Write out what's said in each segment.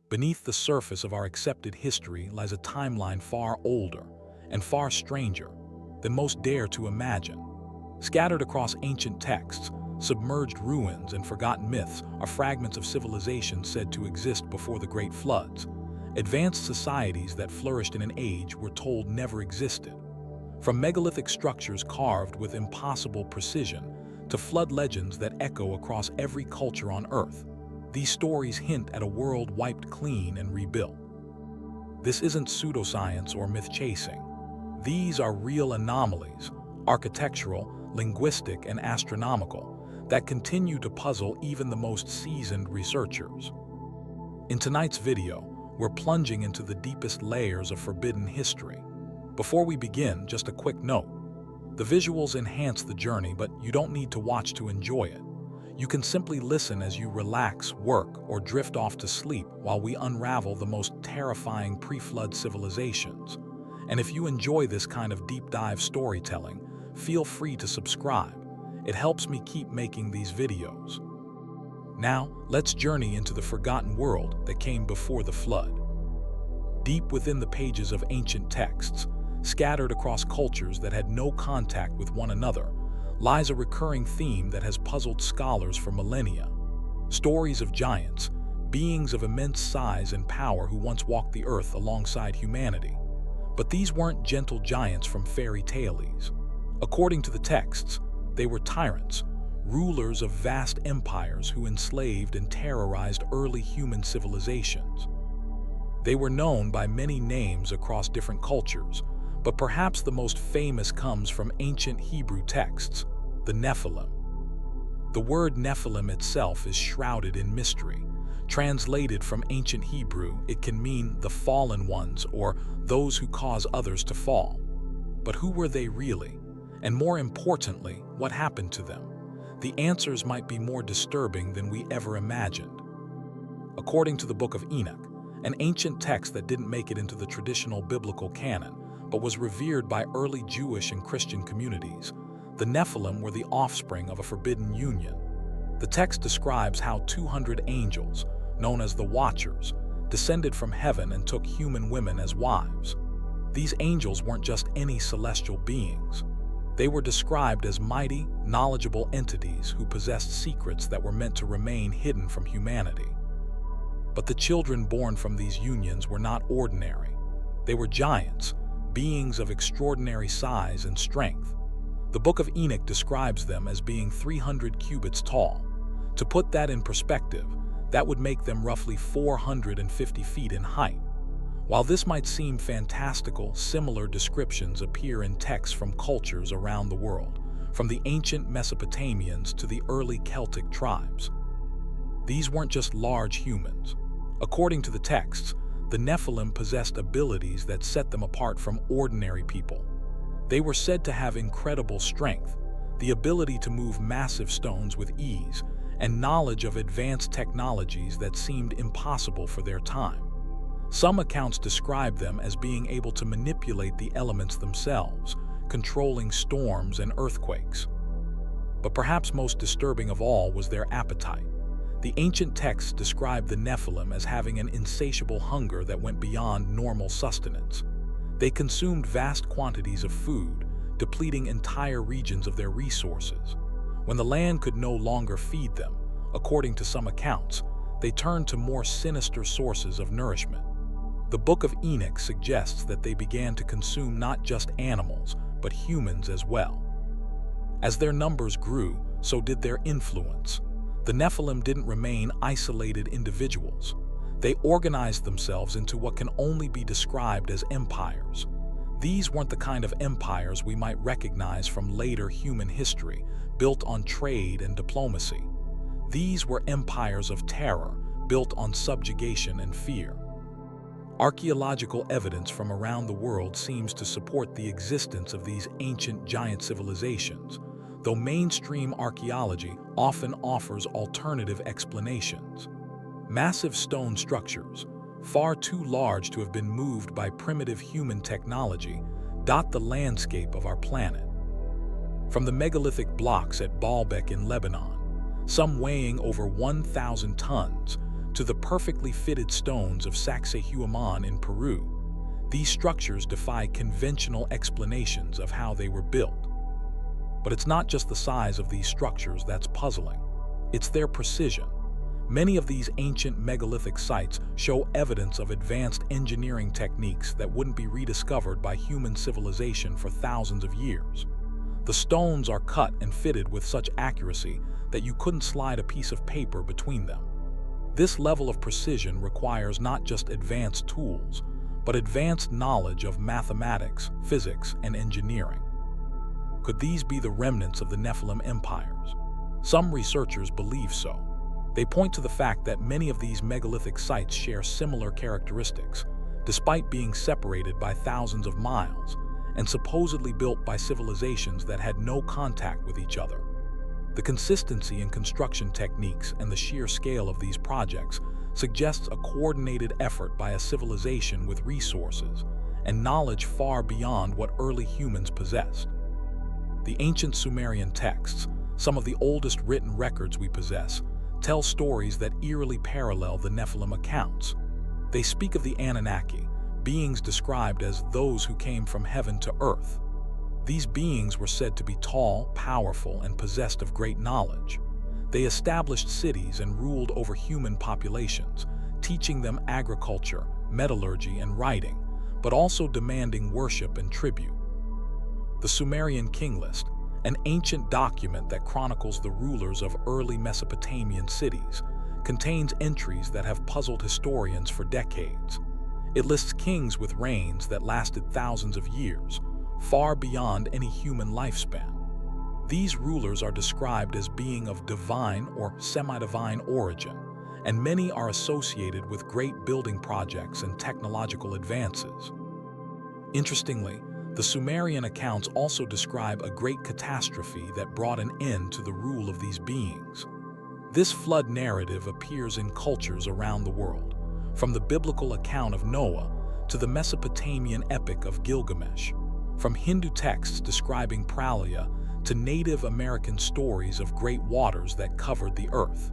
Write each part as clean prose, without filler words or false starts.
beneath the surface of our accepted history lies a timeline far older and far stranger than most dare to imagine. Scattered across ancient texts, submerged ruins, and forgotten myths are fragments of civilizations said to exist before the Great Floods. Advanced societies that flourished in an age we're told never existed. From megalithic structures carved with impossible precision to flood legends that echo across every culture on Earth, these stories hint at a world wiped clean and rebuilt. This isn't pseudoscience or myth-chasing. These are real anomalies, architectural, linguistic, and astronomical, that continue to puzzle even the most seasoned researchers. In tonight's video, we're plunging into the deepest layers of forbidden history. Before we begin, just a quick note. The visuals enhance the journey, but you don't need to watch to enjoy it. You can simply listen as you relax, work, or drift off to sleep while we unravel the most terrifying pre-flood civilizations. And if you enjoy this kind of deep dive storytelling, feel free to subscribe. It helps me keep making these videos. Now, let's journey into the forgotten world that came before the flood. Deep within the pages of ancient texts, scattered across cultures that had no contact with one another, lies a recurring theme that has puzzled scholars for millennia. Stories of giants, beings of immense size and power who once walked the earth alongside humanity. But these weren't gentle giants from fairy tales. According to the texts, they were tyrants, rulers of vast empires who enslaved and terrorized early human civilizations. They were known by many names across different cultures, but perhaps the most famous comes from ancient Hebrew texts, the Nephilim. The word Nephilim itself is shrouded in mystery. Translated from ancient Hebrew, it can mean the fallen ones or those who cause others to fall. But who were they really? And more importantly, what happened to them? The answers might be more disturbing than we ever imagined. According to the Book of Enoch, an ancient text that didn't make it into the traditional biblical canon, but was revered by early Jewish and Christian communities, the Nephilim were the offspring of a forbidden union. The text describes how 200 angels, known as the Watchers, descended from heaven and took human women as wives. These angels weren't just any celestial beings. They were described as mighty, knowledgeable entities who possessed secrets that were meant to remain hidden from humanity. But the children born from these unions were not ordinary. They were giants, beings of extraordinary size and strength. The Book of Enoch describes them as being 300 cubits tall. To put that in perspective, that would make them roughly 450 feet in height. While this might seem fantastical, similar descriptions appear in texts from cultures around the world, from the ancient Mesopotamians to the early Celtic tribes. These weren't just large humans. According to the texts, the Nephilim possessed abilities that set them apart from ordinary people. They were said to have incredible strength, the ability to move massive stones with ease, and knowledge of advanced technologies that seemed impossible for their time. Some accounts describe them as being able to manipulate the elements themselves, controlling storms and earthquakes. But perhaps most disturbing of all was their appetite. The ancient texts describe the Nephilim as having an insatiable hunger that went beyond normal sustenance. They consumed vast quantities of food, depleting entire regions of their resources. When the land could no longer feed them, according to some accounts, they turned to more sinister sources of nourishment. The Book of Enoch suggests that they began to consume not just animals, but humans as well. As their numbers grew, so did their influence. The Nephilim didn't remain isolated individuals. They organized themselves into what can only be described as empires. These weren't the kind of empires we might recognize from later human history, built on trade and diplomacy. These were empires of terror, built on subjugation and fear. Archaeological evidence from around the world seems to support the existence of these ancient giant civilizations, though mainstream archaeology often offers alternative explanations. Massive stone structures, far too large to have been moved by primitive human technology, dot the landscape of our planet. From the megalithic blocks at Baalbek in Lebanon, some weighing over 1,000 tons, to the perfectly fitted stones of Sacsayhuaman in Peru, these structures defy conventional explanations of how they were built. But it's not just the size of these structures that's puzzling. It's their precision. Many of these ancient megalithic sites show evidence of advanced engineering techniques that wouldn't be rediscovered by human civilization for thousands of years. The stones are cut and fitted with such accuracy that you couldn't slide a piece of paper between them. This level of precision requires not just advanced tools, but advanced knowledge of mathematics, physics, and engineering. Could these be the remnants of the Nephilim empires? Some researchers believe so. They point to the fact that many of these megalithic sites share similar characteristics, despite being separated by thousands of miles, and supposedly built by civilizations that had no contact with each other. The consistency in construction techniques and the sheer scale of these projects suggests a coordinated effort by a civilization with resources and knowledge far beyond what early humans possessed. The ancient Sumerian texts, some of the oldest written records we possess, tell stories that eerily parallel the Nephilim accounts. They speak of the Anunnaki, beings described as those who came from heaven to earth. These beings were said to be tall, powerful, and possessed of great knowledge. They established cities and ruled over human populations, teaching them agriculture, metallurgy, and writing, but also demanding worship and tribute. The Sumerian King List, an ancient document that chronicles the rulers of early Mesopotamian cities, contains entries that have puzzled historians for decades. It lists kings with reigns that lasted thousands of years, far beyond any human lifespan. These rulers are described as being of divine or semi-divine origin, and many are associated with great building projects and technological advances. Interestingly, the Sumerian accounts also describe a great catastrophe that brought an end to the rule of these beings. This flood narrative appears in cultures around the world, from the biblical account of Noah to the Mesopotamian epic of Gilgamesh, from Hindu texts describing Pralia to Native American stories of great waters that covered the earth.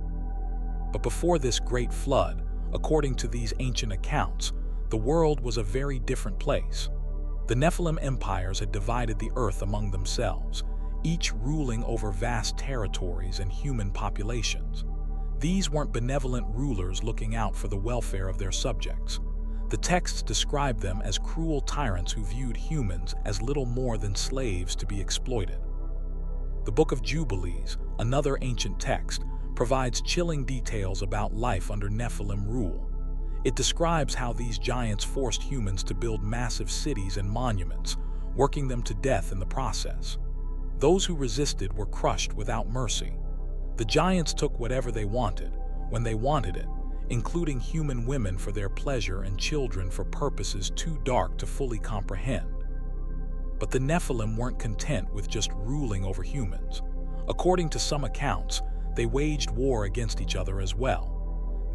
But before this great flood, according to these ancient accounts, the world was a very different place. The Nephilim empires had divided the earth among themselves, each ruling over vast territories and human populations. These weren't benevolent rulers looking out for the welfare of their subjects. The texts describe them as cruel tyrants who viewed humans as little more than slaves to be exploited. The Book of Jubilees, another ancient text, provides chilling details about life under Nephilim rule. It describes how these giants forced humans to build massive cities and monuments, working them to death in the process. Those who resisted were crushed without mercy. The giants took whatever they wanted, when they wanted it, including human women for their pleasure and children for purposes too dark to fully comprehend. But the Nephilim weren't content with just ruling over humans. According to some accounts, they waged war against each other as well.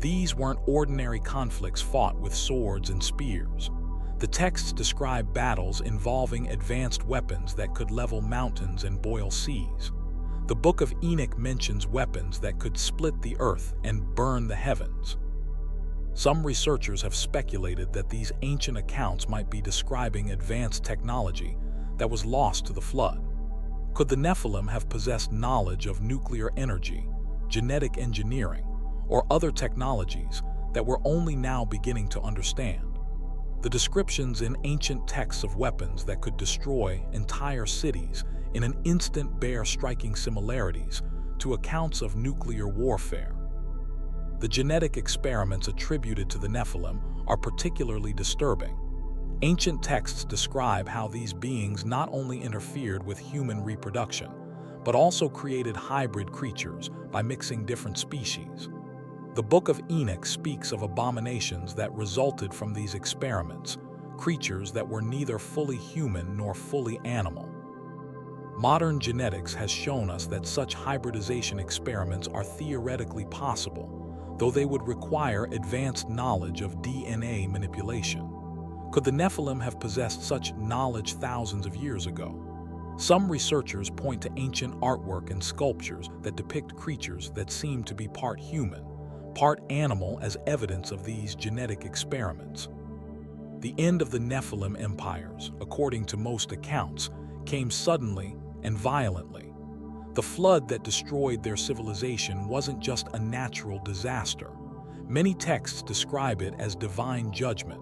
These weren't ordinary conflicts fought with swords and spears. The texts describe battles involving advanced weapons that could level mountains and boil seas. The Book of Enoch mentions weapons that could split the earth and burn the heavens. Some researchers have speculated that these ancient accounts might be describing advanced technology that was lost to the flood. Could the Nephilim have possessed knowledge of nuclear energy, genetic engineering, or other technologies that we're only now beginning to understand? The descriptions in ancient texts of weapons that could destroy entire cities in an instant bear striking similarities to accounts of nuclear warfare. The genetic experiments attributed to the Nephilim are particularly disturbing. Ancient texts describe how these beings not only interfered with human reproduction, but also created hybrid creatures by mixing different species. The Book of Enoch speaks of abominations that resulted from these experiments, creatures that were neither fully human nor fully animal. Modern genetics has shown us that such hybridization experiments are theoretically possible, though they would require advanced knowledge of DNA manipulation. Could the Nephilim have possessed such knowledge thousands of years ago? Some researchers point to ancient artwork and sculptures that depict creatures that seem to be part human, part animal as evidence of these genetic experiments. The end of the Nephilim empires, according to most accounts, came suddenly and violently. The flood that destroyed their civilization wasn't just a natural disaster. Many texts describe it as divine judgment,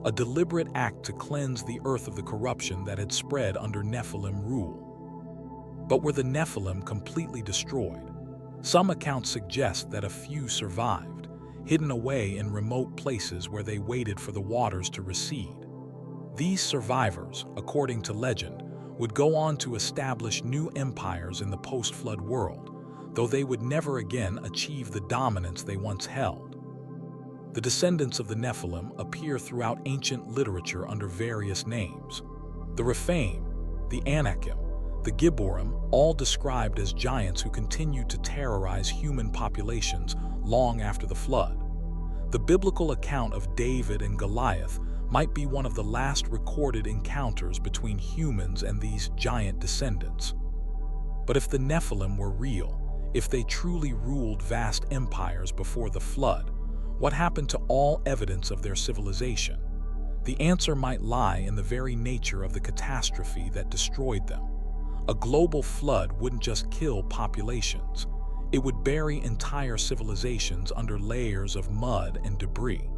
a deliberate act to cleanse the earth of the corruption that had spread under Nephilim rule. But were the Nephilim completely destroyed? Some accounts suggest that a few survived, hidden away in remote places where they waited for the waters to recede. These survivors, according to legend, would go on to establish new empires in the post-flood world, though they would never again achieve the dominance they once held. The descendants of the Nephilim appear throughout ancient literature under various names. The Rephaim, the Anakim, the Gibborim, all described as giants who continued to terrorize human populations long after the flood. The biblical account of David and Goliath might be one of the last recorded encounters between humans and these giant descendants. But if the Nephilim were real, if they truly ruled vast empires before the flood, what happened to all evidence of their civilization? The answer might lie in the very nature of the catastrophe that destroyed them. A global flood wouldn't just kill populations. It would bury entire civilizations under layers of mud and debris.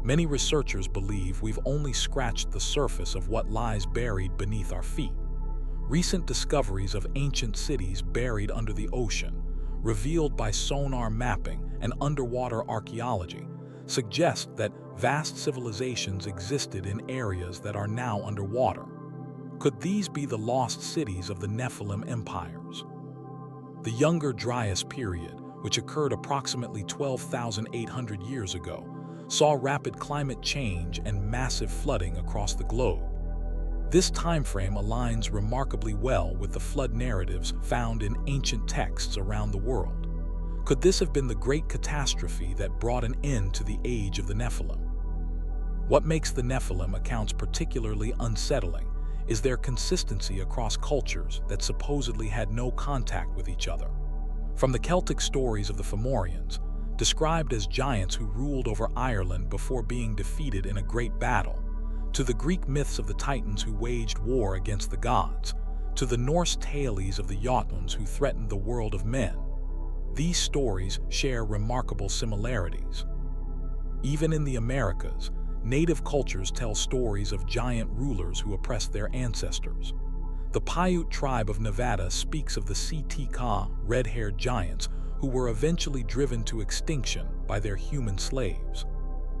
Many researchers believe we've only scratched the surface of what lies buried beneath our feet. Recent discoveries of ancient cities buried under the ocean, revealed by sonar mapping and underwater archaeology, suggest that vast civilizations existed in areas that are now underwater. Could these be the lost cities of the Nephilim empires? The Younger Dryas period, which occurred approximately 12,800 years ago, saw rapid climate change and massive flooding across the globe. This timeframe aligns remarkably well with the flood narratives found in ancient texts around the world. Could this have been the great catastrophe that brought an end to the age of the Nephilim? What makes the Nephilim accounts particularly unsettling is their consistency across cultures that supposedly had no contact with each other. From the Celtic stories of the Fomorians, described as giants who ruled over Ireland before being defeated in a great battle, to the Greek myths of the Titans who waged war against the gods, to the Norse tales of the Jotuns who threatened the world of men. These stories share remarkable similarities. Even in the Americas, native cultures tell stories of giant rulers who oppressed their ancestors. The Paiute tribe of Nevada speaks of the Sitka, red-haired giants who were eventually driven to extinction by their human slaves.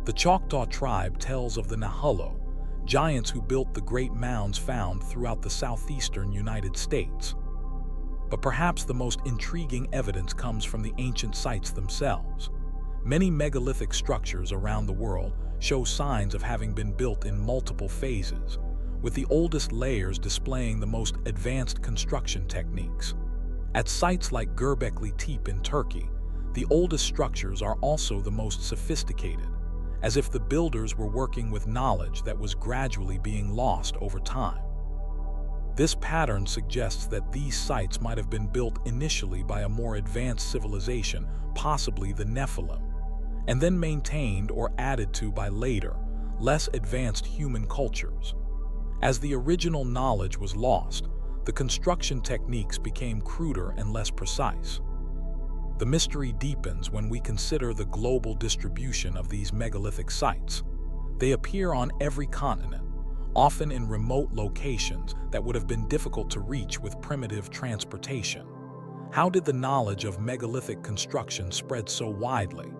The Choctaw tribe tells of the Nahullo, giants who built the great mounds found throughout the southeastern United States. But perhaps the most intriguing evidence comes from the ancient sites themselves. Many megalithic structures around the world show signs of having been built in multiple phases, with the oldest layers displaying the most advanced construction techniques. At sites like Gobekli Tepe in Turkey, the oldest structures are also the most sophisticated, as if the builders were working with knowledge that was gradually being lost over time. This pattern suggests that these sites might have been built initially by a more advanced civilization, possibly the Nephilim, and then maintained or added to by later, less advanced human cultures. As the original knowledge was lost, the construction techniques became cruder and less precise. The mystery deepens when we consider the global distribution of these megalithic sites. They appear on every continent, often in remote locations that would have been difficult to reach with primitive transportation. How did the knowledge of megalithic construction spread so widely?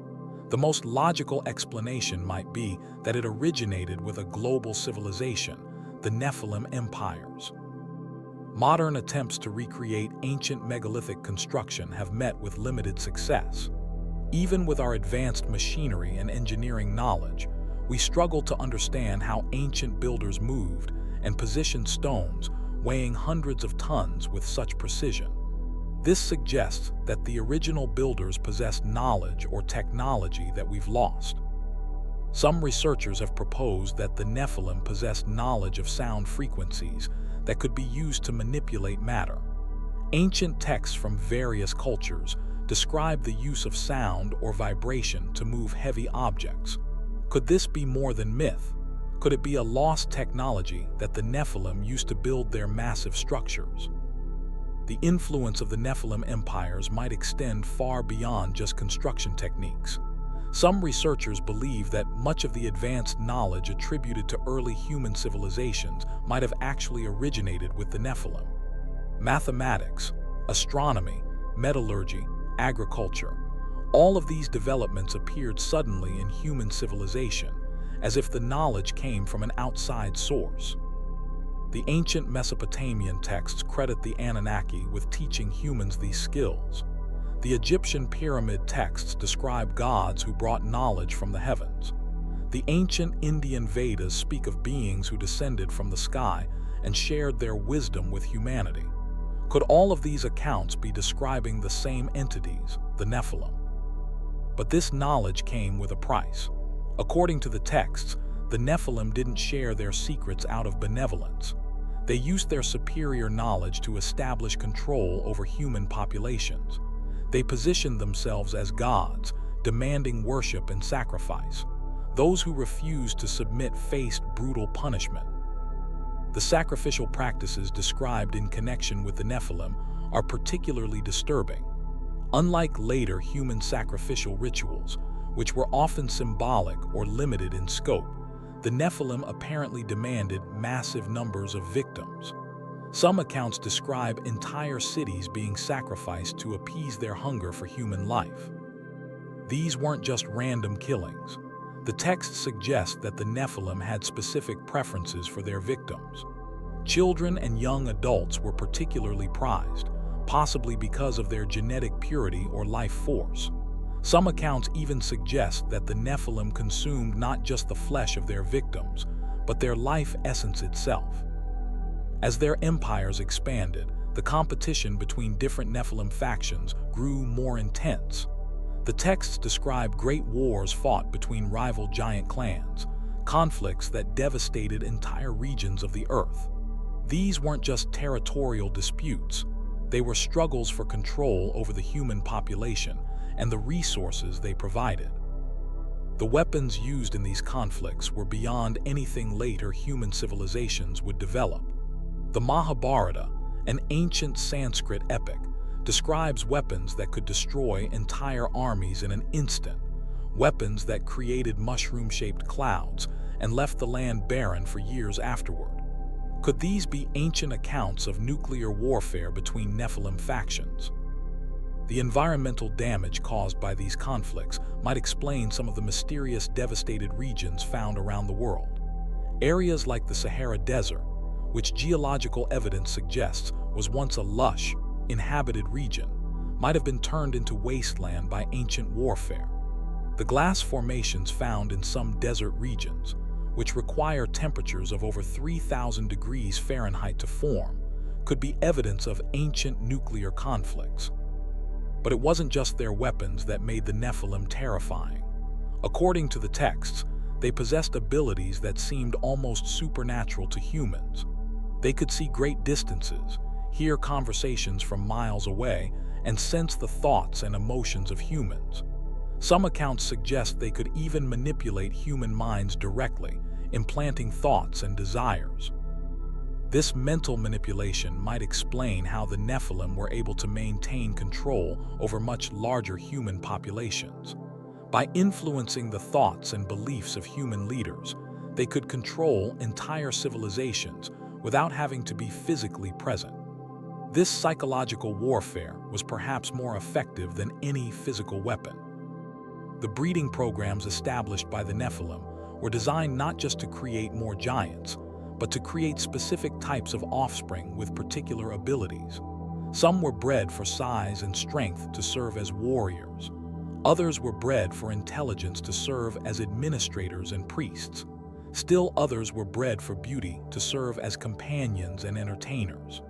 The most logical explanation might be that it originated with a global civilization, the Nephilim empires. Modern attempts to recreate ancient megalithic construction have met with limited success. Even with our advanced machinery and engineering knowledge, we struggle to understand how ancient builders moved and positioned stones weighing hundreds of tons with such precision. This suggests that the original builders possessed knowledge or technology that we've lost. Some researchers have proposed that the Nephilim possessed knowledge of sound frequencies that could be used to manipulate matter. Ancient texts from various cultures describe the use of sound or vibration to move heavy objects. Could this be more than myth? Could it be a lost technology that the Nephilim used to build their massive structures? The influence of the Nephilim empires might extend far beyond just construction techniques. Some researchers believe that much of the advanced knowledge attributed to early human civilizations might have actually originated with the Nephilim. Mathematics, astronomy, metallurgy, agriculture, all of these developments appeared suddenly in human civilization, as if the knowledge came from an outside source. The ancient Mesopotamian texts credit the Anunnaki with teaching humans these skills. The Egyptian pyramid texts describe gods who brought knowledge from the heavens. The ancient Indian Vedas speak of beings who descended from the sky and shared their wisdom with humanity. Could all of these accounts be describing the same entities, the Nephilim? But this knowledge came with a price. According to the texts, the Nephilim didn't share their secrets out of benevolence. They used their superior knowledge to establish control over human populations. They positioned themselves as gods, demanding worship and sacrifice. Those who refused to submit faced brutal punishment. The sacrificial practices described in connection with the Nephilim are particularly disturbing. Unlike later human sacrificial rituals, which were often symbolic or limited in scope, the Nephilim apparently demanded massive numbers of victims. Some accounts describe entire cities being sacrificed to appease their hunger for human life. These weren't just random killings. The texts suggest that the Nephilim had specific preferences for their victims. Children and young adults were particularly prized, possibly because of their genetic purity or life force. Some accounts even suggest that the Nephilim consumed not just the flesh of their victims, but their life essence itself. As their empires expanded, the competition between different Nephilim factions grew more intense. The texts describe great wars fought between rival giant clans, conflicts that devastated entire regions of the earth. These weren't just territorial disputes, they were struggles for control over the human population and the resources they provided. The weapons used in these conflicts were beyond anything later human civilizations would develop. The Mahabharata, an ancient Sanskrit epic, describes weapons that could destroy entire armies in an instant, weapons that created mushroom-shaped clouds and left the land barren for years afterward. Could these be ancient accounts of nuclear warfare between Nephilim factions? The environmental damage caused by these conflicts might explain some of the mysterious devastated regions found around the world. Areas like the Sahara Desert, which geological evidence suggests was once a lush, inhabited region, might have been turned into wasteland by ancient warfare. The glass formations found in some desert regions, which require temperatures of over 3,000 degrees Fahrenheit to form, could be evidence of ancient nuclear conflicts. But it wasn't just their weapons that made the Nephilim terrifying. According to the texts, they possessed abilities that seemed almost supernatural to humans. They could see great distances, hear conversations from miles away, and sense the thoughts and emotions of humans. Some accounts suggest they could even manipulate human minds directly, implanting thoughts and desires. This mental manipulation might explain how the Nephilim were able to maintain control over much larger human populations. By influencing the thoughts and beliefs of human leaders, they could control entire civilizations without having to be physically present. This psychological warfare was perhaps more effective than any physical weapon. The breeding programs established by the Nephilim were designed not just to create more giants, but to create specific types of offspring with particular abilities. Some were bred for size and strength to serve as warriors. Others were bred for intelligence to serve as administrators and priests. Still others were bred for beauty to serve as companions and entertainers.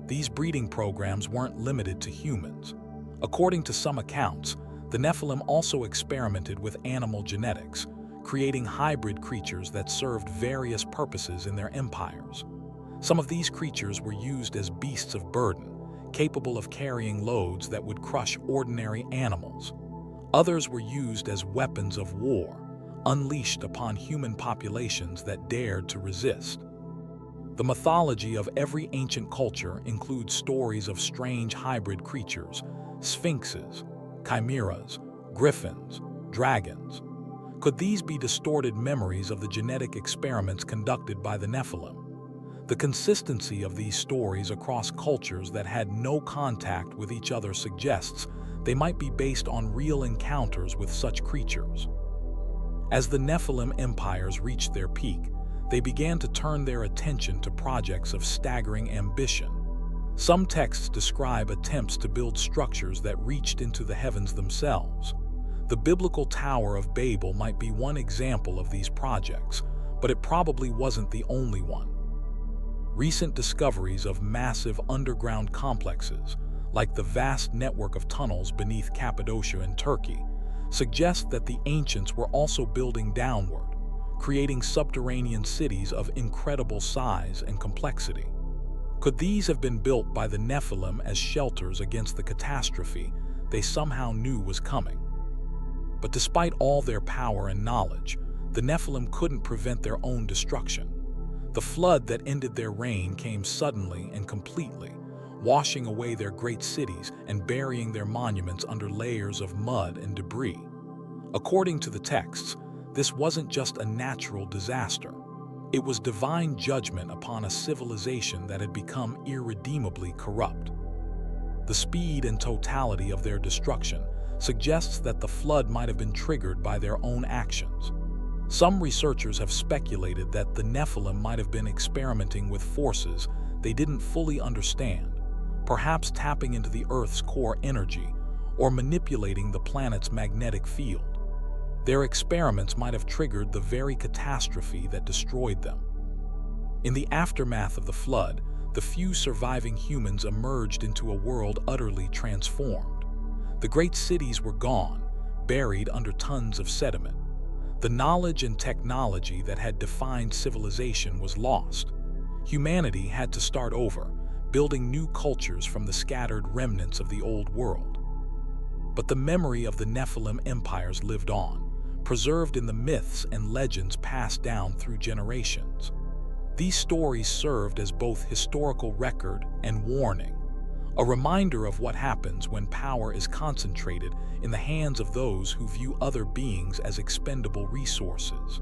These breeding programs weren't limited to humans. According to some accounts, the Nephilim also experimented with animal genetics, creating hybrid creatures that served various purposes in their empires. Some of these creatures were used as beasts of burden, capable of carrying loads that would crush ordinary animals. Others were used as weapons of war, unleashed upon human populations that dared to resist. The mythology of every ancient culture includes stories of strange hybrid creatures, sphinxes, chimeras, griffins, dragons. Could these be distorted memories of the genetic experiments conducted by the Nephilim? The consistency of these stories across cultures that had no contact with each other suggests they might be based on real encounters with such creatures. As the Nephilim empires reached their peak, they began to turn their attention to projects of staggering ambition. Some texts describe attempts to build structures that reached into the heavens themselves. The biblical Tower of Babel might be one example of these projects, but it probably wasn't the only one. Recent discoveries of massive underground complexes, like the vast network of tunnels beneath Cappadocia in Turkey, suggest that the ancients were also building downward, creating subterranean cities of incredible size and complexity. Could these have been built by the Nephilim as shelters against the catastrophe they somehow knew was coming? But despite all their power and knowledge, the Nephilim couldn't prevent their own destruction. The flood that ended their reign came suddenly and completely, washing away their great cities and burying their monuments under layers of mud and debris. According to the texts, this wasn't just a natural disaster. It was divine judgment upon a civilization that had become irredeemably corrupt. The speed and totality of their destruction suggests that the flood might have been triggered by their own actions. Some researchers have speculated that the Nephilim might have been experimenting with forces they didn't fully understand, perhaps tapping into the Earth's core energy or manipulating the planet's magnetic field. Their experiments might have triggered the very catastrophe that destroyed them. In the aftermath of the flood, the few surviving humans emerged into a world utterly transformed. The great cities were gone, buried under tons of sediment. The knowledge and technology that had defined civilization was lost. Humanity had to start over, building new cultures from the scattered remnants of the old world. But the memory of the Nephilim empires lived on, preserved in the myths and legends passed down through generations. These stories served as both historical record and warning, a reminder of what happens when power is concentrated in the hands of those who view other beings as expendable resources.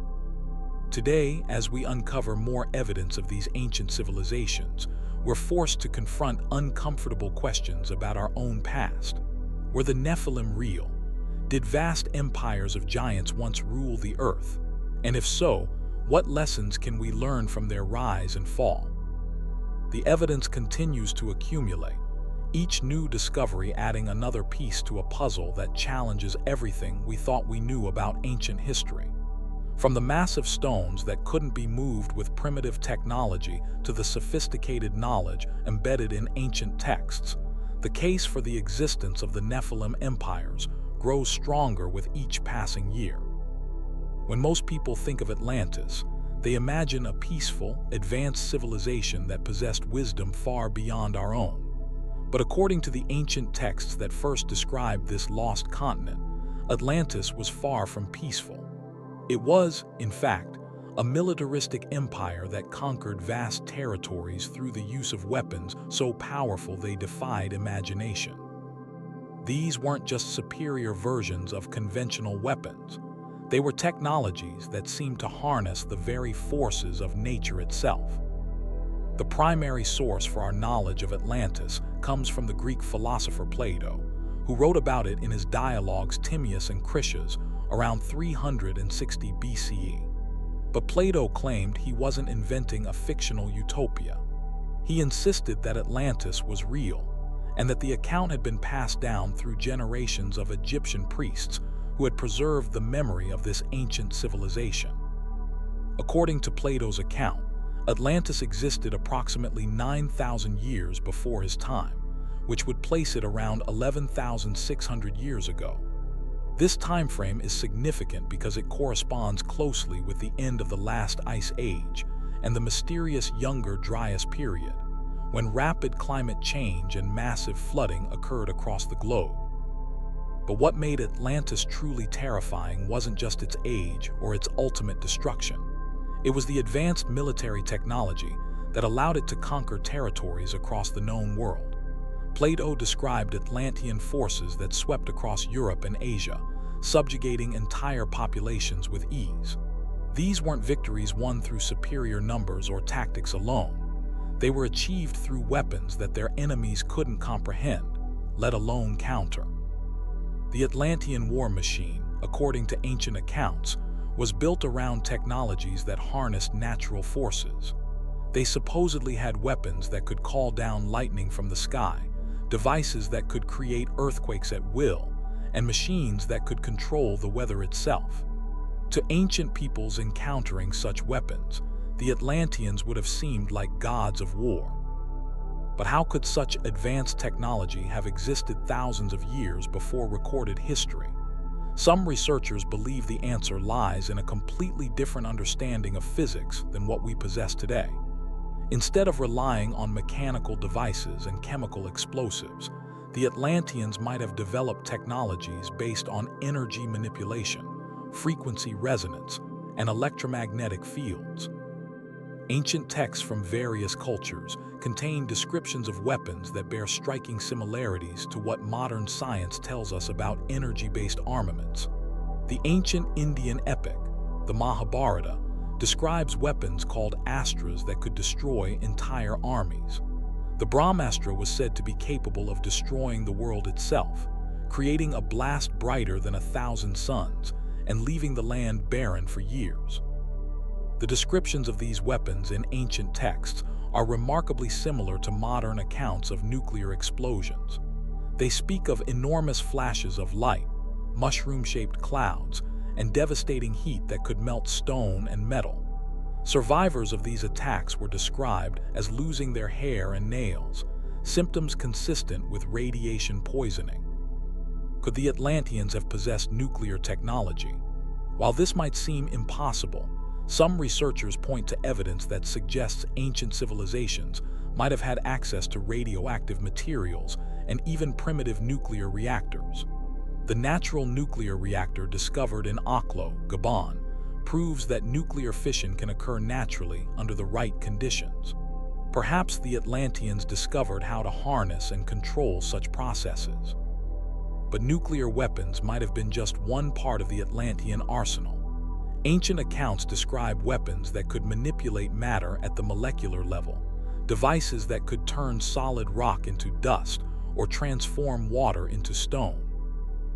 Today, as we uncover more evidence of these ancient civilizations, we're forced to confront uncomfortable questions about our own past. Were the Nephilim real? Did vast empires of giants once rule the earth? And if so, what lessons can we learn from their rise and fall? The evidence continues to accumulate, each new discovery adding another piece to a puzzle that challenges everything we thought we knew about ancient history. From the massive stones that couldn't be moved with primitive technology to the sophisticated knowledge embedded in ancient texts, the case for the existence of the Nephilim empires grows stronger with each passing year. When most people think of Atlantis, they imagine a peaceful, advanced civilization that possessed wisdom far beyond our own. But according to the ancient texts that first described this lost continent, Atlantis was far from peaceful. It was, in fact, a militaristic empire that conquered vast territories through the use of weapons so powerful they defied imagination. These weren't just superior versions of conventional weapons. They were technologies that seemed to harness the very forces of nature itself. The primary source for our knowledge of Atlantis comes from the Greek philosopher Plato, who wrote about it in his dialogues Timaeus and Critias around 360 BCE. But Plato claimed he wasn't inventing a fictional utopia. He insisted that Atlantis was real, and that the account had been passed down through generations of Egyptian priests who had preserved the memory of this ancient civilization. According to Plato's account, Atlantis existed approximately 9,000 years before his time, which would place it around 11,600 years ago. This time frame is significant because it corresponds closely with the end of the last ice age and the mysterious Younger Dryas period, when rapid climate change and massive flooding occurred across the globe. But what made Atlantis truly terrifying wasn't just its age or its ultimate destruction. It was the advanced military technology that allowed it to conquer territories across the known world. Plato described Atlantean forces that swept across Europe and Asia, subjugating entire populations with ease. These weren't victories won through superior numbers or tactics alone. They were achieved through weapons that their enemies couldn't comprehend, let alone counter. The Atlantean war machine, according to ancient accounts, was built around technologies that harnessed natural forces. They supposedly had weapons that could call down lightning from the sky, devices that could create earthquakes at will, and machines that could control the weather itself. To ancient peoples encountering such weapons, the Atlanteans would have seemed like gods of war. But how could such advanced technology have existed thousands of years before recorded history? Some researchers believe the answer lies in a completely different understanding of physics than what we possess today. Instead of relying on mechanical devices and chemical explosives, the Atlanteans might have developed technologies based on energy manipulation, frequency resonance, and electromagnetic fields. Ancient texts from various cultures contain descriptions of weapons that bear striking similarities to what modern science tells us about energy-based armaments. The ancient Indian epic, the Mahabharata, describes weapons called astras that could destroy entire armies. The Brahmastra was said to be capable of destroying the world itself, creating a blast brighter than 1,000 suns and leaving the land barren for years. The descriptions of these weapons in ancient texts are remarkably similar to modern accounts of nuclear explosions. They speak of enormous flashes of light, mushroom-shaped clouds, and devastating heat that could melt stone and metal. Survivors of these attacks were described as losing their hair and nails, symptoms consistent with radiation poisoning. Could the Atlanteans have possessed nuclear technology? While this might seem impossible, some researchers point to evidence that suggests ancient civilizations might have had access to radioactive materials and even primitive nuclear reactors. The natural nuclear reactor discovered in Aklo, Gabon, proves that nuclear fission can occur naturally under the right conditions. Perhaps the Atlanteans discovered how to harness and control such processes. But nuclear weapons might have been just one part of the Atlantean arsenal. Ancient accounts describe weapons that could manipulate matter at the molecular level, devices that could turn solid rock into dust or transform water into stone.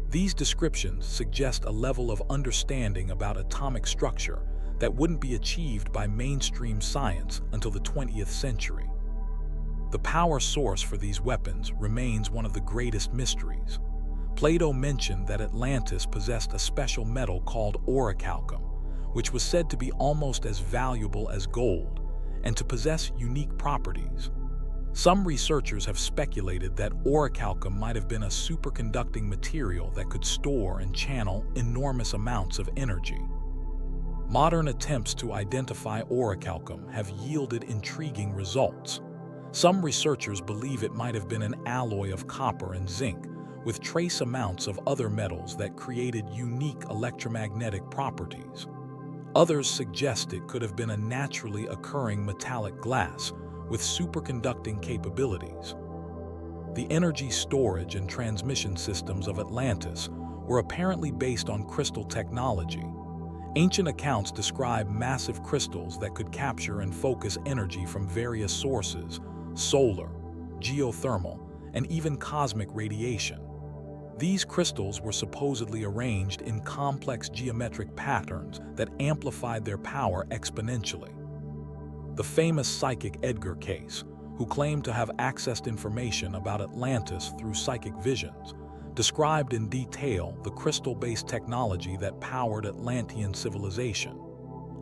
These descriptions suggest a level of understanding about atomic structure that wouldn't be achieved by mainstream science until the 20th century. The power source for these weapons remains one of the greatest mysteries. Plato mentioned that Atlantis possessed a special metal called orichalcum, which was said to be almost as valuable as gold and to possess unique properties. Some researchers have speculated that orichalcum might have been a superconducting material that could store and channel enormous amounts of energy. Modern attempts to identify orichalcum have yielded intriguing results. Some researchers believe it might have been an alloy of copper and zinc, with trace amounts of other metals that created unique electromagnetic properties. Others suggest it could have been a naturally occurring metallic glass with superconducting capabilities. The energy storage and transmission systems of Atlantis were apparently based on crystal technology. Ancient accounts describe massive crystals that could capture and focus energy from various sources: solar, geothermal, and even cosmic radiation. These crystals were supposedly arranged in complex geometric patterns that amplified their power exponentially. The famous psychic Edgar Cayce, who claimed to have accessed information about Atlantis through psychic visions, described in detail the crystal-based technology that powered Atlantean civilization.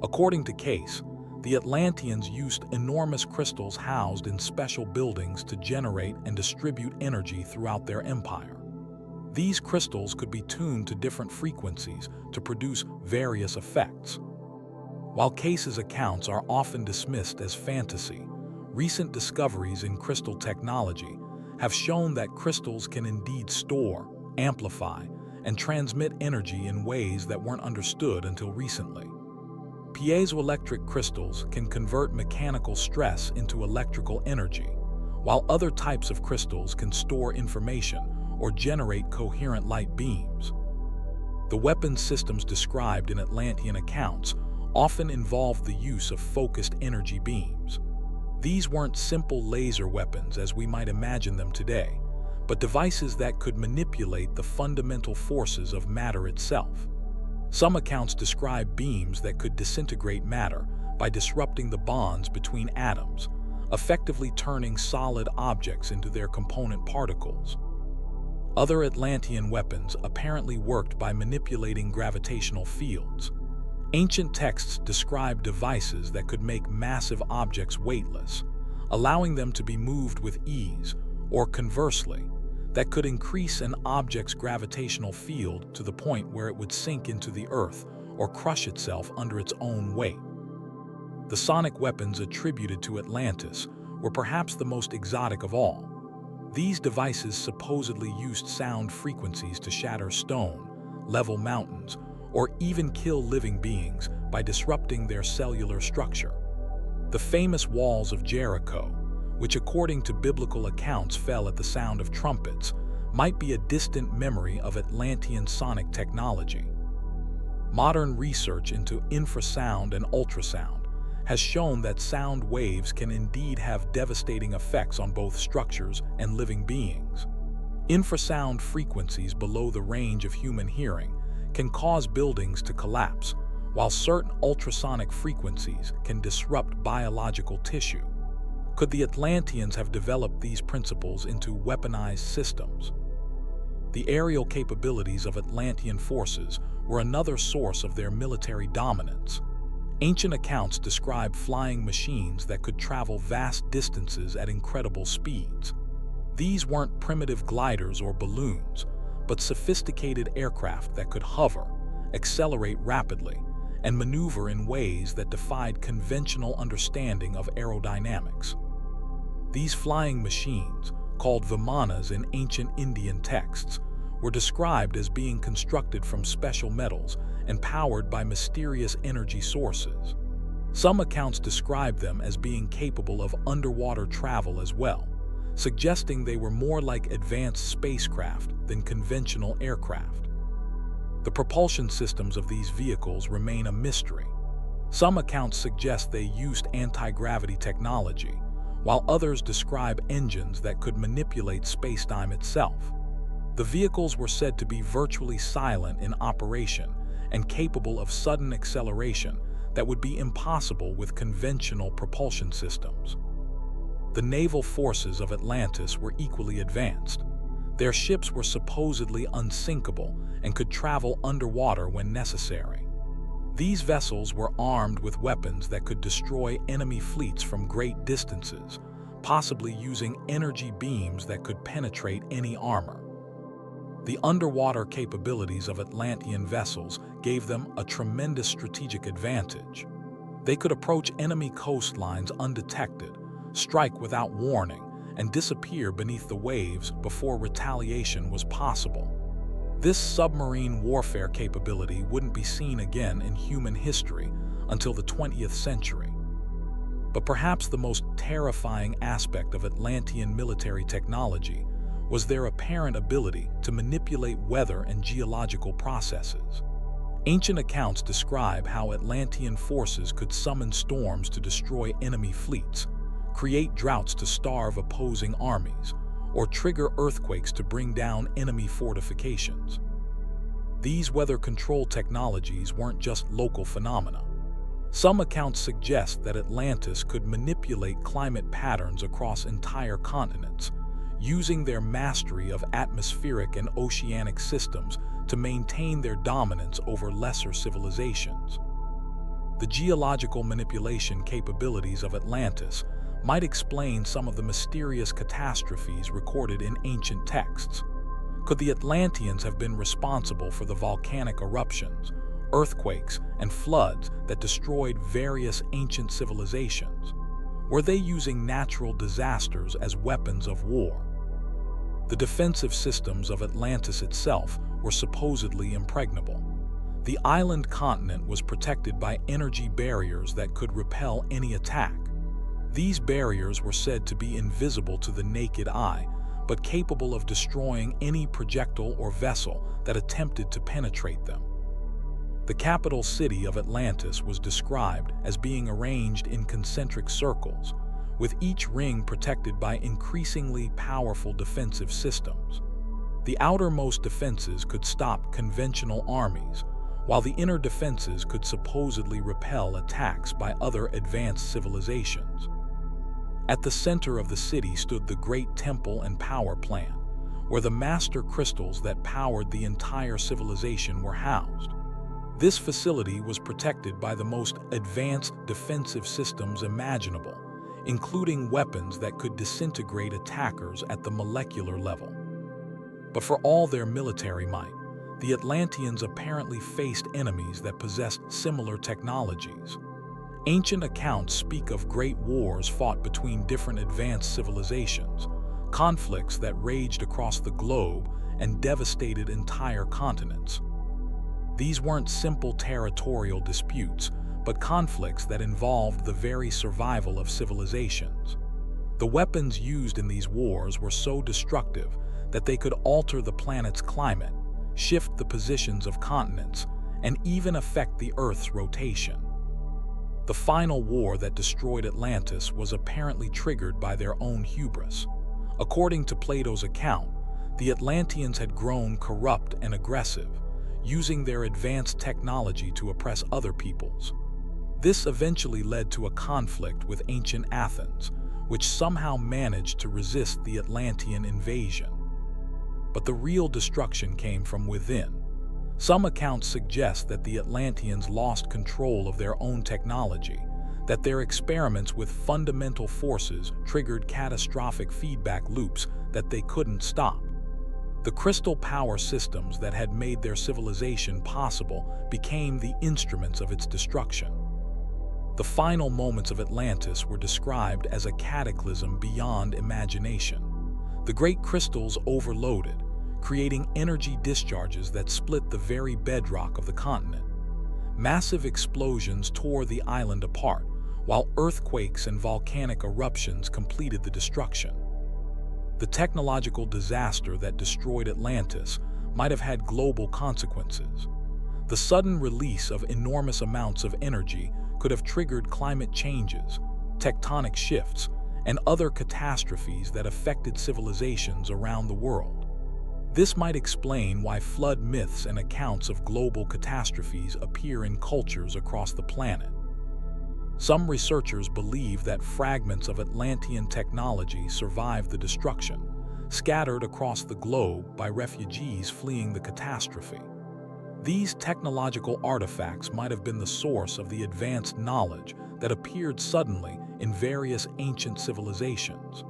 According to Cayce, the Atlanteans used enormous crystals housed in special buildings to generate and distribute energy throughout their empire. These crystals could be tuned to different frequencies to produce various effects. While Cayce's accounts are often dismissed as fantasy, Recent discoveries in crystal technology have shown that crystals can indeed store, amplify, and transmit energy in ways that weren't understood until recently. Piezoelectric crystals can convert mechanical stress into electrical energy, while other types of crystals can store information or generate coherent light beams. The weapons systems described in Atlantean accounts often involved the use of focused energy beams. These weren't simple laser weapons as we might imagine them today, but devices that could manipulate the fundamental forces of matter itself. Some accounts describe beams that could disintegrate matter by disrupting the bonds between atoms, effectively turning solid objects into their component particles. Other Atlantean weapons apparently worked by manipulating gravitational fields. Ancient texts describe devices that could make massive objects weightless, allowing them to be moved with ease, or conversely, that could increase an object's gravitational field to the point where it would sink into the earth or crush itself under its own weight. The sonic weapons attributed to Atlantis were perhaps the most exotic of all. These devices supposedly used sound frequencies to shatter stone, level mountains, or even kill living beings by disrupting their cellular structure. The famous walls of Jericho, which according to biblical accounts fell at the sound of trumpets, might be a distant memory of Atlantean sonic technology. Modern research into infrasound and ultrasound has shown that sound waves can indeed have devastating effects on both structures and living beings. Infrasound frequencies below the range of human hearing can cause buildings to collapse, while certain ultrasonic frequencies can disrupt biological tissue. Could the Atlanteans have developed these principles into weaponized systems? The aerial capabilities of Atlantean forces were another source of their military dominance. Ancient accounts describe flying machines that could travel vast distances at incredible speeds. These weren't primitive gliders or balloons, but sophisticated aircraft that could hover, accelerate rapidly, and maneuver in ways that defied conventional understanding of aerodynamics. These flying machines, called vimanas in ancient Indian texts, were described as being constructed from special metals and powered by mysterious energy sources. Some accounts describe them as being capable of underwater travel as well, suggesting they were more like advanced spacecraft than conventional aircraft. The propulsion systems of these vehicles remain a mystery. Some accounts suggest they used anti-gravity technology, while others describe engines that could manipulate spacetime itself. The vehicles were said to be virtually silent in operation and capable of sudden acceleration that would be impossible with conventional propulsion systems. The naval forces of Atlantis were equally advanced. Their ships were supposedly unsinkable and could travel underwater when necessary. These vessels were armed with weapons that could destroy enemy fleets from great distances, possibly using energy beams that could penetrate any armor. The underwater capabilities of Atlantean vessels gave them a tremendous strategic advantage. They could approach enemy coastlines undetected, strike without warning, and disappear beneath the waves before retaliation was possible. This submarine warfare capability wouldn't be seen again in human history until the 20th century. But perhaps the most terrifying aspect of Atlantean military technology was their apparent ability to manipulate weather and geological processes. Ancient accounts describe how Atlantean forces could summon storms to destroy enemy fleets, create droughts to starve opposing armies, or trigger earthquakes to bring down enemy fortifications. These weather control technologies weren't just local phenomena. Some accounts suggest that Atlantis could manipulate climate patterns across entire continents, using their mastery of atmospheric and oceanic systems to maintain their dominance over lesser civilizations. The geological manipulation capabilities of Atlantis might explain some of the mysterious catastrophes recorded in ancient texts. Could the Atlanteans have been responsible for the volcanic eruptions, earthquakes, and floods that destroyed various ancient civilizations? Were they using natural disasters as weapons of war? The defensive systems of Atlantis itself were supposedly impregnable. The island continent was protected by energy barriers that could repel any attack. These barriers were said to be invisible to the naked eye, but capable of destroying any projectile or vessel that attempted to penetrate them. The capital city of Atlantis was described as being arranged in concentric circles, with each ring protected by increasingly powerful defensive systems. The outermost defenses could stop conventional armies, while the inner defenses could supposedly repel attacks by other advanced civilizations. At the center of the city stood the Great Temple and Power Plant, where the master crystals that powered the entire civilization were housed. This facility was protected by the most advanced defensive systems imaginable, including weapons that could disintegrate attackers at the molecular level. But for all their military might, the Atlanteans apparently faced enemies that possessed similar technologies. Ancient accounts speak of great wars fought between different advanced civilizations, conflicts that raged across the globe and devastated entire continents. These weren't simple territorial disputes, but conflicts that involved the very survival of civilizations. The weapons used in these wars were so destructive that they could alter the planet's climate, shift the positions of continents, and even affect the Earth's rotation. The final war that destroyed Atlantis was apparently triggered by their own hubris. According to Plato's account, the Atlanteans had grown corrupt and aggressive, using their advanced technology to oppress other peoples. This eventually led to a conflict with ancient Athens, which somehow managed to resist the Atlantean invasion. But the real destruction came from within. Some accounts suggest that the Atlanteans lost control of their own technology, that their experiments with fundamental forces triggered catastrophic feedback loops that they couldn't stop. The crystal power systems that had made their civilization possible became the instruments of its destruction. The final moments of Atlantis were described as a cataclysm beyond imagination. The great crystals overloaded, creating energy discharges that split the very bedrock of the continent. Massive explosions tore the island apart, while earthquakes and volcanic eruptions completed the destruction. The technological disaster that destroyed Atlantis might have had global consequences. The sudden release of enormous amounts of energy could have triggered climate changes, tectonic shifts, and other catastrophes that affected civilizations around the world. This might explain why flood myths and accounts of global catastrophes appear in cultures across the planet. Some researchers believe that fragments of Atlantean technology survived the destruction, scattered across the globe by refugees fleeing the catastrophe. These technological artifacts might have been the source of the advanced knowledge that appeared suddenly in various ancient civilizations.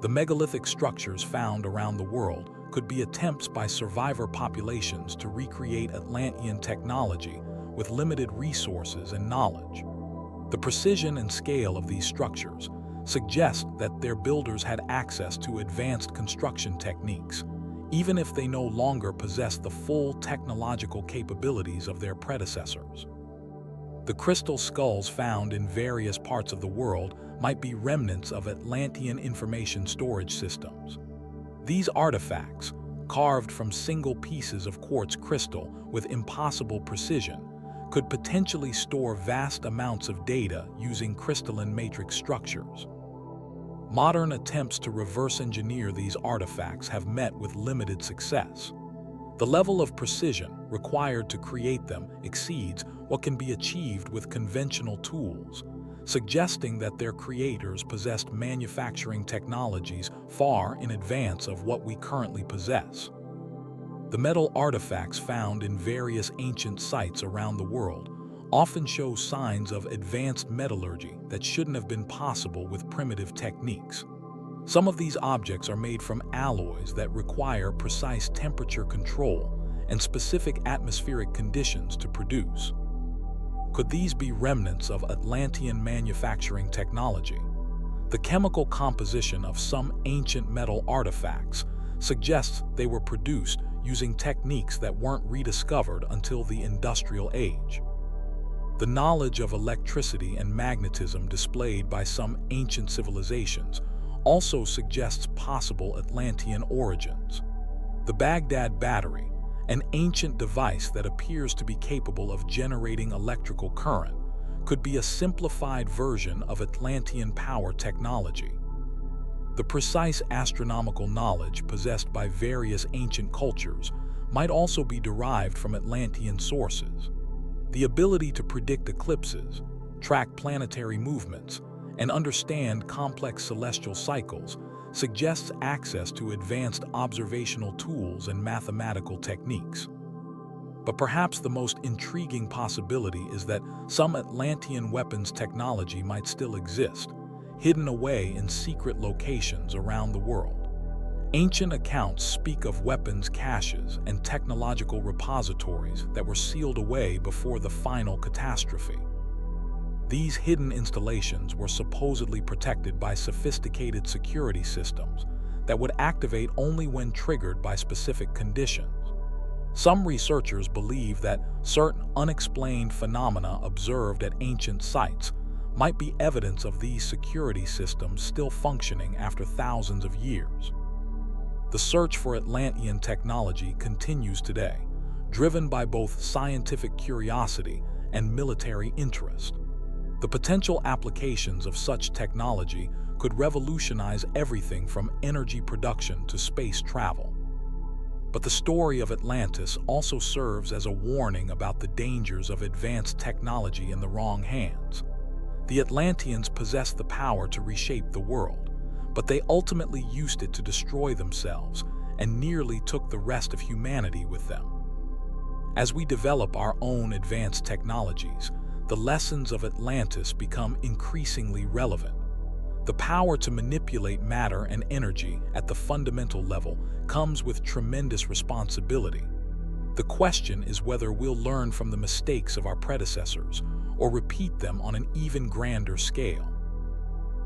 The megalithic structures found around the world could be attempts by survivor populations to recreate Atlantean technology with limited resources and knowledge. The precision and scale of these structures suggest that their builders had access to advanced construction techniques, even if they no longer possess the full technological capabilities of their predecessors. The crystal skulls found in various parts of the world might be remnants of Atlantean information storage systems. These artifacts, carved from single pieces of quartz crystal with impossible precision, could potentially store vast amounts of data using crystalline matrix structures. Modern attempts to reverse engineer these artifacts have met with limited success. The level of precision required to create them exceeds what can be achieved with conventional tools, suggesting that their creators possessed manufacturing technologies far in advance of what we currently possess. The metal artifacts found in various ancient sites around the world often show signs of advanced metallurgy that shouldn't have been possible with primitive techniques. Some of these objects are made from alloys that require precise temperature control and specific atmospheric conditions to produce. Could these be remnants of Atlantean manufacturing technology? The chemical composition of some ancient metal artifacts suggests they were produced using techniques that weren't rediscovered until the Industrial Age. The knowledge of electricity and magnetism displayed by some ancient civilizations also suggests possible Atlantean origins. The Baghdad battery, an ancient device that appears to be capable of generating electrical current, could be a simplified version of Atlantean power technology. The precise astronomical knowledge possessed by various ancient cultures might also be derived from Atlantean sources. The ability to predict eclipses, track planetary movements, and understand complex celestial cycles suggests access to advanced observational tools and mathematical techniques. But perhaps the most intriguing possibility is that some Atlantean weapons technology might still exist, hidden away in secret locations around the world. Ancient accounts speak of weapons caches and technological repositories that were sealed away before the final catastrophe. These hidden installations were supposedly protected by sophisticated security systems that would activate only when triggered by specific conditions. Some researchers believe that certain unexplained phenomena observed at ancient sites might be evidence of these security systems still functioning after thousands of years. The search for Atlantean technology continues today, driven by both scientific curiosity and military interest. The potential applications of such technology could revolutionize everything from energy production to space travel. But the story of Atlantis also serves as a warning about the dangers of advanced technology in the wrong hands. The Atlanteans possessed the power to reshape the world, but they ultimately used it to destroy themselves and nearly took the rest of humanity with them. As we develop our own advanced technologies, the lessons of Atlantis become increasingly relevant. The power to manipulate matter and energy at the fundamental level comes with tremendous responsibility. The question is whether we'll learn from the mistakes of our predecessors or repeat them on an even grander scale.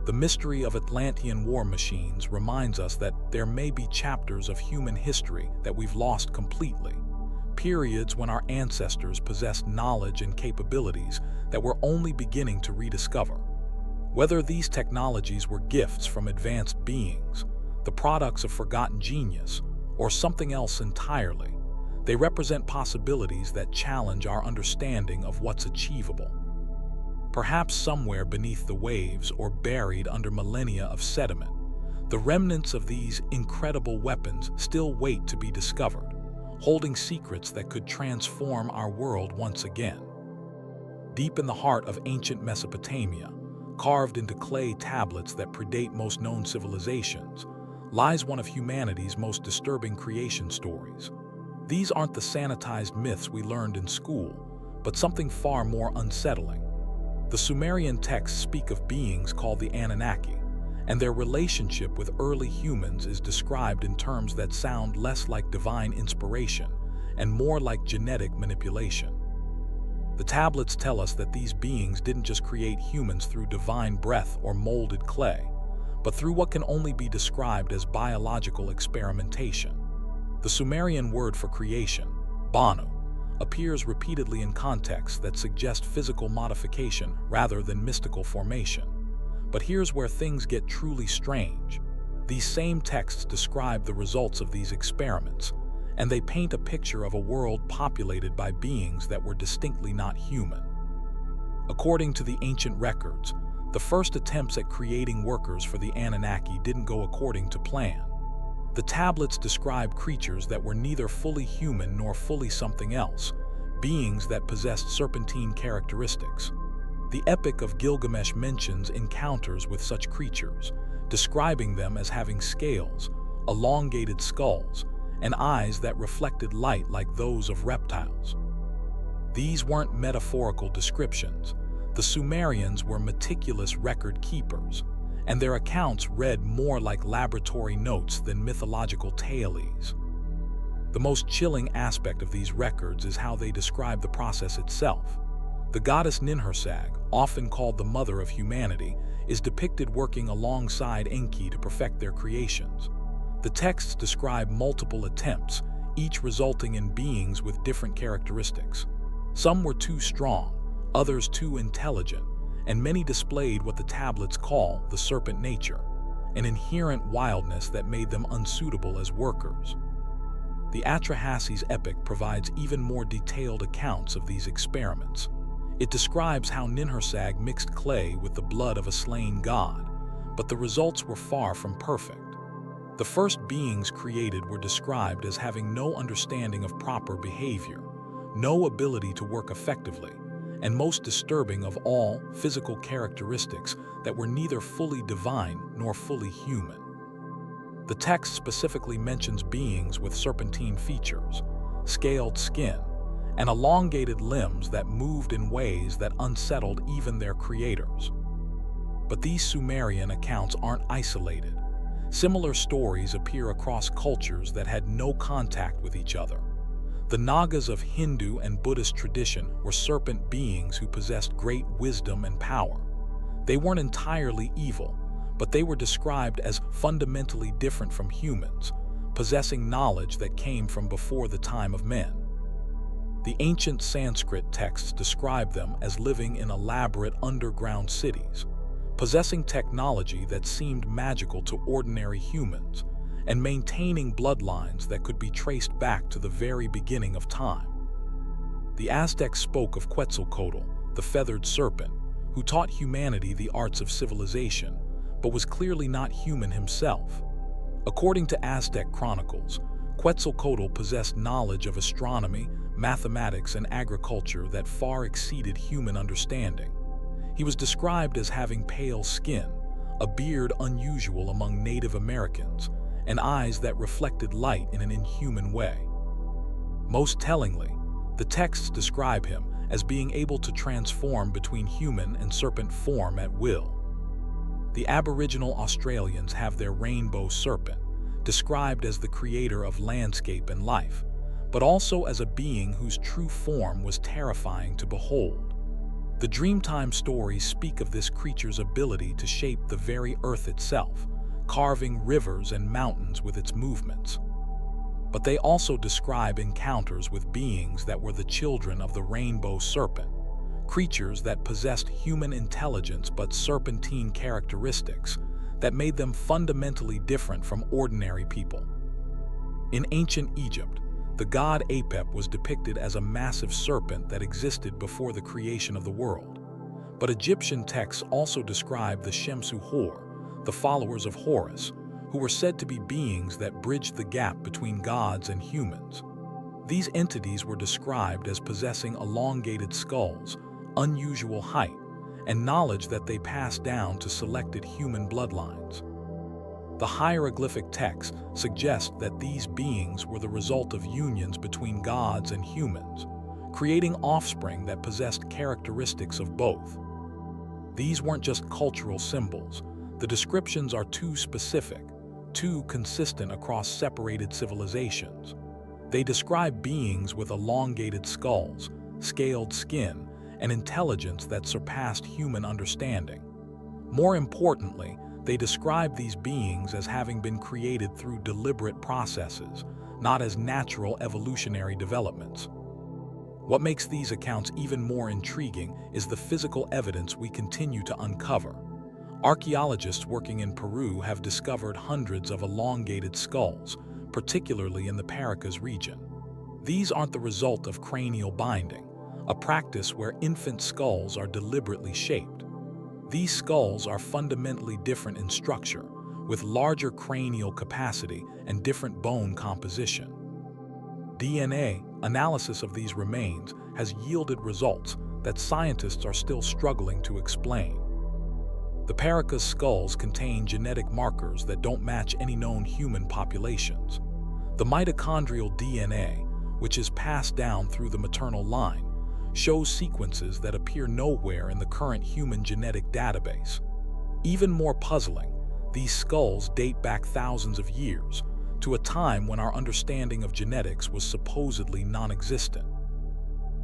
The mystery of Atlantean war machines reminds us that there may be chapters of human history that we've lost completely, periods when our ancestors possessed knowledge and capabilities that we're only beginning to rediscover. Whether these technologies were gifts from advanced beings, the products of forgotten genius, or something else entirely, they represent possibilities that challenge our understanding of what's achievable. Perhaps somewhere beneath the waves or buried under millennia of sediment, the remnants of these incredible weapons still wait to be discovered, holding secrets that could transform our world once again. Deep in the heart of ancient Mesopotamia, carved into clay tablets that predate most known civilizations, lies one of humanity's most disturbing creation stories. These aren't the sanitized myths we learned in school, but something far more unsettling. The Sumerian texts speak of beings called the Anunnaki, and their relationship with early humans is described in terms that sound less like divine inspiration and more like genetic manipulation. The tablets tell us that these beings didn't just create humans through divine breath or molded clay, but through what can only be described as biological experimentation. The Sumerian word for creation, Banu, appears repeatedly in contexts that suggest physical modification rather than mystical formation. But here's where things get truly strange. These same texts describe the results of these experiments, and they paint a picture of a world populated by beings that were distinctly not human. According to the ancient records, the first attempts at creating workers for the Anunnaki didn't go according to plan. The tablets describe creatures that were neither fully human nor fully something else, beings that possessed serpentine characteristics. The Epic of Gilgamesh mentions encounters with such creatures, describing them as having scales, elongated skulls, and eyes that reflected light like those of reptiles. These weren't metaphorical descriptions. The Sumerians were meticulous record keepers, and their accounts read more like laboratory notes than mythological tales. The most chilling aspect of these records is how they describe the process itself. The goddess Ninhursag, often called the mother of humanity, is depicted working alongside Enki to perfect their creations. The texts describe multiple attempts, each resulting in beings with different characteristics. Some were too strong, others too intelligent, and many displayed what the tablets call the serpent nature, an inherent wildness that made them unsuitable as workers. The Atrahasis epic provides even more detailed accounts of these experiments. It describes how Ninhursag mixed clay with the blood of a slain god, but the results were far from perfect. The first beings created were described as having no understanding of proper behavior, no ability to work effectively, and most disturbing of all, physical characteristics that were neither fully divine nor fully human. The text specifically mentions beings with serpentine features, scaled skin, and elongated limbs that moved in ways that unsettled even their creators. But these Sumerian accounts aren't isolated. Similar stories appear across cultures that had no contact with each other. The Nagas of Hindu and Buddhist tradition were serpent beings who possessed great wisdom and power. They weren't entirely evil, but they were described as fundamentally different from humans, possessing knowledge that came from before the time of men. The ancient Sanskrit texts describe them as living in elaborate underground cities, possessing technology that seemed magical to ordinary humans, and maintaining bloodlines that could be traced back to the very beginning of time. The Aztecs spoke of Quetzalcoatl, the feathered serpent, who taught humanity the arts of civilization, but was clearly not human himself. According to Aztec chronicles, Quetzalcoatl possessed knowledge of astronomy, mathematics, and agriculture that far exceeded human understanding. He was described as having pale skin, a beard unusual among Native Americans, and eyes that reflected light in an inhuman way. Most tellingly, the texts describe him as being able to transform between human and serpent form at will. The Aboriginal Australians have their rainbow serpent, described as the creator of landscape and life, but also as a being whose true form was terrifying to behold. The Dreamtime stories speak of this creature's ability to shape the very earth itself, carving rivers and mountains with its movements. But they also describe encounters with beings that were the children of the rainbow serpent, creatures that possessed human intelligence but serpentine characteristics that made them fundamentally different from ordinary people. In ancient Egypt, the god Apep was depicted as a massive serpent that existed before the creation of the world. But Egyptian texts also describe the Shemsu Hor, the followers of Horus, who were said to be beings that bridged the gap between gods and humans. These entities were described as possessing elongated skulls, unusual height, and knowledge that they passed down to selected human bloodlines. The hieroglyphic text suggests that these beings were the result of unions between gods and humans, creating offspring that possessed characteristics of both. These weren't just cultural symbols. The descriptions are too specific, too consistent across separated civilizations. They describe beings with elongated skulls, scaled skin, and intelligence that surpassed human understanding. More importantly, they describe these beings as having been created through deliberate processes, not as natural evolutionary developments. What makes these accounts even more intriguing is the physical evidence we continue to uncover. Archaeologists working in Peru have discovered hundreds of elongated skulls, particularly in the Paracas region. These aren't the result of cranial binding, a practice where infant skulls are deliberately shaped. These skulls are fundamentally different in structure, with larger cranial capacity and different bone composition. DNA analysis of these remains has yielded results that scientists are still struggling to explain. The Paracas skulls contain genetic markers that don't match any known human populations. The mitochondrial DNA, which is passed down through the maternal line, shows sequences that appear nowhere in the current human genetic database. Even more puzzling, these skulls date back thousands of years, to a time when our understanding of genetics was supposedly non-existent.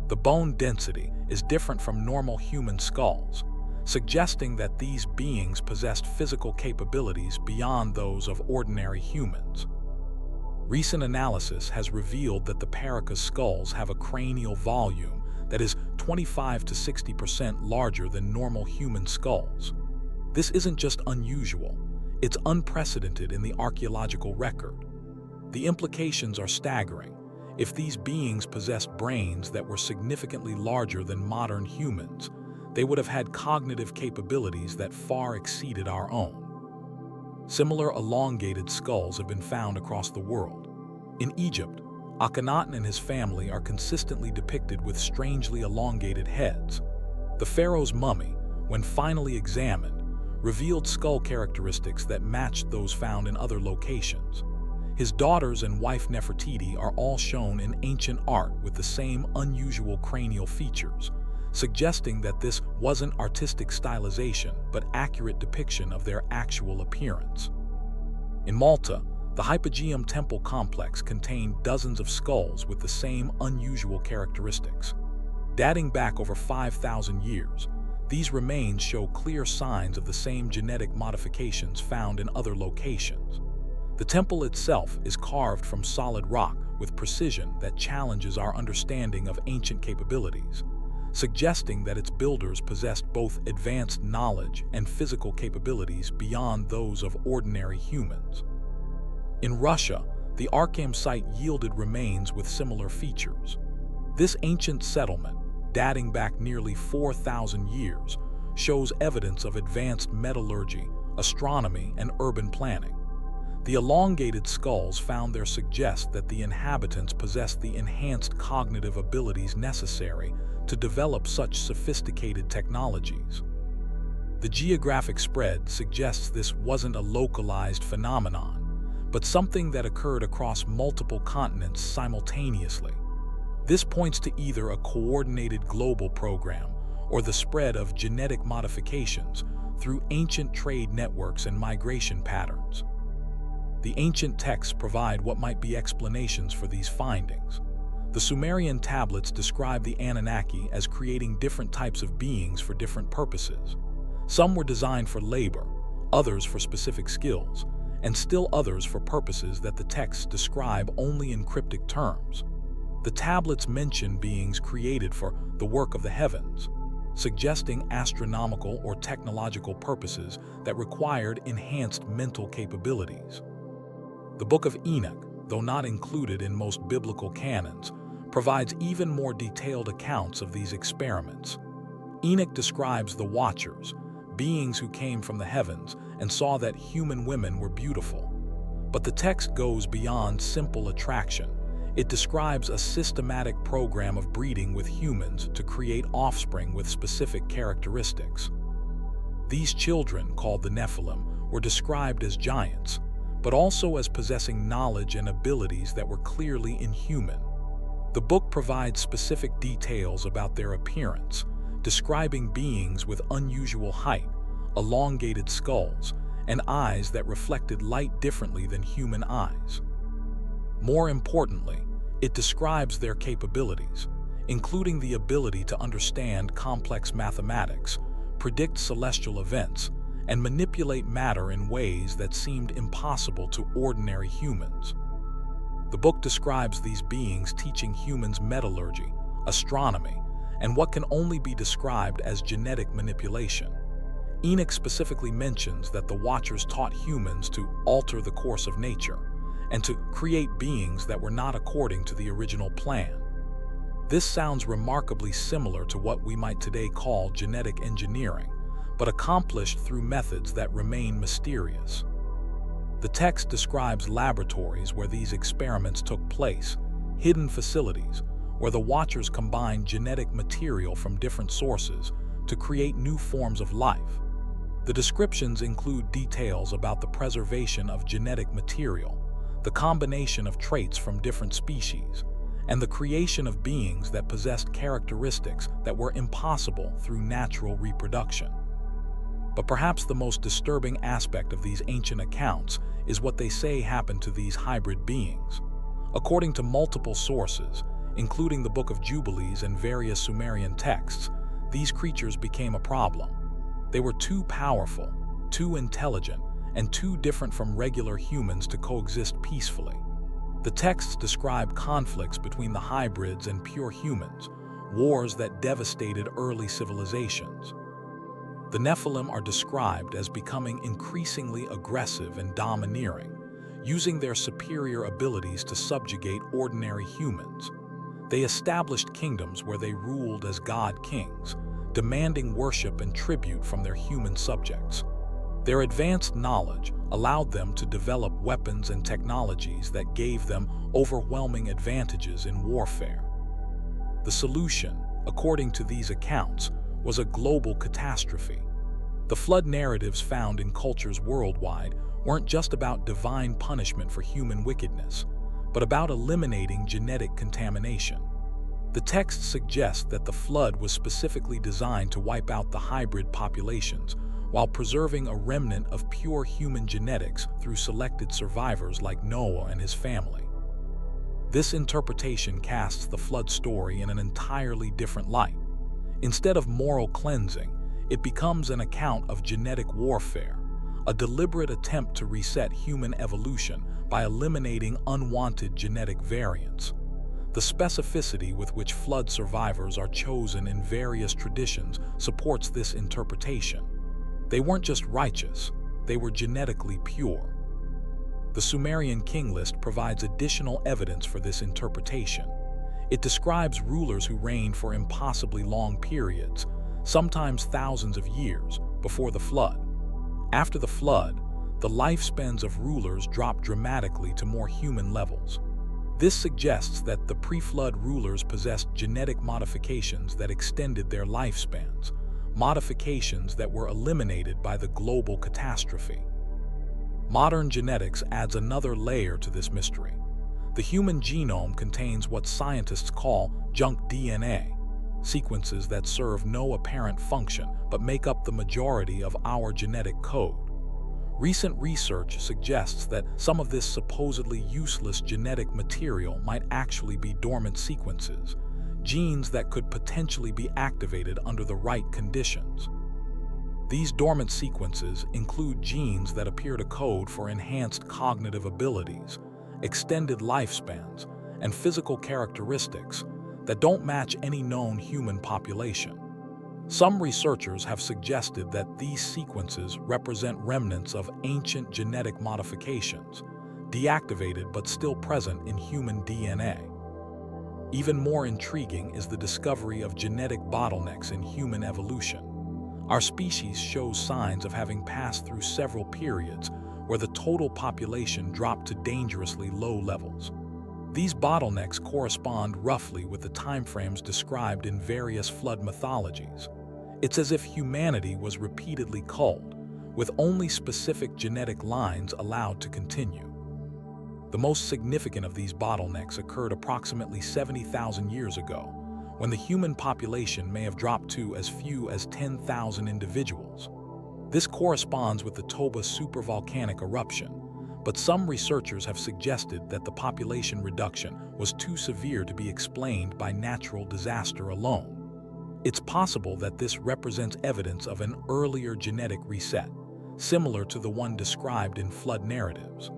The bone density is different from normal human skulls, suggesting that these beings possessed physical capabilities beyond those of ordinary humans. Recent analysis has revealed that the Paracas skulls have a cranial volume that is 25 to 60% larger than normal human skulls. This isn't just unusual, it's unprecedented in the archaeological record. The implications are staggering. If these beings possessed brains that were significantly larger than modern humans, they would have had cognitive capabilities that far exceeded our own. Similar elongated skulls have been found across the world. In Egypt, Akhenaten and his family are consistently depicted with strangely elongated heads. The pharaoh's mummy, when finally examined, revealed skull characteristics that matched those found in other locations. His daughters and wife Nefertiti are all shown in ancient art with the same unusual cranial features, suggesting that this wasn't artistic stylization but accurate depiction of their actual appearance. In Malta, the Hypogeum temple complex contained dozens of skulls with the same unusual characteristics. Dating back over 5,000 years, these remains show clear signs of the same genetic modifications found in other locations. The temple itself is carved from solid rock with precision that challenges our understanding of ancient capabilities, suggesting that its builders possessed both advanced knowledge and physical capabilities beyond those of ordinary humans. In Russia, the Arkham site yielded remains with similar features. This ancient settlement, dating back nearly 4,000 years, shows evidence of advanced metallurgy, astronomy, and urban planning. The elongated skulls found there suggest that the inhabitants possessed the enhanced cognitive abilities necessary to develop such sophisticated technologies. The geographic spread suggests this wasn't a localized phenomenon, but something that occurred across multiple continents simultaneously. This points to either a coordinated global program or the spread of genetic modifications through ancient trade networks and migration patterns. The ancient texts provide what might be explanations for these findings. The Sumerian tablets describe the Anunnaki as creating different types of beings for different purposes. Some were designed for labor, others for specific skills, and still others for purposes that the texts describe only in cryptic terms. The tablets mention beings created for the work of the heavens, suggesting astronomical or technological purposes that required enhanced mental capabilities. The Book of Enoch, though not included in most biblical canons, provides even more detailed accounts of these experiments. Enoch describes the Watchers, beings who came from the heavens and saw that human women were beautiful. But the text goes beyond simple attraction. It describes a systematic program of breeding with humans to create offspring with specific characteristics. These children, called the Nephilim, were described as giants, but also as possessing knowledge and abilities that were clearly inhuman. The book provides specific details about their appearance, describing beings with unusual height, elongated skulls, and eyes that reflected light differently than human eyes. More importantly, it describes their capabilities, including the ability to understand complex mathematics, predict celestial events, and manipulate matter in ways that seemed impossible to ordinary humans. The book describes these beings teaching humans metallurgy, astronomy, and what can only be described as genetic manipulation. Enoch specifically mentions that the Watchers taught humans to alter the course of nature and to create beings that were not according to the original plan. This sounds remarkably similar to what we might today call genetic engineering, but accomplished through methods that remain mysterious. The text describes laboratories where these experiments took place, hidden facilities where the Watchers combined genetic material from different sources to create new forms of life. The descriptions include details about the preservation of genetic material, the combination of traits from different species, and the creation of beings that possessed characteristics that were impossible through natural reproduction. But perhaps the most disturbing aspect of these ancient accounts is what they say happened to these hybrid beings. According to multiple sources, including the Book of Jubilees and various Sumerian texts, these creatures became a problem. They were too powerful, too intelligent, and too different from regular humans to coexist peacefully. The texts describe conflicts between the hybrids and pure humans, wars that devastated early civilizations. The Nephilim are described as becoming increasingly aggressive and domineering, using their superior abilities to subjugate ordinary humans. They established kingdoms where they ruled as god-kings, demanding worship and tribute from their human subjects. Their advanced knowledge allowed them to develop weapons and technologies that gave them overwhelming advantages in warfare. The solution, according to these accounts, was a global catastrophe. The flood narratives found in cultures worldwide weren't just about divine punishment for human wickedness, but about eliminating genetic contamination. The text suggests that the flood was specifically designed to wipe out the hybrid populations while preserving a remnant of pure human genetics through selected survivors like Noah and his family. This interpretation casts the flood story in an entirely different light. Instead of moral cleansing, it becomes an account of genetic warfare, a deliberate attempt to reset human evolution by eliminating unwanted genetic variants. The specificity with which flood survivors are chosen in various traditions supports this interpretation. They weren't just righteous, they were genetically pure. The Sumerian king list provides additional evidence for this interpretation. It describes rulers who reigned for impossibly long periods, sometimes thousands of years, before the flood. After the flood, the lifespans of rulers dropped dramatically to more human levels. This suggests that the pre-flood rulers possessed genetic modifications that extended their lifespans, modifications that were eliminated by the global catastrophe. Modern genetics adds another layer to this mystery. The human genome contains what scientists call junk DNA, sequences that serve no apparent function but make up the majority of our genetic code. Recent research suggests that some of this supposedly useless genetic material might actually be dormant sequences, genes that could potentially be activated under the right conditions. These dormant sequences include genes that appear to code for enhanced cognitive abilities, extended lifespans, and physical characteristics that don't match any known human population. Some researchers have suggested that these sequences represent remnants of ancient genetic modifications, deactivated but still present in human DNA. Even more intriguing is the discovery of genetic bottlenecks in human evolution. Our species shows signs of having passed through several periods where the total population dropped to dangerously low levels. These bottlenecks correspond roughly with the timeframes described in various flood mythologies. It's as if humanity was repeatedly culled, with only specific genetic lines allowed to continue. The most significant of these bottlenecks occurred approximately 70,000 years ago, when the human population may have dropped to as few as 10,000 individuals. This corresponds with the Toba supervolcanic eruption, but some researchers have suggested that the population reduction was too severe to be explained by natural disaster alone. It's possible that this represents evidence of an earlier genetic reset, similar to the one described in flood narratives.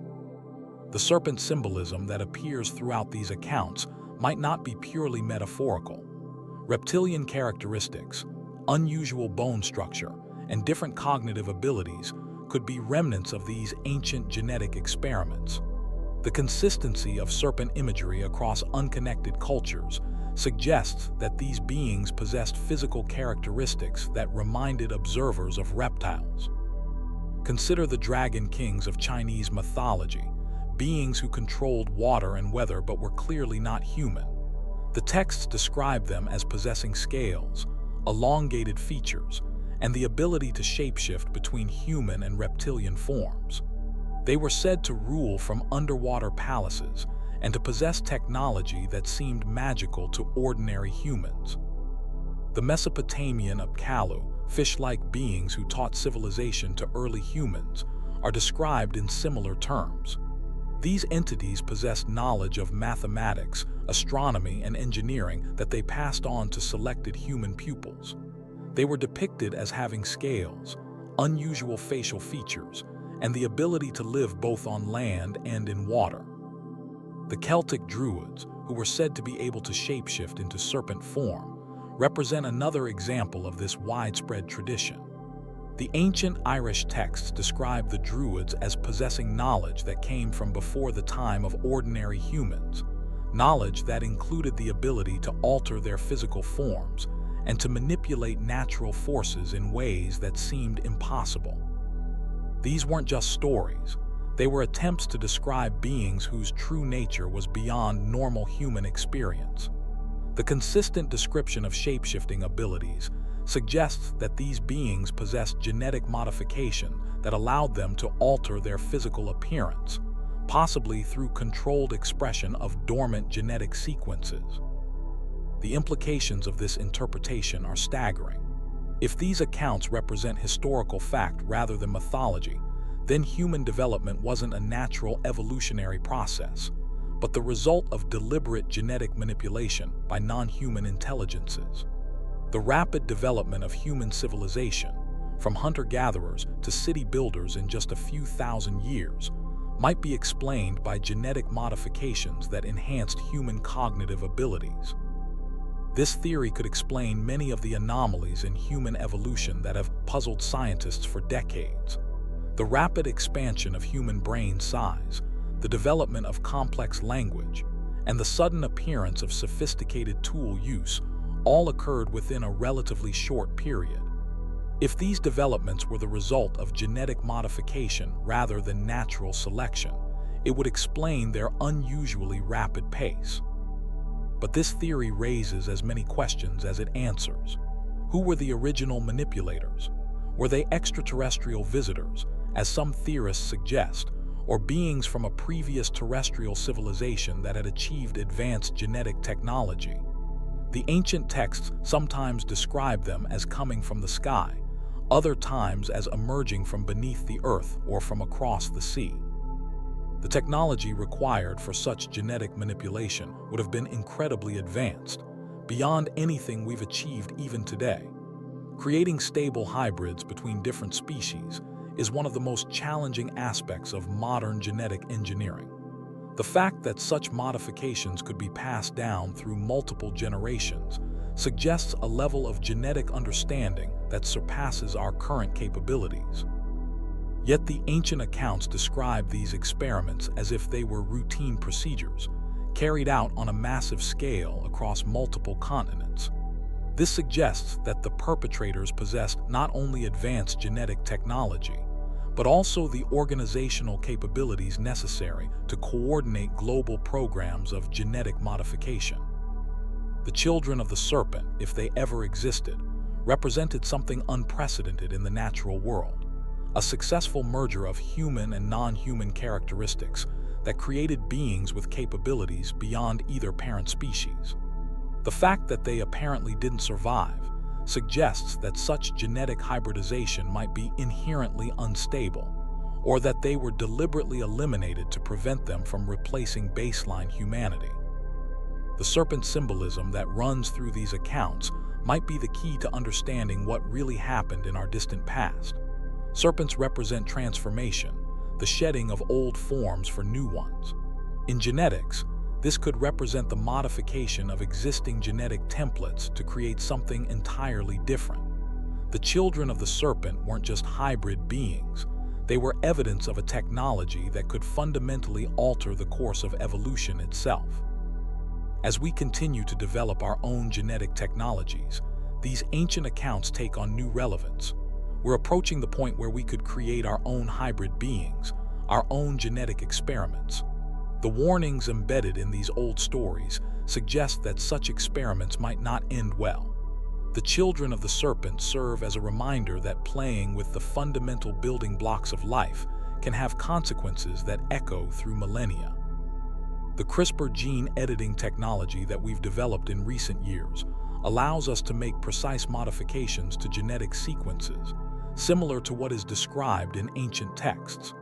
The serpent symbolism that appears throughout these accounts might not be purely metaphorical. Reptilian characteristics, unusual bone structure, and different cognitive abilities could be remnants of these ancient genetic experiments. The consistency of serpent imagery across unconnected cultures suggests that these beings possessed physical characteristics that reminded observers of reptiles. Consider the dragon kings of Chinese mythology, beings who controlled water and weather but were clearly not human. The texts describe them as possessing scales, elongated features, and the ability to shapeshift between human and reptilian forms. They were said to rule from underwater palaces and to possess technology that seemed magical to ordinary humans. The Mesopotamian Apkallu, fish-like beings who taught civilization to early humans, are described in similar terms. These entities possessed knowledge of mathematics, astronomy, and engineering that they passed on to selected human pupils. They were depicted as having scales, unusual facial features, and the ability to live both on land and in water. The Celtic Druids, who were said to be able to shapeshift into serpent form, represent another example of this widespread tradition. The ancient Irish texts describe the Druids as possessing knowledge that came from before the time of ordinary humans, knowledge that included the ability to alter their physical forms and to manipulate natural forces in ways that seemed impossible. These weren't just stories. They were attempts to describe beings whose true nature was beyond normal human experience. The consistent description of shapeshifting abilities suggests that these beings possessed genetic modification that allowed them to alter their physical appearance, possibly through controlled expression of dormant genetic sequences. The implications of this interpretation are staggering. If these accounts represent historical fact rather than mythology, then human development wasn't a natural evolutionary process, but the result of deliberate genetic manipulation by non-human intelligences. The rapid development of human civilization, from hunter-gatherers to city builders in just a few thousand years, might be explained by genetic modifications that enhanced human cognitive abilities. This theory could explain many of the anomalies in human evolution that have puzzled scientists for decades. The rapid expansion of human brain size, the development of complex language, and the sudden appearance of sophisticated tool use all occurred within a relatively short period. If these developments were the result of genetic modification rather than natural selection, it would explain their unusually rapid pace. But this theory raises as many questions as it answers. Who were the original manipulators? Were they extraterrestrial visitors, as some theorists suggest, or beings from a previous terrestrial civilization that had achieved advanced genetic technology? The ancient texts sometimes describe them as coming from the sky, other times as emerging from beneath the earth or from across the sea. The technology required for such genetic manipulation would have been incredibly advanced, beyond anything we've achieved even today. Creating stable hybrids between different species is one of the most challenging aspects of modern genetic engineering. The fact that such modifications could be passed down through multiple generations suggests a level of genetic understanding that surpasses our current capabilities. Yet the ancient accounts describe these experiments as if they were routine procedures, carried out on a massive scale across multiple continents. This suggests that the perpetrators possessed not only advanced genetic technology, but also the organizational capabilities necessary to coordinate global programs of genetic modification. The children of the serpent, if they ever existed, represented something unprecedented in the natural world, a successful merger of human and non-human characteristics that created beings with capabilities beyond either parent species. The fact that they apparently didn't survive suggests that such genetic hybridization might be inherently unstable, or that they were deliberately eliminated to prevent them from replacing baseline humanity. The serpent symbolism that runs through these accounts might be the key to understanding what really happened in our distant past. Serpents represent transformation, the shedding of old forms for new ones. In genetics, this could represent the modification of existing genetic templates to create something entirely different. The children of the serpent weren't just hybrid beings. They were evidence of a technology that could fundamentally alter the course of evolution itself. As we continue to develop our own genetic technologies, these ancient accounts take on new relevance. We're approaching the point where we could create our own hybrid beings, our own genetic experiments. The warnings embedded in these old stories suggest that such experiments might not end well. The children of the serpent serve as a reminder that playing with the fundamental building blocks of life can have consequences that echo through millennia. The CRISPR gene editing technology that we've developed in recent years allows us to make precise modifications to genetic sequences, similar to what is described in ancient texts.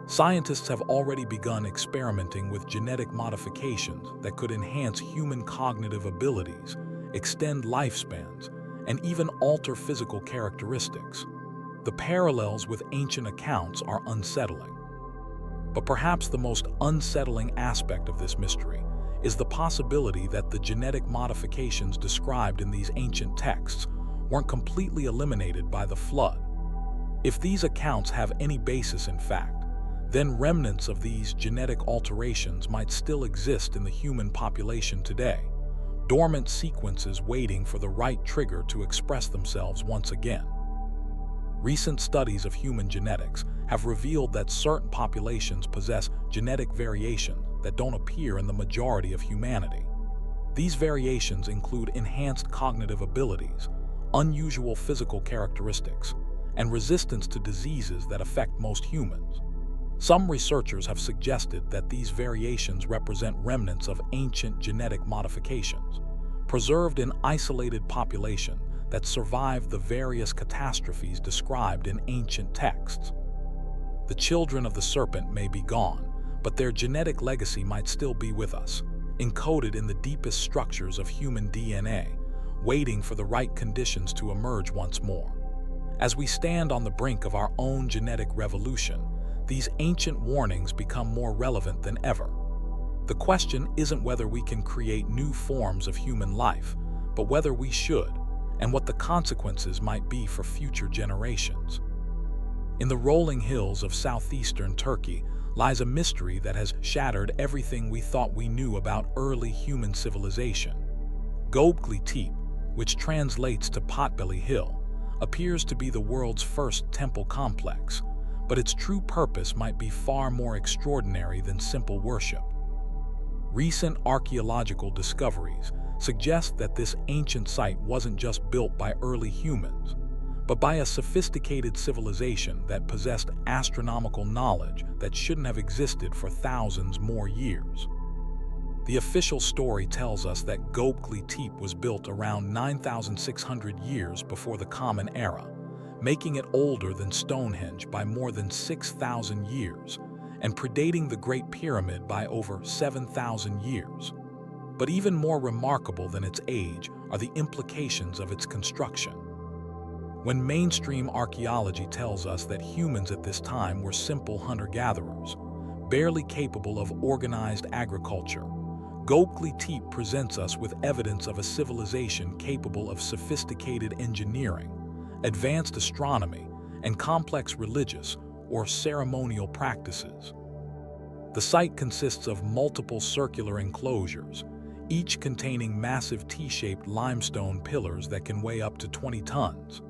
Scientists have already begun experimenting with genetic modifications that could enhance human cognitive abilities, extend lifespans, and even alter physical characteristics. The parallels with ancient accounts are unsettling. But perhaps the most unsettling aspect of this mystery is the possibility that the genetic modifications described in these ancient texts weren't completely eliminated by the flood. If these accounts have any basis in fact, then remnants of these genetic alterations might still exist in the human population today, dormant sequences waiting for the right trigger to express themselves once again. Recent studies of human genetics have revealed that certain populations possess genetic variation that don't appear in the majority of humanity. These variations include enhanced cognitive abilities, unusual physical characteristics, and resistance to diseases that affect most humans. Some researchers have suggested that these variations represent remnants of ancient genetic modifications, preserved in isolated populations that survived the various catastrophes described in ancient texts. The children of the serpent may be gone, but their genetic legacy might still be with us, encoded in the deepest structures of human DNA, waiting for the right conditions to emerge once more. As we stand on the brink of our own genetic revolution, these ancient warnings become more relevant than ever. The question isn't whether we can create new forms of human life, but whether we should, and what the consequences might be for future generations. In the rolling hills of southeastern Turkey lies a mystery that has shattered everything we thought we knew about early human civilization. Gobekli Tepe, which translates to Potbelly Hill, appears to be the world's first temple complex, but its true purpose might be far more extraordinary than simple worship. Recent archaeological discoveries suggest that this ancient site wasn't just built by early humans, but by a sophisticated civilization that possessed astronomical knowledge that shouldn't have existed for thousands more years. The official story tells us that Gobekli Tepe was built around 9,600 years before the Common Era, making it older than Stonehenge by more than 6,000 years, and predating the Great Pyramid by over 7,000 years. But even more remarkable than its age are the implications of its construction. When mainstream archaeology tells us that humans at this time were simple hunter-gatherers, barely capable of organized agriculture, Gobekli Tepe presents us with evidence of a civilization capable of sophisticated engineering, advanced astronomy, and complex religious or ceremonial practices. The site consists of multiple circular enclosures, each containing massive T-shaped limestone pillars that can weigh up to 20 tons.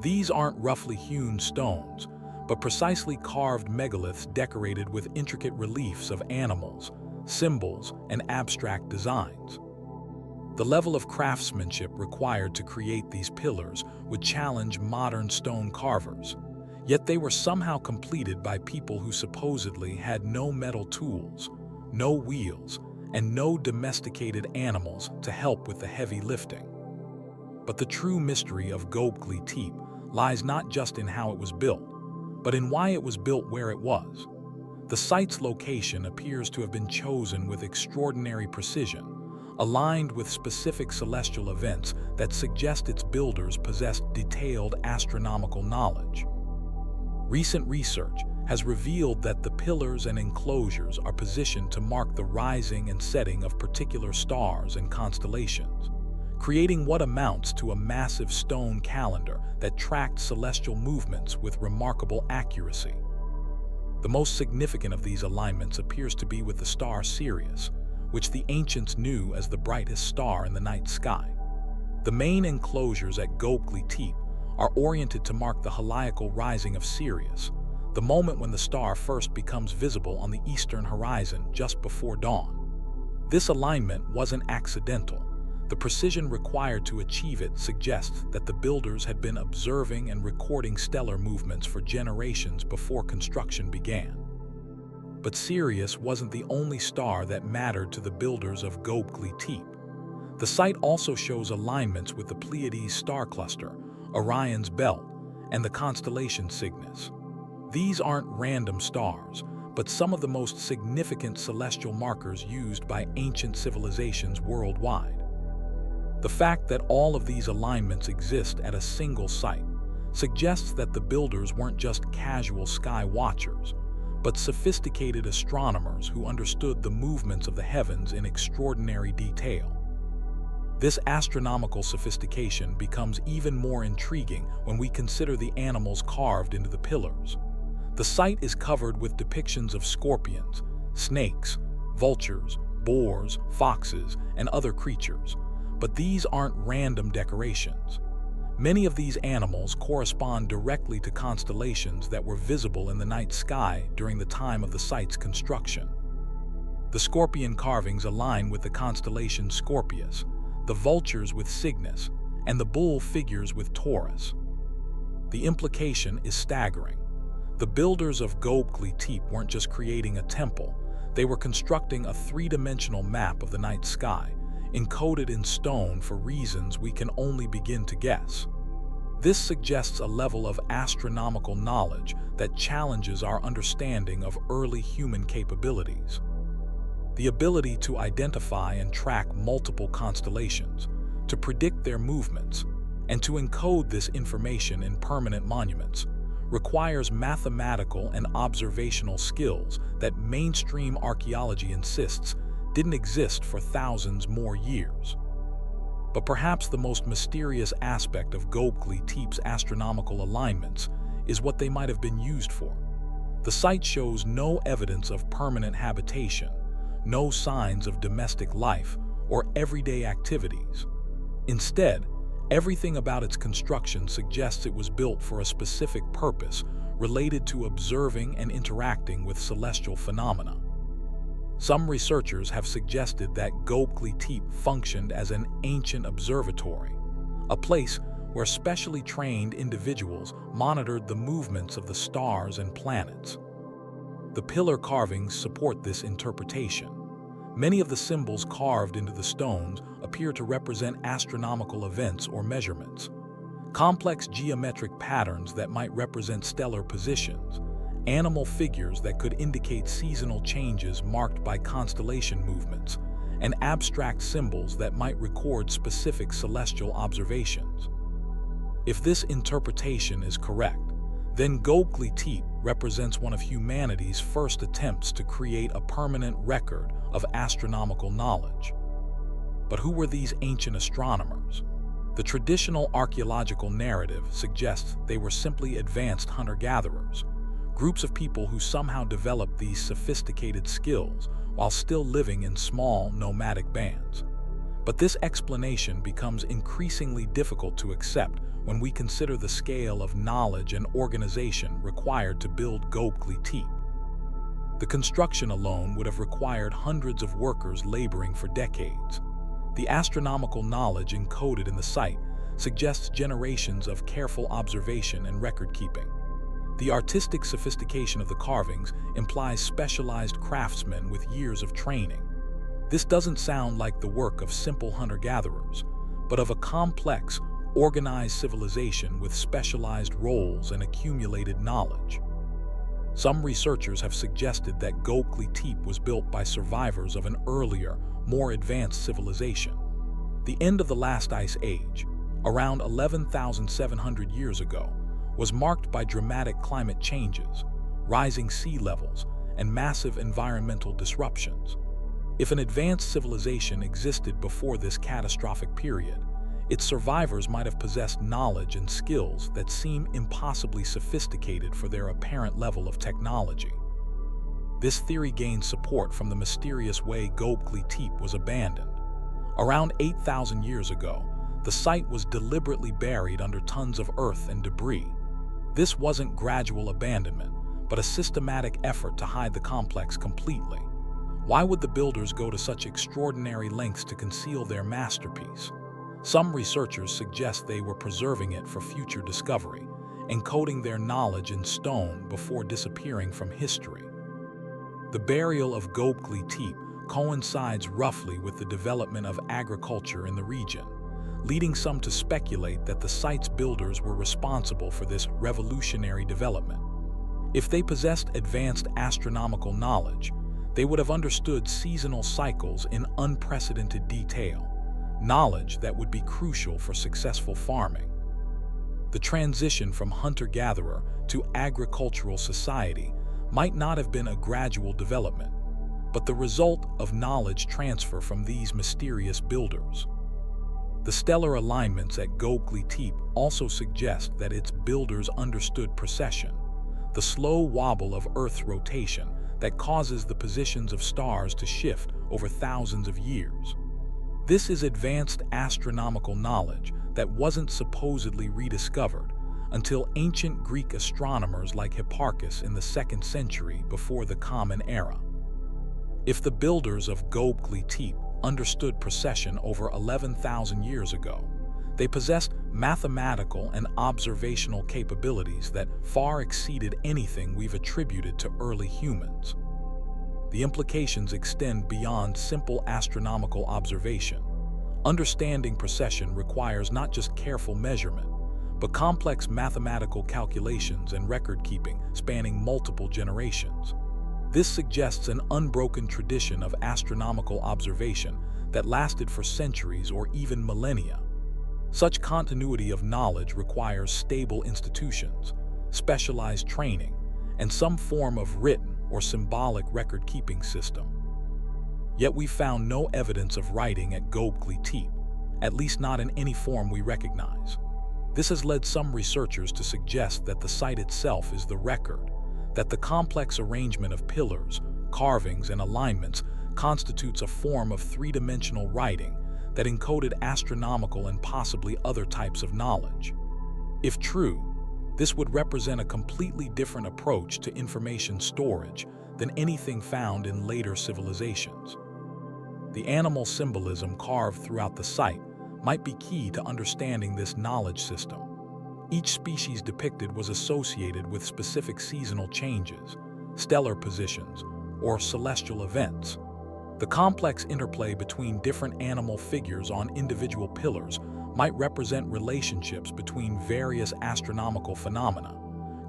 These aren't roughly hewn stones, but precisely carved megaliths decorated with intricate reliefs of animals, symbols, and abstract designs. The level of craftsmanship required to create these pillars would challenge modern stone carvers, yet they were somehow completed by people who supposedly had no metal tools, no wheels, and no domesticated animals to help with the heavy lifting. But the true mystery of Gobekli Tepe lies not just in how it was built, but in why it was built where it was. The site's location appears to have been chosen with extraordinary precision, aligned with specific celestial events that suggest its builders possessed detailed astronomical knowledge. Recent research has revealed that the pillars and enclosures are positioned to mark the rising and setting of particular stars and constellations, creating what amounts to a massive stone calendar that tracked celestial movements with remarkable accuracy. The most significant of these alignments appears to be with the star Sirius, which the ancients knew as the brightest star in the night sky. The main enclosures at Gobekli Tepe are oriented to mark the heliacal rising of Sirius, the moment when the star first becomes visible on the eastern horizon just before dawn. This alignment wasn't accidental. The precision required to achieve it suggests that the builders had been observing and recording stellar movements for generations before construction began. But Sirius wasn't the only star that mattered to the builders of Gobekli Tepe. The site also shows alignments with the Pleiades star cluster, Orion's belt, and the constellation Cygnus. These aren't random stars, but some of the most significant celestial markers used by ancient civilizations worldwide. The fact that all of these alignments exist at a single site suggests that the builders weren't just casual sky watchers, but sophisticated astronomers who understood the movements of the heavens in extraordinary detail. This astronomical sophistication becomes even more intriguing when we consider the animals carved into the pillars. The site is covered with depictions of scorpions, snakes, vultures, boars, foxes, and other creatures, but these aren't random decorations. Many of these animals correspond directly to constellations that were visible in the night sky during the time of the site's construction. The scorpion carvings align with the constellation Scorpius, the vultures with Cygnus, and the bull figures with Taurus. The implication is staggering. The builders of Gobekli Tepe weren't just creating a temple, they were constructing a three-dimensional map of the night sky, encoded in stone for reasons we can only begin to guess. This suggests a level of astronomical knowledge that challenges our understanding of early human capabilities. The ability to identify and track multiple constellations, to predict their movements, and to encode this information in permanent monuments requires mathematical and observational skills that mainstream archaeology insists didn't exist for thousands more years. But perhaps the most mysterious aspect of Gobekli Tepe's astronomical alignments is what they might have been used for. The site shows no evidence of permanent habitation, no signs of domestic life or everyday activities. Instead, everything about its construction suggests it was built for a specific purpose related to observing and interacting with celestial phenomena. Some researchers have suggested that Gobekli Tepe functioned as an ancient observatory, a place where specially trained individuals monitored the movements of the stars and planets. The pillar carvings support this interpretation. Many of the symbols carved into the stones appear to represent astronomical events or measurements. Complex geometric patterns that might represent stellar positions, animal figures that could indicate seasonal changes marked by constellation movements, and abstract symbols that might record specific celestial observations. If this interpretation is correct, then Gobekli Tepe represents one of humanity's first attempts to create a permanent record of astronomical knowledge. But who were these ancient astronomers? The traditional archaeological narrative suggests they were simply advanced hunter-gatherers, groups of people who somehow developed these sophisticated skills while still living in small, nomadic bands. But this explanation becomes increasingly difficult to accept when we consider the scale of knowledge and organization required to build Gobekli Tepe. The construction alone would have required hundreds of workers laboring for decades. The astronomical knowledge encoded in the site suggests generations of careful observation and record-keeping. The artistic sophistication of the carvings implies specialized craftsmen with years of training. This doesn't sound like the work of simple hunter-gatherers, but of a complex, organized civilization with specialized roles and accumulated knowledge. Some researchers have suggested that Gobekli Tepe was built by survivors of an earlier, more advanced civilization. The end of the last ice age, around 11,700 years ago, was marked by dramatic climate changes, rising sea levels, and massive environmental disruptions. If an advanced civilization existed before this catastrophic period, its survivors might have possessed knowledge and skills that seem impossibly sophisticated for their apparent level of technology. This theory gains support from the mysterious way Gobekli Tepe was abandoned. Around 8,000 years ago, the site was deliberately buried under tons of earth and debris. This wasn't gradual abandonment, but a systematic effort to hide the complex completely. Why would the builders go to such extraordinary lengths to conceal their masterpiece? Some researchers suggest they were preserving it for future discovery, encoding their knowledge in stone before disappearing from history. The burial of Gobekli Tepe coincides roughly with the development of agriculture in the region, leading some to speculate that the site's builders were responsible for this revolutionary development. If they possessed advanced astronomical knowledge, they would have understood seasonal cycles in unprecedented detail, knowledge that would be crucial for successful farming. The transition from hunter-gatherer to agricultural society might not have been a gradual development, but the result of knowledge transfer from these mysterious builders. The stellar alignments at Gobekli Tepe also suggest that its builders understood precession, the slow wobble of Earth's rotation that causes the positions of stars to shift over thousands of years. This is advanced astronomical knowledge that wasn't supposedly rediscovered until ancient Greek astronomers like Hipparchus in the 2nd century before the Common Era. If the builders of Gobekli Tepe understood precession over 11,000 years ago, they possessed mathematical and observational capabilities that far exceeded anything we've attributed to early humans. The implications extend beyond simple astronomical observation. Understanding precession requires not just careful measurement, but complex mathematical calculations and record-keeping spanning multiple generations. This suggests an unbroken tradition of astronomical observation that lasted for centuries or even millennia. Such continuity of knowledge requires stable institutions, specialized training, and some form of written or symbolic record-keeping system. Yet we found no evidence of writing at Gobekli Tepe, at least not in any form we recognize. This has led some researchers to suggest that the site itself is the record, that the complex arrangement of pillars, carvings, and alignments constitutes a form of three-dimensional writing that encoded astronomical and possibly other types of knowledge. If true, this would represent a completely different approach to information storage than anything found in later civilizations. The animal symbolism carved throughout the site might be key to understanding this knowledge system. Each species depicted was associated with specific seasonal changes, stellar positions, or celestial events. The complex interplay between different animal figures on individual pillars might represent relationships between various astronomical phenomena,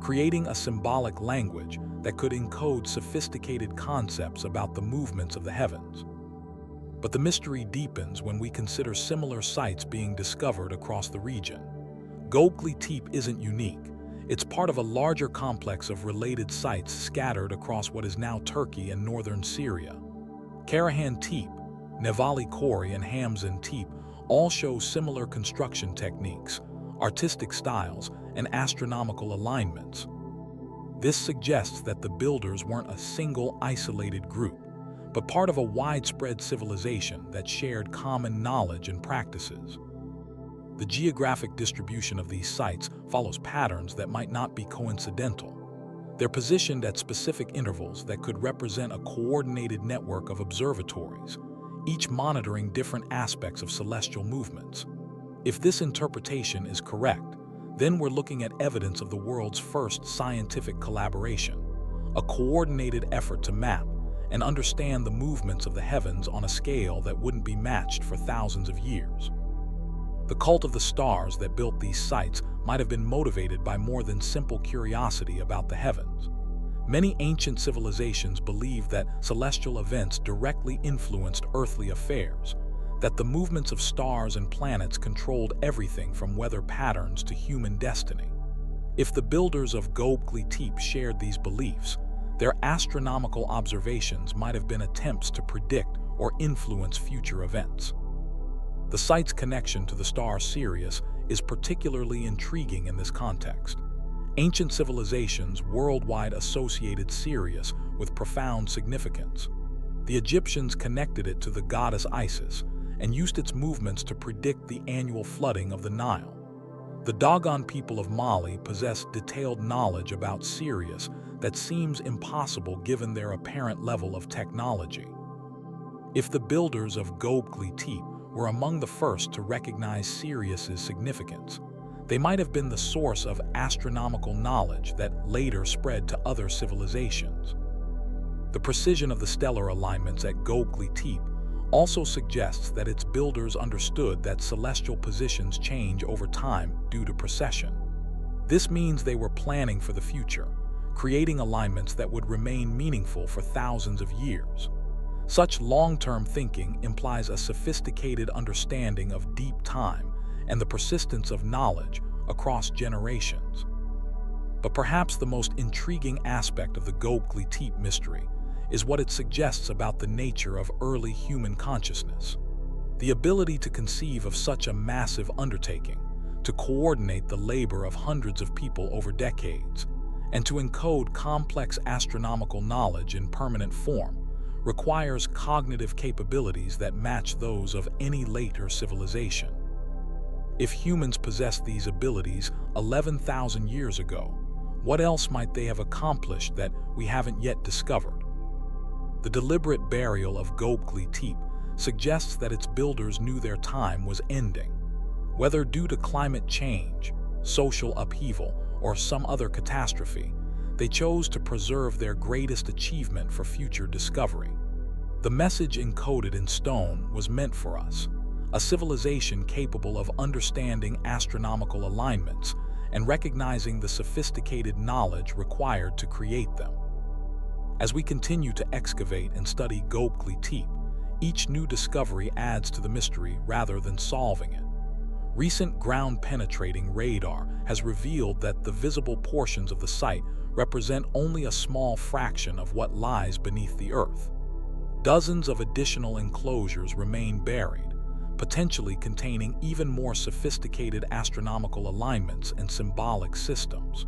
creating a symbolic language that could encode sophisticated concepts about the movements of the heavens. But the mystery deepens when we consider similar sites being discovered across the region. Gobekli Tepe isn't unique. It's part of a larger complex of related sites scattered across what is now Turkey and northern Syria. Karahan Tepe, Nevali Kori, and Hamzin Tepe all show similar construction techniques, artistic styles, and astronomical alignments. This suggests that the builders weren't a single isolated group, but part of a widespread civilization that shared common knowledge and practices. The geographic distribution of these sites follows patterns that might not be coincidental. They're positioned at specific intervals that could represent a coordinated network of observatories, each monitoring different aspects of celestial movements. If this interpretation is correct, then we're looking at evidence of the world's first scientific collaboration, a coordinated effort to map and understand the movements of the heavens on a scale that wouldn't be matched for thousands of years. The cult of the stars that built these sites might have been motivated by more than simple curiosity about the heavens. Many ancient civilizations believed that celestial events directly influenced earthly affairs, that the movements of stars and planets controlled everything from weather patterns to human destiny. If the builders of Gobekli Tepe shared these beliefs, their astronomical observations might have been attempts to predict or influence future events. The site's connection to the star Sirius is particularly intriguing in this context. Ancient civilizations worldwide associated Sirius with profound significance. The Egyptians connected it to the goddess Isis and used its movements to predict the annual flooding of the Nile. The Dogon people of Mali possess detailed knowledge about Sirius that seems impossible given their apparent level of technology. If the builders of Gobekli Tepe were among the first to recognize Sirius's significance, they might have been the source of astronomical knowledge that later spread to other civilizations. The precision of the stellar alignments at Gobekli Tepe also suggests that its builders understood that celestial positions change over time due to precession. This means they were planning for the future, creating alignments that would remain meaningful for thousands of years. Such long-term thinking implies a sophisticated understanding of deep time and the persistence of knowledge across generations. But perhaps the most intriguing aspect of the Gobekli Tepe mystery is what it suggests about the nature of early human consciousness. The ability to conceive of such a massive undertaking, to coordinate the labor of hundreds of people over decades, and to encode complex astronomical knowledge in permanent form, requires cognitive capabilities that match those of any later civilization. If humans possessed these abilities 11,000 years ago, what else might they have accomplished that we haven't yet discovered? The deliberate burial of Gobekli Tepe suggests that its builders knew their time was ending. Whether due to climate change, social upheaval, or some other catastrophe, they chose to preserve their greatest achievement for future discovery. The message encoded in stone was meant for us, a civilization capable of understanding astronomical alignments and recognizing the sophisticated knowledge required to create them. As we continue to excavate and study Gobekli Tepe, each new discovery adds to the mystery rather than solving it. Recent ground-penetrating radar has revealed that the visible portions of the site represent only a small fraction of what lies beneath the earth. Dozens of additional enclosures remain buried, potentially containing even more sophisticated astronomical alignments and symbolic systems.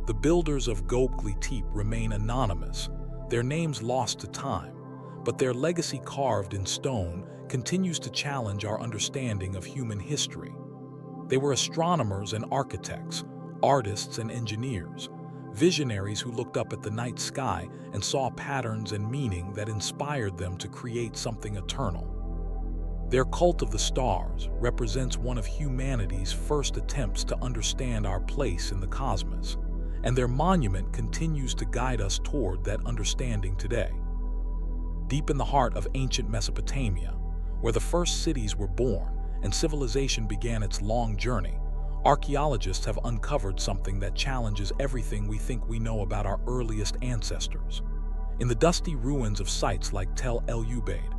The builders of Gobekli Tepe remain anonymous, their names lost to time, but their legacy carved in stone continues to challenge our understanding of human history. They were astronomers and architects, artists and engineers, visionaries who looked up at the night sky and saw patterns and meaning that inspired them to create something eternal. Their cult of the stars represents one of humanity's first attempts to understand our place in the cosmos, and their monument continues to guide us toward that understanding today. Deep in the heart of ancient Mesopotamia, where the first cities were born and civilization began its long journey, archaeologists have uncovered something that challenges everything we think we know about our earliest ancestors. In the dusty ruins of sites like Tel El Ubaid,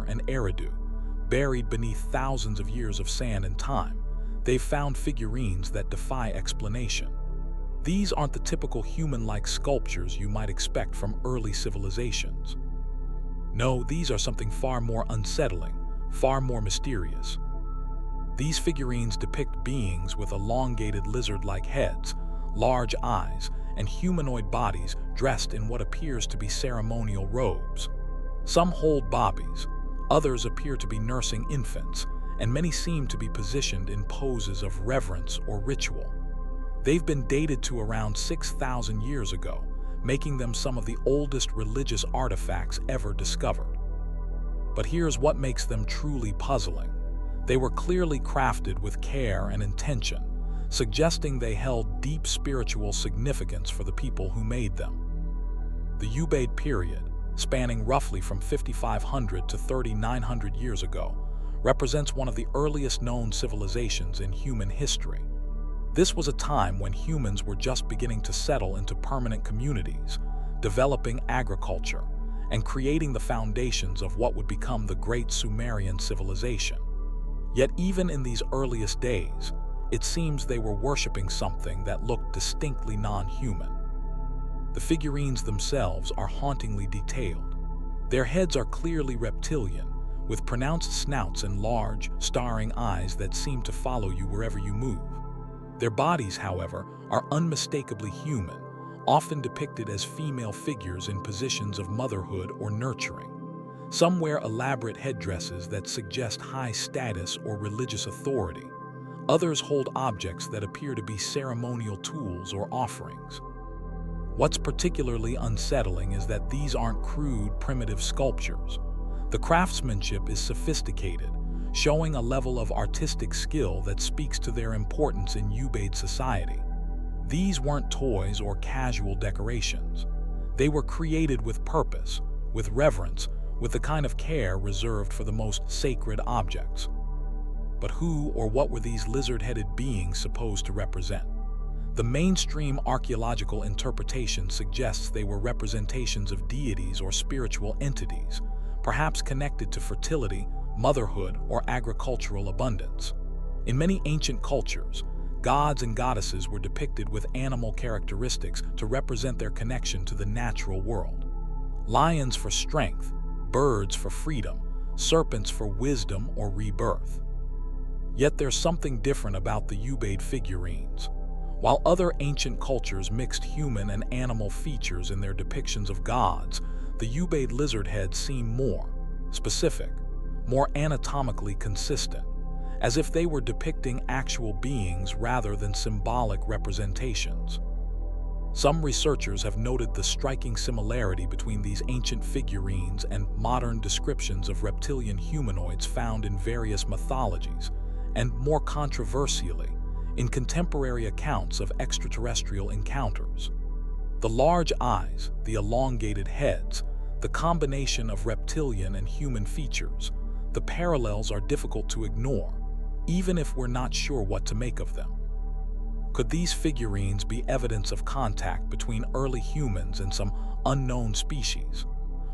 and Eridu, buried beneath thousands of years of sand and time, they've found figurines that defy explanation. These aren't the typical human-like sculptures you might expect from early civilizations. No, these are something far more unsettling, far more mysterious. These figurines depict beings with elongated lizard-like heads, large eyes, and humanoid bodies dressed in what appears to be ceremonial robes. Some hold bobbies, others appear to be nursing infants, and many seem to be positioned in poses of reverence or ritual. They've been dated to around 6,000 years ago, making them some of the oldest religious artifacts ever discovered. But here's what makes them truly puzzling. They were clearly crafted with care and intention, suggesting they held deep spiritual significance for the people who made them. The Ubaid period, spanning roughly from 5,500 to 3,900 years ago, represents one of the earliest known civilizations in human history. This was a time when humans were just beginning to settle into permanent communities, developing agriculture, and creating the foundations of what would become the Great Sumerian civilization. Yet even in these earliest days, it seems they were worshipping something that looked distinctly non-human. The figurines themselves are hauntingly detailed. Their heads are clearly reptilian, with pronounced snouts and large, staring eyes that seem to follow you wherever you move. Their bodies, however, are unmistakably human, often depicted as female figures in positions of motherhood or nurturing. Some wear elaborate headdresses that suggest high status or religious authority. Others hold objects that appear to be ceremonial tools or offerings. What's particularly unsettling is that these aren't crude, primitive sculptures. The craftsmanship is sophisticated, showing a level of artistic skill that speaks to their importance in Ubaid society. These weren't toys or casual decorations. They were created with purpose, with reverence, with the kind of care reserved for the most sacred objects. But who or what were these lizard-headed beings supposed to represent? The mainstream archaeological interpretation suggests they were representations of deities or spiritual entities, perhaps connected to fertility, motherhood, or agricultural abundance. In many ancient cultures, gods and goddesses were depicted with animal characteristics to represent their connection to the natural world. Lions for strength, birds for freedom, serpents for wisdom or rebirth. Yet there's something different about the Ubaid figurines. While other ancient cultures mixed human and animal features in their depictions of gods, the Ubaid lizard heads seem more specific, more anatomically consistent, as if they were depicting actual beings rather than symbolic representations. Some researchers have noted the striking similarity between these ancient figurines and modern descriptions of reptilian humanoids found in various mythologies, and more controversially, in contemporary accounts of extraterrestrial encounters. The large eyes, the elongated heads, the combination of reptilian and human features, the parallels are difficult to ignore, even if we're not sure what to make of them. Could these figurines be evidence of contact between early humans and some unknown species?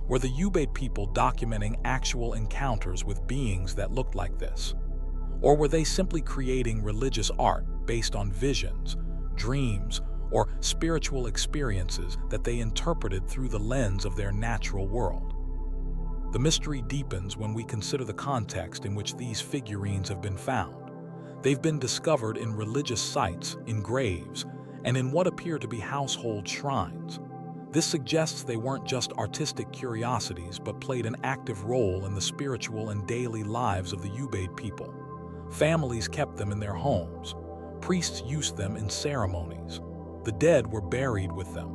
Were the Ubaid people documenting actual encounters with beings that looked like this? Or were they simply creating religious art based on visions, dreams, or spiritual experiences that they interpreted through the lens of their natural world? The mystery deepens when we consider the context in which these figurines have been found. They've been discovered in religious sites, in graves, and in what appear to be household shrines. This suggests they weren't just artistic curiosities but played an active role in the spiritual and daily lives of the Ubaid people. Families kept them in their homes. Priests used them in ceremonies. The dead were buried with them.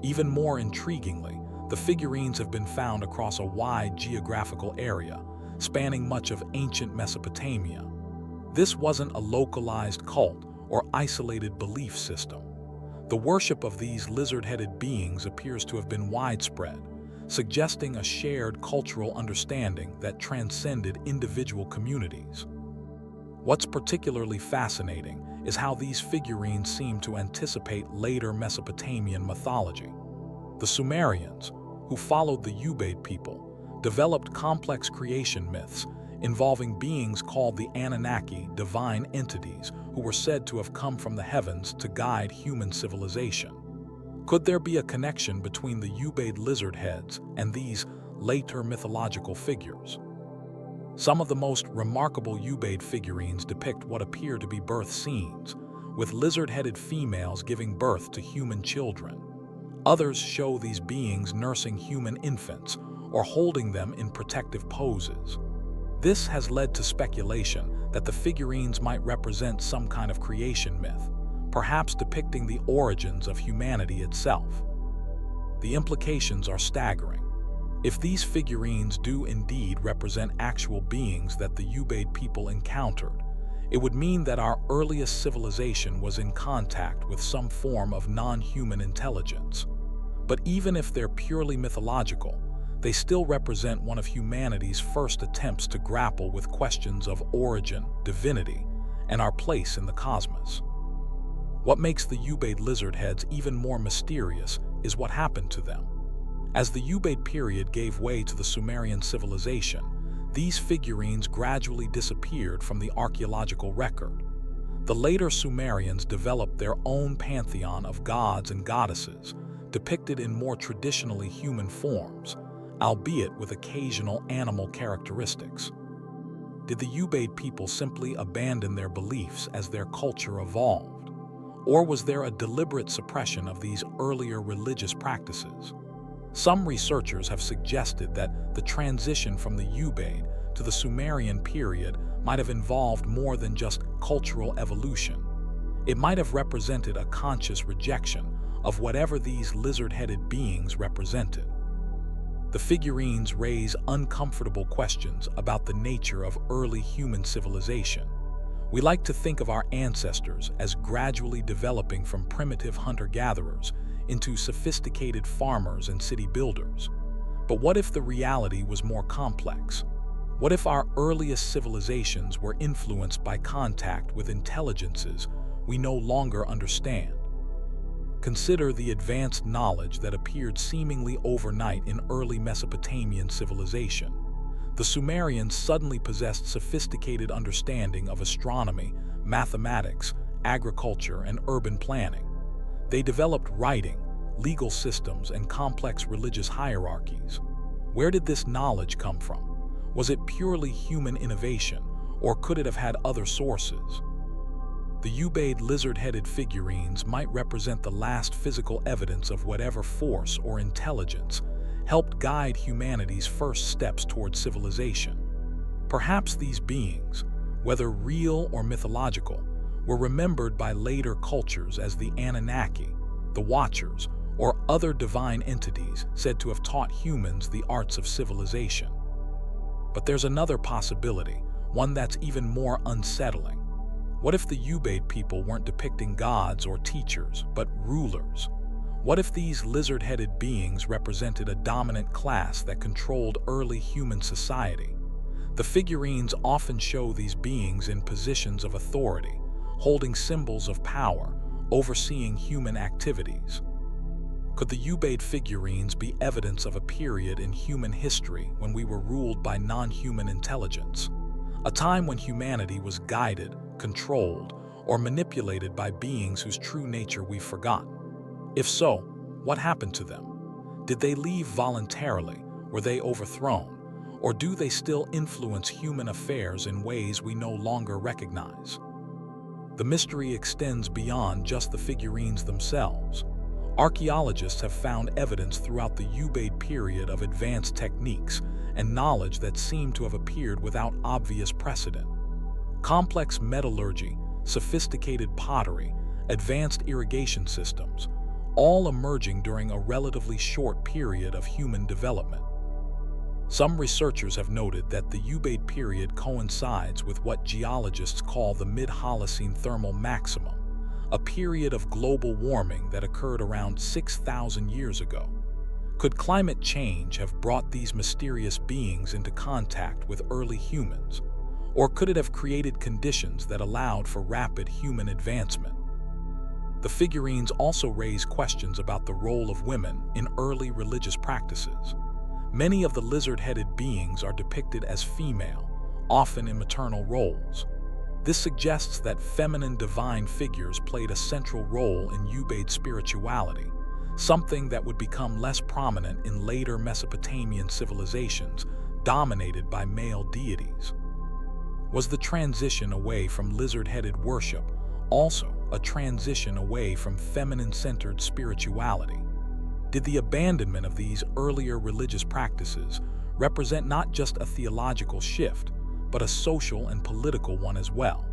Even more intriguingly, the figurines have been found across a wide geographical area, spanning much of ancient Mesopotamia. This wasn't a localized cult or isolated belief system. The worship of these lizard-headed beings appears to have been widespread, suggesting a shared cultural understanding that transcended individual communities. What's particularly fascinating is how these figurines seem to anticipate later Mesopotamian mythology. The Sumerians, who followed the Ubaid people, developed complex creation myths involving beings called the Anunnaki, divine entities who were said to have come from the heavens to guide human civilization. Could there be a connection between the Ubaid lizard heads and these later mythological figures? Some of the most remarkable Ubaid figurines depict what appear to be birth scenes, with lizard-headed females giving birth to human children. Others show these beings nursing human infants or holding them in protective poses. This has led to speculation that the figurines might represent some kind of creation myth, perhaps depicting the origins of humanity itself. The implications are staggering. If these figurines do indeed represent actual beings that the Ubaid people encountered, it would mean that our earliest civilization was in contact with some form of non-human intelligence. But even if they're purely mythological, they still represent one of humanity's first attempts to grapple with questions of origin, divinity, and our place in the cosmos. What makes the Ubaid lizard heads even more mysterious is what happened to them. As the Ubaid period gave way to the Sumerian civilization, these figurines gradually disappeared from the archaeological record. The later Sumerians developed their own pantheon of gods and goddesses, depicted in more traditionally human forms, albeit with occasional animal characteristics. Did the Ubaid people simply abandon their beliefs as their culture evolved? Or was there a deliberate suppression of these earlier religious practices? Some researchers have suggested that the transition from the Ubaid to the Sumerian period might have involved more than just cultural evolution. It might have represented a conscious rejection of whatever these lizard-headed beings represented. The figurines raise uncomfortable questions about the nature of early human civilization. We like to think of our ancestors as gradually developing from primitive hunter-gatherers into sophisticated farmers and city builders. But what if the reality was more complex? What if our earliest civilizations were influenced by contact with intelligences we no longer understand. Consider the advanced knowledge that appeared seemingly overnight in early Mesopotamian civilization. The Sumerians suddenly possessed sophisticated understanding of astronomy, mathematics, agriculture, and urban planning. They developed writing, legal systems, and complex religious hierarchies. Where did this knowledge come from? Was it purely human innovation, or could it have had other sources? The Ubaid lizard-headed figurines might represent the last physical evidence of whatever force or intelligence helped guide humanity's first steps toward civilization. Perhaps these beings, whether real or mythological, were remembered by later cultures as the Anunnaki, the Watchers, or other divine entities said to have taught humans the arts of civilization. But there's another possibility, one that's even more unsettling. What if the Ubaid people weren't depicting gods or teachers, but rulers? What if these lizard-headed beings represented a dominant class that controlled early human society? The figurines often show these beings in positions of authority, holding symbols of power, overseeing human activities. Could the Ubaid figurines be evidence of a period in human history when we were ruled by non-human intelligence? A time when humanity was guided, controlled, or manipulated by beings whose true nature we've forgotten? If so, what happened to them? Did they leave voluntarily? Were they overthrown? Or do they still influence human affairs in ways we no longer recognize? The mystery extends beyond just the figurines themselves. Archaeologists have found evidence throughout the Ubaid period of advanced techniques and knowledge that seem to have appeared without obvious precedent. Complex metallurgy, sophisticated pottery, advanced irrigation systems, all emerging during a relatively short period of human development. Some researchers have noted that the Ubaid period coincides with what geologists call the mid-Holocene thermal maximum, a period of global warming that occurred around 6,000 years ago. Could climate change have brought these mysterious beings into contact with early humans? Or could it have created conditions that allowed for rapid human advancement? The figurines also raise questions about the role of women in early religious practices. Many of the lizard-headed beings are depicted as female, often in maternal roles. This suggests that feminine divine figures played a central role in Ubaid spirituality, something that would become less prominent in later Mesopotamian civilizations dominated by male deities. Was the transition away from lizard-headed worship also a transition away from feminine-centered spirituality? Did the abandonment of these earlier religious practices represent not just a theological shift, but a social and political one as well?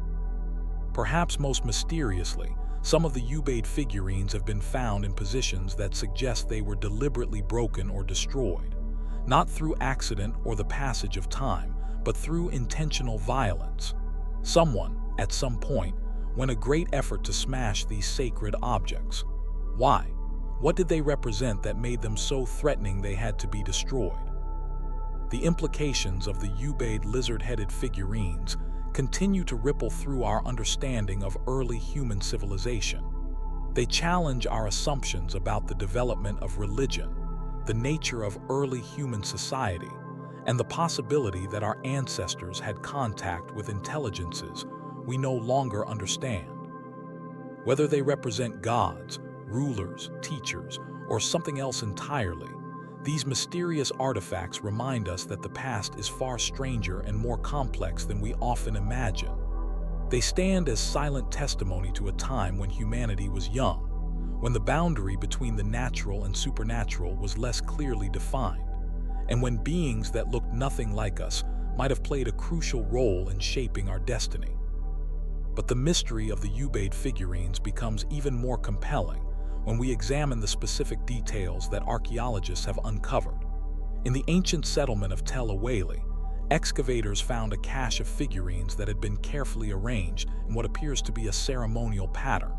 Perhaps most mysteriously, some of the Ubaid figurines have been found in positions that suggest they were deliberately broken or destroyed, not through accident or the passage of time, but through intentional violence. Someone, at some point, went a great effort to smash these sacred objects. Why? What did they represent that made them so threatening they had to be destroyed? The implications of the Ubaid lizard-headed figurines continue to ripple through our understanding of early human civilization. They challenge our assumptions about the development of religion, the nature of early human society, and the possibility that our ancestors had contact with intelligences we no longer understand. Whether they represent gods, rulers, teachers, or something else entirely, these mysterious artifacts remind us that the past is far stranger and more complex than we often imagine. They stand as silent testimony to a time when humanity was young, when the boundary between the natural and supernatural was less clearly defined, and when beings that looked nothing like us might have played a crucial role in shaping our destiny. But the mystery of the Ubaid figurines becomes even more compelling when we examine the specific details that archaeologists have uncovered. In the ancient settlement of Tel Awali, excavators found a cache of figurines that had been carefully arranged in what appears to be a ceremonial pattern.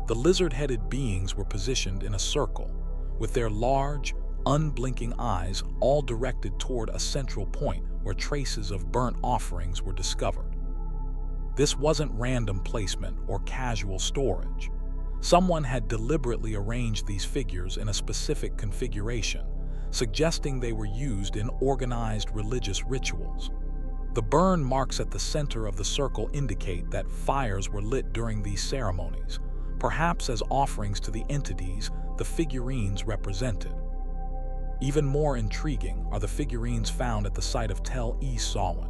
The lizard-headed beings were positioned in a circle, with their large, unblinking eyes all directed toward a central point where traces of burnt offerings were discovered. This wasn't random placement or casual storage. Someone had deliberately arranged these figures in a specific configuration, suggesting they were used in organized religious rituals. The burn marks at the center of the circle indicate that fires were lit during these ceremonies, perhaps as offerings to the entities the figurines represented. Even more intriguing are the figurines found at the site of Tel Es-Sawin,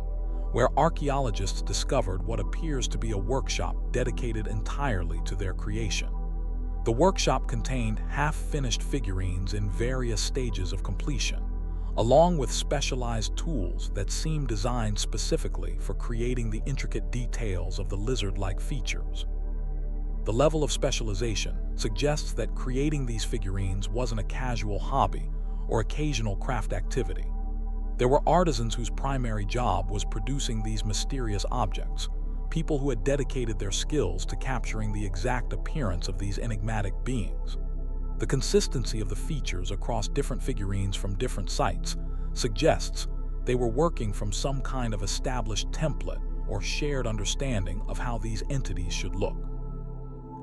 where archaeologists discovered what appears to be a workshop dedicated entirely to their creation. The workshop contained half-finished figurines in various stages of completion, along with specialized tools that seemed designed specifically for creating the intricate details of the lizard-like features. The level of specialization suggests that creating these figurines wasn't a casual hobby or occasional craft activity. There were artisans whose primary job was producing these mysterious objects, people who had dedicated their skills to capturing the exact appearance of these enigmatic beings. The consistency of the features across different figurines from different sites suggests they were working from some kind of established template or shared understanding of how these entities should look.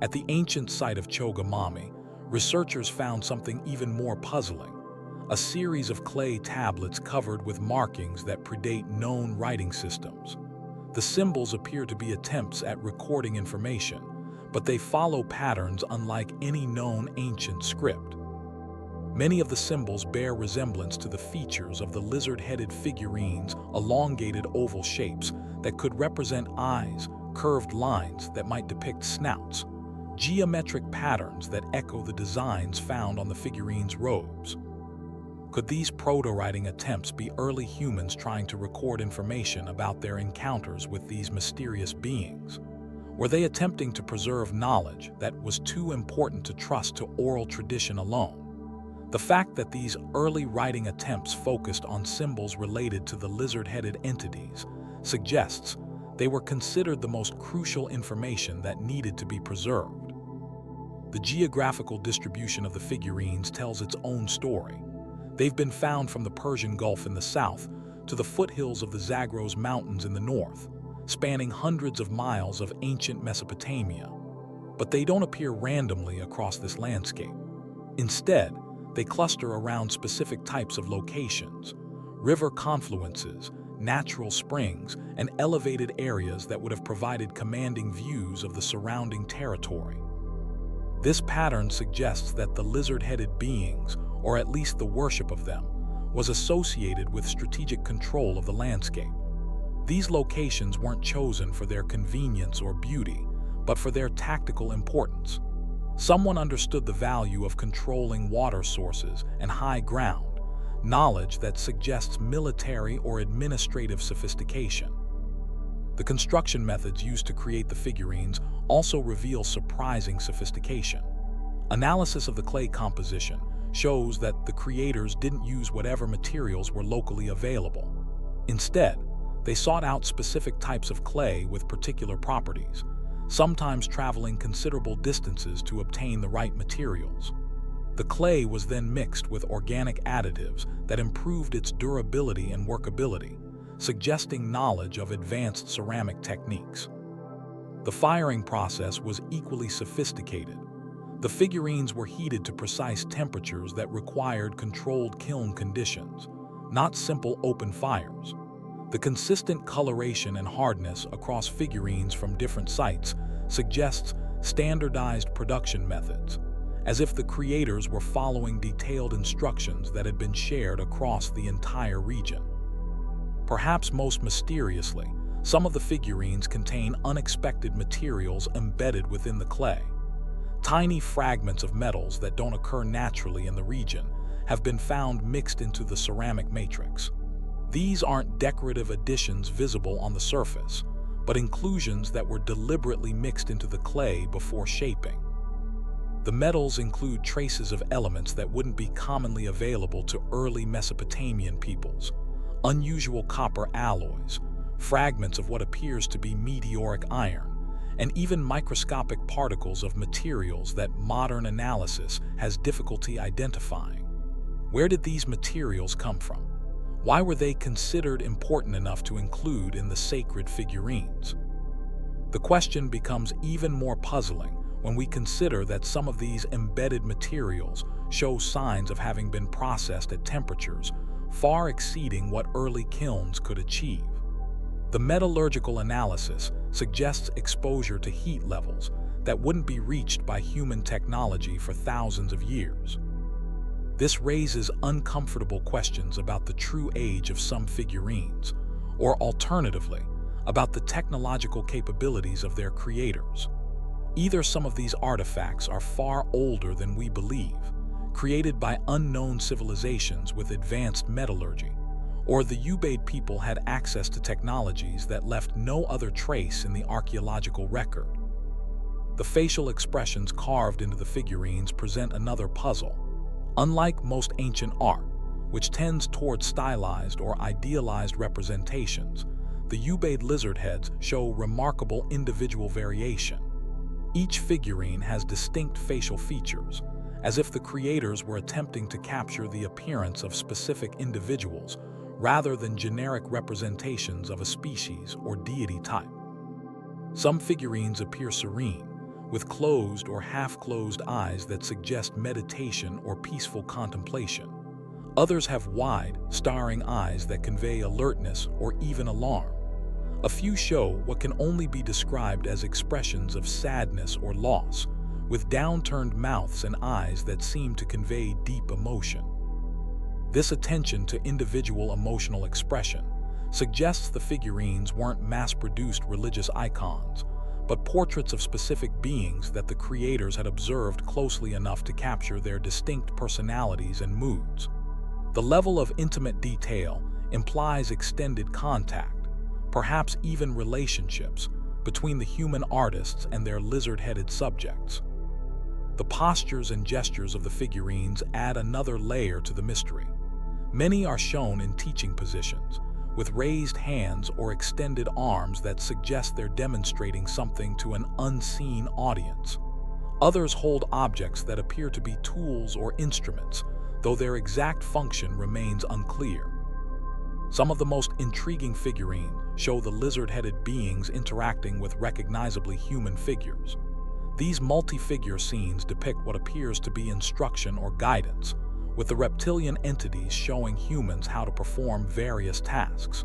At the ancient site of Chogamami, researchers found something even more puzzling: a series of clay tablets covered with markings that predate known writing systems. The symbols appear to be attempts at recording information, but they follow patterns unlike any known ancient script. Many of the symbols bear resemblance to the features of the lizard-headed figurines, elongated oval shapes that could represent eyes, curved lines that might depict snouts, geometric patterns that echo the designs found on the figurines' robes. Could these proto-writing attempts be early humans trying to record information about their encounters with these mysterious beings? Were they attempting to preserve knowledge that was too important to trust to oral tradition alone? The fact that these early writing attempts focused on symbols related to the lizard-headed entities suggests they were considered the most crucial information that needed to be preserved. The geographical distribution of the figurines tells its own story. They've been found from the Persian Gulf in the south to the foothills of the Zagros Mountains in the north, spanning hundreds of miles of ancient Mesopotamia. But they don't appear randomly across this landscape. Instead, they cluster around specific types of locations: river confluences, natural springs, and elevated areas that would have provided commanding views of the surrounding territory. This pattern suggests that the lizard-headed beings, or at least the worship of them, was associated with strategic control of the landscape. These locations weren't chosen for their convenience or beauty, but for their tactical importance. Someone understood the value of controlling water sources and high ground, knowledge that suggests military or administrative sophistication. The construction methods used to create the figurines also reveal surprising sophistication. Analysis of the clay composition shows that the creators didn't use whatever materials were locally available. Instead, they sought out specific types of clay with particular properties, sometimes traveling considerable distances to obtain the right materials. The clay was then mixed with organic additives that improved its durability and workability, suggesting knowledge of advanced ceramic techniques. The firing process was equally sophisticated. The figurines were heated to precise temperatures that required controlled kiln conditions, not simple open fires. The consistent coloration and hardness across figurines from different sites suggests standardized production methods, as if the creators were following detailed instructions that had been shared across the entire region. Perhaps most mysteriously, some of the figurines contain unexpected materials embedded within the clay. Tiny fragments of metals that don't occur naturally in the region have been found mixed into the ceramic matrix. These aren't decorative additions visible on the surface, but inclusions that were deliberately mixed into the clay before shaping. The metals include traces of elements that wouldn't be commonly available to early Mesopotamian peoples: unusual copper alloys, fragments of what appears to be meteoric iron, and even microscopic particles of materials that modern analysis has difficulty identifying. Where did these materials come from? Why were they considered important enough to include in the sacred figurines? The question becomes even more puzzling when we consider that some of these embedded materials show signs of having been processed at temperatures far exceeding what early kilns could achieve. The metallurgical analysis suggests exposure to heat levels that wouldn't be reached by human technology for thousands of years. This raises uncomfortable questions about the true age of some figurines, or alternatively, about the technological capabilities of their creators. Either some of these artifacts are far older than we believe, created by unknown civilizations with advanced metallurgy, or the Ubaid people had access to technologies that left no other trace in the archaeological record. The facial expressions carved into the figurines present another puzzle. Unlike most ancient art, which tends toward stylized or idealized representations, the Ubaid lizard heads show remarkable individual variation. Each figurine has distinct facial features, as if the creators were attempting to capture the appearance of specific individuals rather than generic representations of a species or deity type. Some figurines appear serene, with closed or half-closed eyes that suggest meditation or peaceful contemplation. Others have wide, staring eyes that convey alertness or even alarm. A few show what can only be described as expressions of sadness or loss, with downturned mouths and eyes that seem to convey deep emotion. This attention to individual emotional expression suggests the figurines weren't mass-produced religious icons, but portraits of specific beings that the creators had observed closely enough to capture their distinct personalities and moods. The level of intimate detail implies extended contact, perhaps even relationships, between the human artists and their lizard-headed subjects. The postures and gestures of the figurines add another layer to the mystery. Many are shown in teaching positions, with raised hands or extended arms that suggest they're demonstrating something to an unseen audience. Others hold objects that appear to be tools or instruments, though their exact function remains unclear. Some of the most intriguing figurines show the lizard-headed beings interacting with recognizably human figures. These multi-figure scenes depict what appears to be instruction or guidance, with the reptilian entities showing humans how to perform various tasks.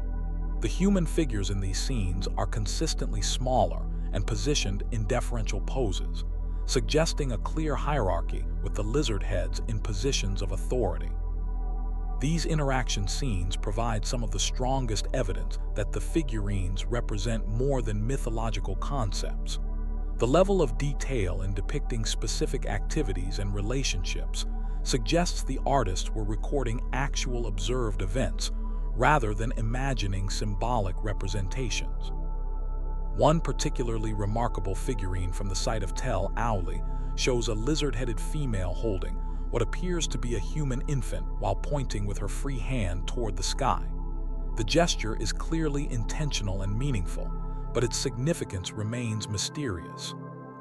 The human figures in these scenes are consistently smaller and positioned in deferential poses, suggesting a clear hierarchy with the lizard heads in positions of authority. These interaction scenes provide some of the strongest evidence that the figurines represent more than mythological concepts. The level of detail in depicting specific activities and relationships suggests the artists were recording actual observed events rather than imagining symbolic representations. One particularly remarkable figurine from the site of Tel Auli shows a lizard-headed female holding what appears to be a human infant while pointing with her free hand toward the sky. The gesture is clearly intentional and meaningful, but its significance remains mysterious.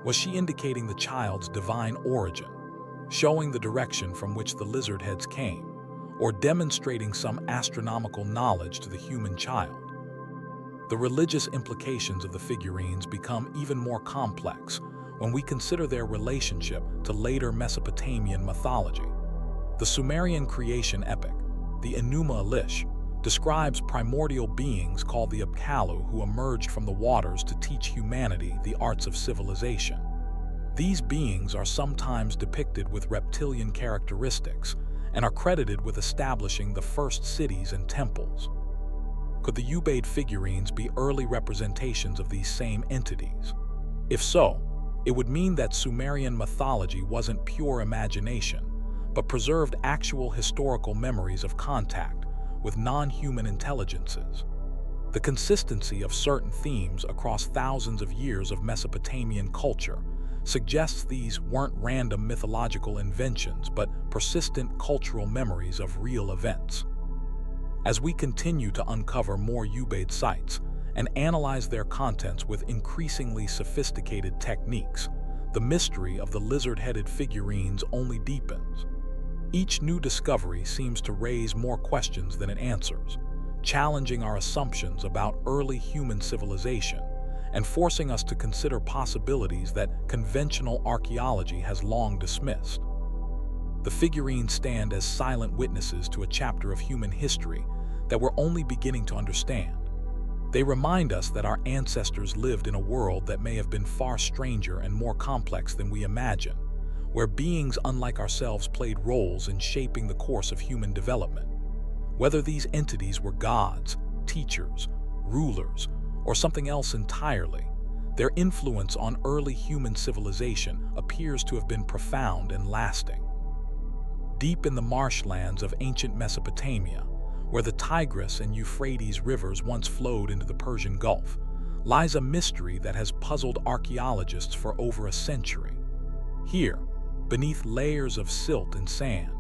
Was she indicating the child's divine origin, showing the direction from which the lizard heads came, or demonstrating some astronomical knowledge to the human child? The religious implications of the figurines become even more complex when we consider their relationship to later Mesopotamian mythology. The Sumerian creation epic, the Enuma Elish, describes primordial beings called the Apkallu who emerged from the waters to teach humanity the arts of civilization. These beings are sometimes depicted with reptilian characteristics and are credited with establishing the first cities and temples. Could the Ubaid figurines be early representations of these same entities? If so, it would mean that Sumerian mythology wasn't pure imagination, but preserved actual historical memories of contact with non-human intelligences. The consistency of certain themes across thousands of years of Mesopotamian culture suggests these weren't random mythological inventions, but persistent cultural memories of real events. As we continue to uncover more Ubaid sites and analyze their contents with increasingly sophisticated techniques, the mystery of the lizard-headed figurines only deepens. Each new discovery seems to raise more questions than it answers, challenging our assumptions about early human civilization and forcing us to consider possibilities that conventional archaeology has long dismissed. The figurines stand as silent witnesses to a chapter of human history that we're only beginning to understand. They remind us that our ancestors lived in a world that may have been far stranger and more complex than we imagine, where beings unlike ourselves played roles in shaping the course of human development. Whether these entities were gods, teachers, rulers, or something else entirely, their influence on early human civilization appears to have been profound and lasting. Deep in the marshlands of ancient Mesopotamia, where the Tigris and Euphrates rivers once flowed into the Persian Gulf, lies a mystery that has puzzled archaeologists for over a century. Here, beneath layers of silt and sand,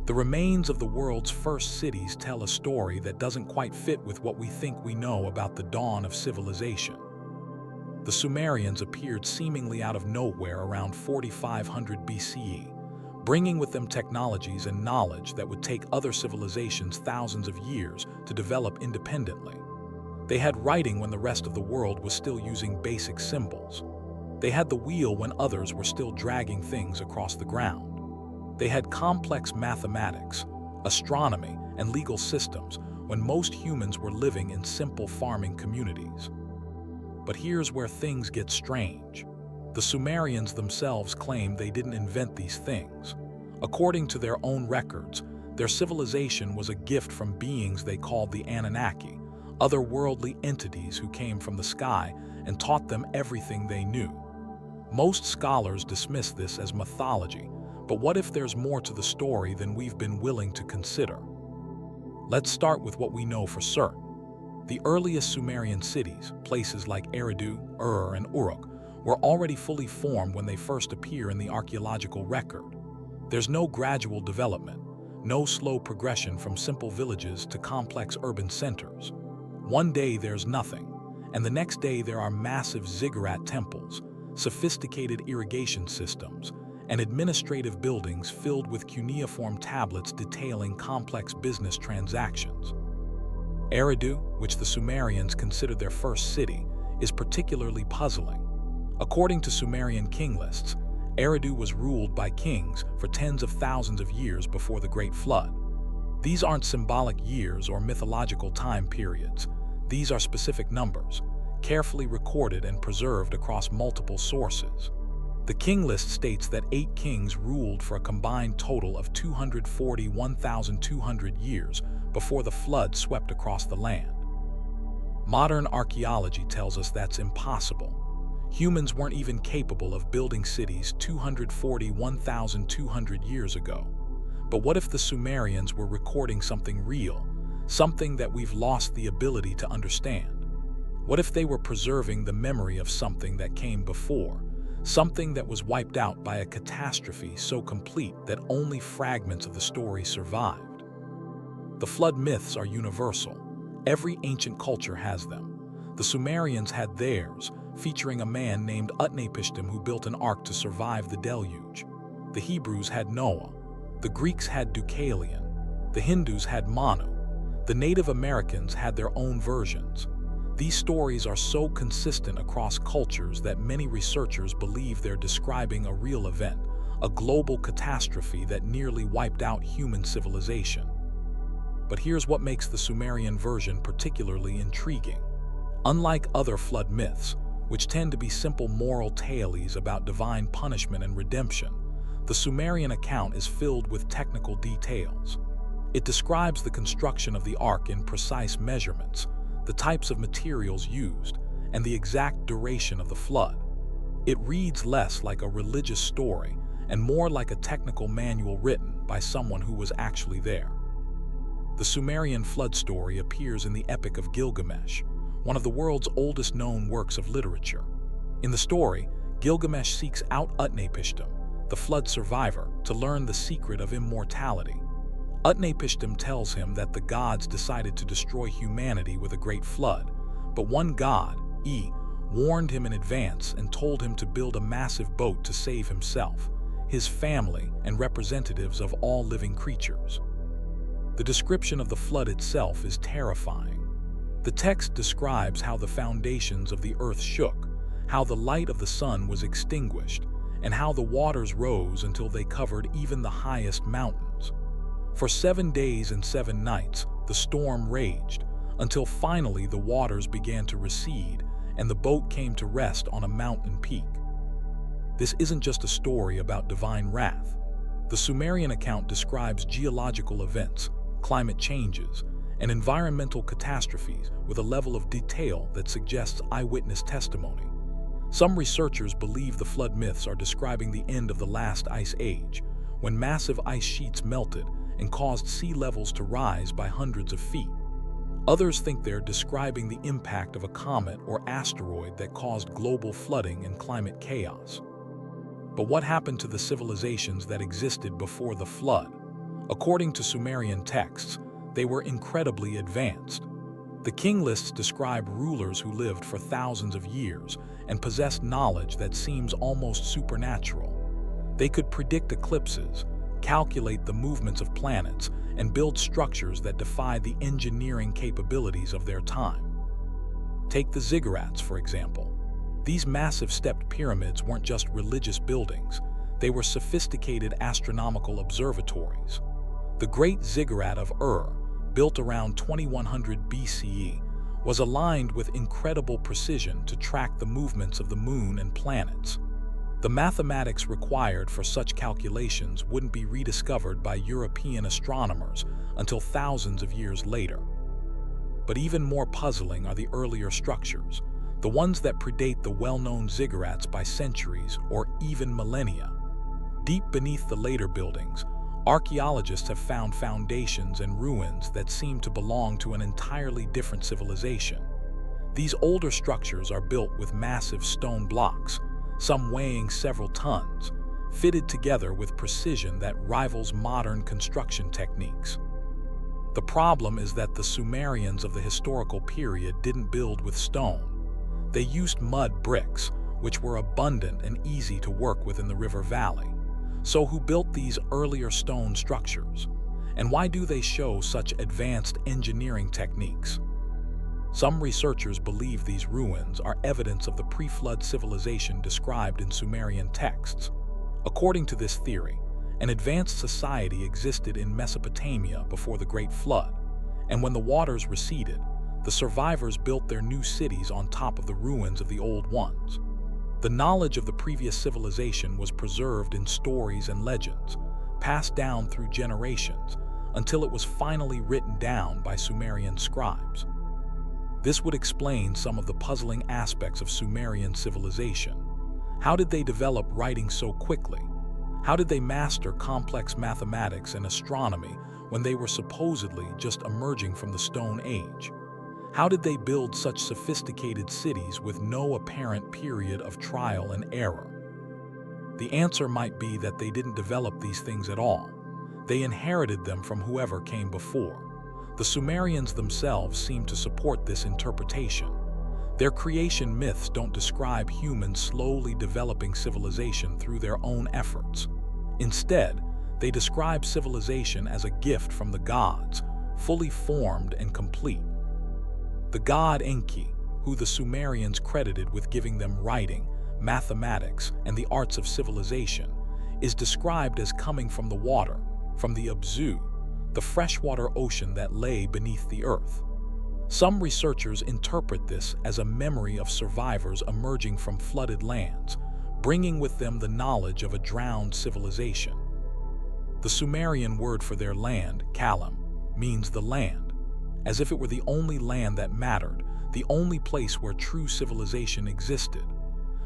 the remains of the world's first cities tell a story that doesn't quite fit with what we think we know about the dawn of civilization. The Sumerians appeared seemingly out of nowhere around 4500 BCE, bringing with them technologies and knowledge that would take other civilizations thousands of years to develop independently. They had writing when the rest of the world was still using basic symbols. They had the wheel when others were still dragging things across the ground. They had complex mathematics, astronomy, and legal systems when most humans were living in simple farming communities. But here's where things get strange. The Sumerians themselves claim they didn't invent these things. According to their own records, their civilization was a gift from beings they called the Anunnaki, otherworldly entities who came from the sky and taught them everything they knew. Most scholars dismiss this as mythology, but what if there's more to the story than we've been willing to consider? Let's start with what we know for certain. The earliest Sumerian cities, places like Eridu, Ur, and Uruk, were already fully formed when they first appear in the archaeological record. There's no gradual development, no slow progression from simple villages to complex urban centers. One day there's nothing, and the next day there are massive ziggurat temples, sophisticated irrigation systems, and administrative buildings filled with cuneiform tablets detailing complex business transactions. Eridu, which the Sumerians considered their first city, is particularly puzzling. According to Sumerian king lists, Eridu was ruled by kings for tens of thousands of years before the Great Flood. These aren't symbolic years or mythological time periods. These are specific numbers, carefully recorded and preserved across multiple sources. The king list states that 8 kings ruled for a combined total of 241,200 years before the flood swept across the land. Modern archaeology tells us that's impossible. Humans weren't even capable of building cities 241,200 years ago. But what if the Sumerians were recording something real, something that we've lost the ability to understand? What if they were preserving the memory of something that came before, something that was wiped out by a catastrophe so complete that only fragments of the story survived? The flood myths are universal. Every ancient culture has them. The Sumerians had theirs, featuring a man named Utnapishtim who built an ark to survive the deluge. The Hebrews had Noah. The Greeks had Deucalion. The Hindus had Manu. The Native Americans had their own versions. These stories are so consistent across cultures that many researchers believe they're describing a real event, a global catastrophe that nearly wiped out human civilization. But here's what makes the Sumerian version particularly intriguing. Unlike other flood myths, which tend to be simple moral tales about divine punishment and redemption, the Sumerian account is filled with technical details. It describes the construction of the ark in precise measurements, the types of materials used, and the exact duration of the flood. It reads less like a religious story and more like a technical manual written by someone who was actually there. The Sumerian flood story appears in the Epic of Gilgamesh, one of the world's oldest known works of literature. In the story, Gilgamesh seeks out Utnapishtim, the flood survivor, to learn the secret of immortality. Utnapishtim tells him that the gods decided to destroy humanity with a great flood, but one god, warned him in advance and told him to build a massive boat to save himself, his family, and representatives of all living creatures. The description of the flood itself is terrifying. The text describes how the foundations of the earth shook, how the light of the sun was extinguished, and how the waters rose until they covered even the highest mountains. For 7 days and 7 nights, the storm raged, until finally the waters began to recede and the boat came to rest on a mountain peak. This isn't just a story about divine wrath. The Sumerian account describes geological events, climate changes, and environmental catastrophes with a level of detail that suggests eyewitness testimony. Some researchers believe the flood myths are describing the end of the last ice age, when massive ice sheets melted and caused sea levels to rise by hundreds of feet. Others think they're describing the impact of a comet or asteroid that caused global flooding and climate chaos. But what happened to the civilizations that existed before the flood? According to Sumerian texts, they were incredibly advanced. The king lists describe rulers who lived for thousands of years and possessed knowledge that seems almost supernatural. They could predict eclipses, calculate the movements of planets, and build structures that defy the engineering capabilities of their time. Take the ziggurats, for example. These massive stepped pyramids weren't just religious buildings, they were sophisticated astronomical observatories. The Great Ziggurat of Ur, built around 2100 BCE, was aligned with incredible precision to track the movements of the moon and planets. The mathematics required for such calculations wouldn't be rediscovered by European astronomers until thousands of years later. But even more puzzling are the earlier structures, the ones that predate the well-known ziggurats by centuries or even millennia. Deep beneath the later buildings, archaeologists have found foundations and ruins that seem to belong to an entirely different civilization. These older structures are built with massive stone blocks, some weighing several tons, fitted together with precision that rivals modern construction techniques. The problem is that the Sumerians of the historical period didn't build with stone. They used mud bricks, which were abundant and easy to work with in the river valley. So who built these earlier stone structures? And why do they show such advanced engineering techniques? Some researchers believe these ruins are evidence of the pre-flood civilization described in Sumerian texts. According to this theory, an advanced society existed in Mesopotamia before the Great Flood, and when the waters receded, the survivors built their new cities on top of the ruins of the old ones. The knowledge of the previous civilization was preserved in stories and legends, passed down through generations, until it was finally written down by Sumerian scribes. This would explain some of the puzzling aspects of Sumerian civilization. How did they develop writing so quickly? How did they master complex mathematics and astronomy when they were supposedly just emerging from the Stone Age? How did they build such sophisticated cities with no apparent period of trial and error? The answer might be that they didn't develop these things at all. They inherited them from whoever came before. The Sumerians themselves seem to support this interpretation. Their creation myths don't describe humans slowly developing civilization through their own efforts. Instead, they describe civilization as a gift from the gods, fully formed and complete. The god Enki, who the Sumerians credited with giving them writing, mathematics, and the arts of civilization, is described as coming from the water, from the Abzu, the freshwater ocean that lay beneath the earth. Some researchers interpret this as a memory of survivors emerging from flooded lands, bringing with them the knowledge of a drowned civilization. The Sumerian word for their land, Kalam, means the land, as if it were the only land that mattered, the only place where true civilization existed.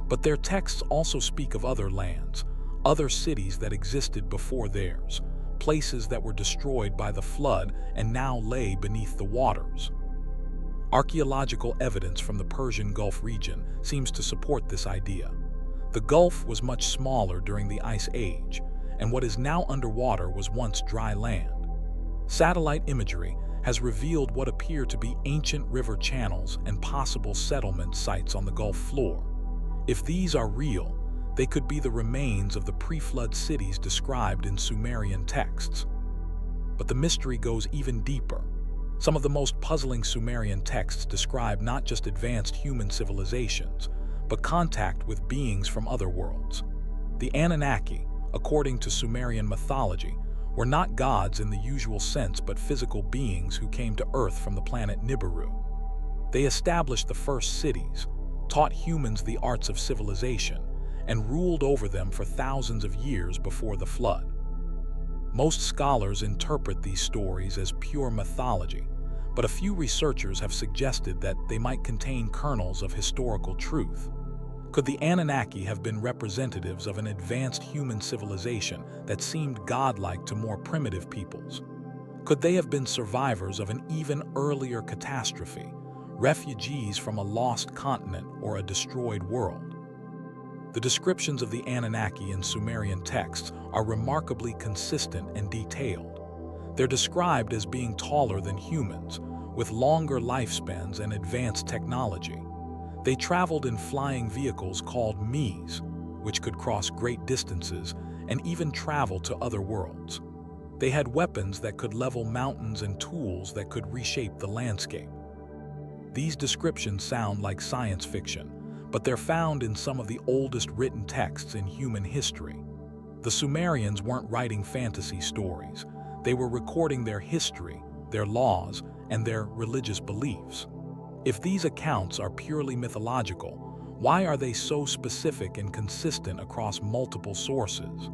But their texts also speak of other lands, other cities that existed before theirs, places that were destroyed by the flood and now lay beneath the waters. Archaeological evidence from the Persian Gulf region seems to support this idea. The Gulf was much smaller during the Ice Age, and what is now underwater was once dry land. Satellite imagery has revealed what appear to be ancient river channels and possible settlement sites on the Gulf floor. If these are real, they could be the remains of the pre-flood cities described in Sumerian texts. But the mystery goes even deeper. Some of the most puzzling Sumerian texts describe not just advanced human civilizations, but contact with beings from other worlds. The Anunnaki, according to Sumerian mythology, were not gods in the usual sense but physical beings who came to Earth from the planet Nibiru. They established the first cities, taught humans the arts of civilization, and ruled over them for thousands of years before the flood. Most scholars interpret these stories as pure mythology, but a few researchers have suggested that they might contain kernels of historical truth. Could the Anunnaki have been representatives of an advanced human civilization that seemed godlike to more primitive peoples? Could they have been survivors of an even earlier catastrophe, refugees from a lost continent or a destroyed world? The descriptions of the Anunnaki in Sumerian texts are remarkably consistent and detailed. They're described as being taller than humans, with longer lifespans and advanced technology. They traveled in flying vehicles called Mies, which could cross great distances and even travel to other worlds. They had weapons that could level mountains and tools that could reshape the landscape. These descriptions sound like science fiction, but they're found in some of the oldest written texts in human history. The Sumerians weren't writing fantasy stories. They were recording their history, their laws, and their religious beliefs. If these accounts are purely mythological, why are they so specific and consistent across multiple sources?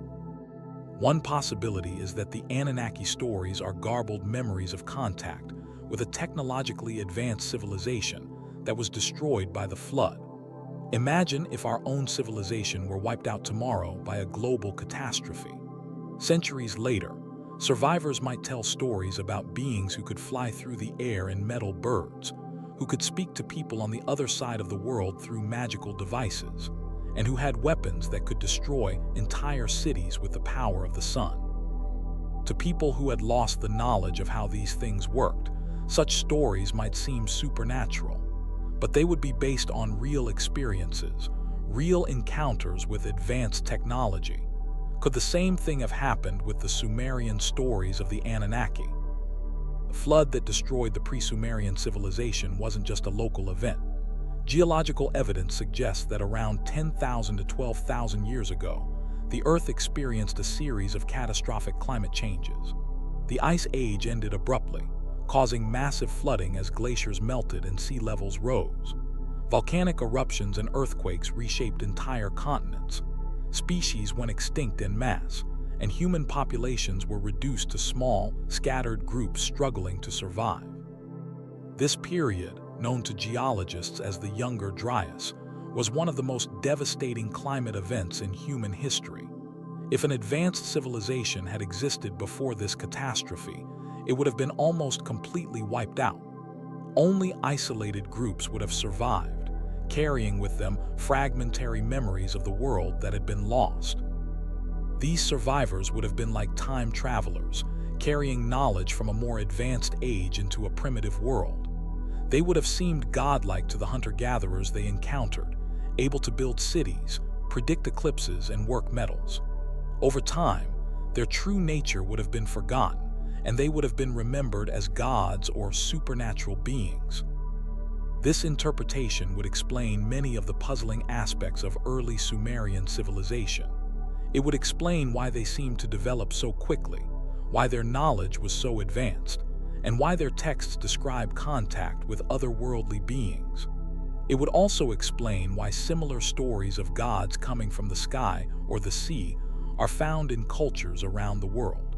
One possibility is that the Anunnaki stories are garbled memories of contact with a technologically advanced civilization that was destroyed by the flood. Imagine if our own civilization were wiped out tomorrow by a global catastrophe. Centuries later, survivors might tell stories about beings who could fly through the air in metal birds, who could speak to people on the other side of the world through magical devices, and who had weapons that could destroy entire cities with the power of the sun. To people who had lost the knowledge of how these things worked, such stories might seem supernatural, but they would be based on real experiences, real encounters with advanced technology. Could the same thing have happened with the Sumerian stories of the Anunnaki? The flood that destroyed the pre-Sumerian civilization wasn't just a local event. Geological evidence suggests that around 10,000 to 12,000 years ago, the Earth experienced a series of catastrophic climate changes. The Ice Age ended abruptly, causing massive flooding as glaciers melted and sea levels rose. Volcanic eruptions and earthquakes reshaped entire continents. Species went extinct en masse, and human populations were reduced to small, scattered groups struggling to survive. This period, known to geologists as the Younger Dryas, was one of the most devastating climate events in human history. If an advanced civilization had existed before this catastrophe, it would have been almost completely wiped out. Only isolated groups would have survived, carrying with them fragmentary memories of the world that had been lost. These survivors would have been like time travelers, carrying knowledge from a more advanced age into a primitive world. They would have seemed godlike to the hunter-gatherers they encountered, able to build cities, predict eclipses, and work metals. Over time, their true nature would have been forgotten, and they would have been remembered as gods or supernatural beings. This interpretation would explain many of the puzzling aspects of early Sumerian civilization. It would explain why they seemed to develop so quickly, why their knowledge was so advanced, and why their texts describe contact with otherworldly beings. It would also explain why similar stories of gods coming from the sky or the sea are found in cultures around the world.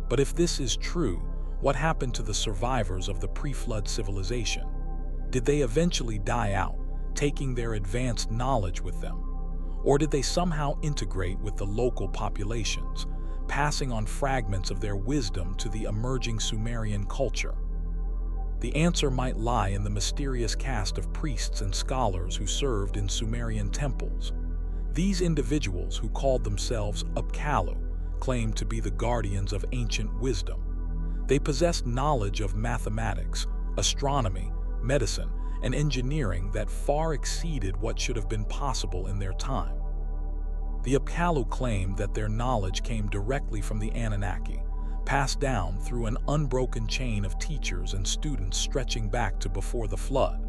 But if this is true, what happened to the survivors of the pre-flood civilization? Did they eventually die out, taking their advanced knowledge with them? Or did they somehow integrate with the local populations, passing on fragments of their wisdom to the emerging Sumerian culture? The answer might lie in the mysterious caste of priests and scholars who served in Sumerian temples. These individuals, who called themselves Upkalu, claimed to be the guardians of ancient wisdom. They possessed knowledge of mathematics, astronomy, medicine, and engineering that far exceeded what should have been possible in their time. The Upkalu claimed that their knowledge came directly from the Anunnaki, passed down through an unbroken chain of teachers and students stretching back to before the flood.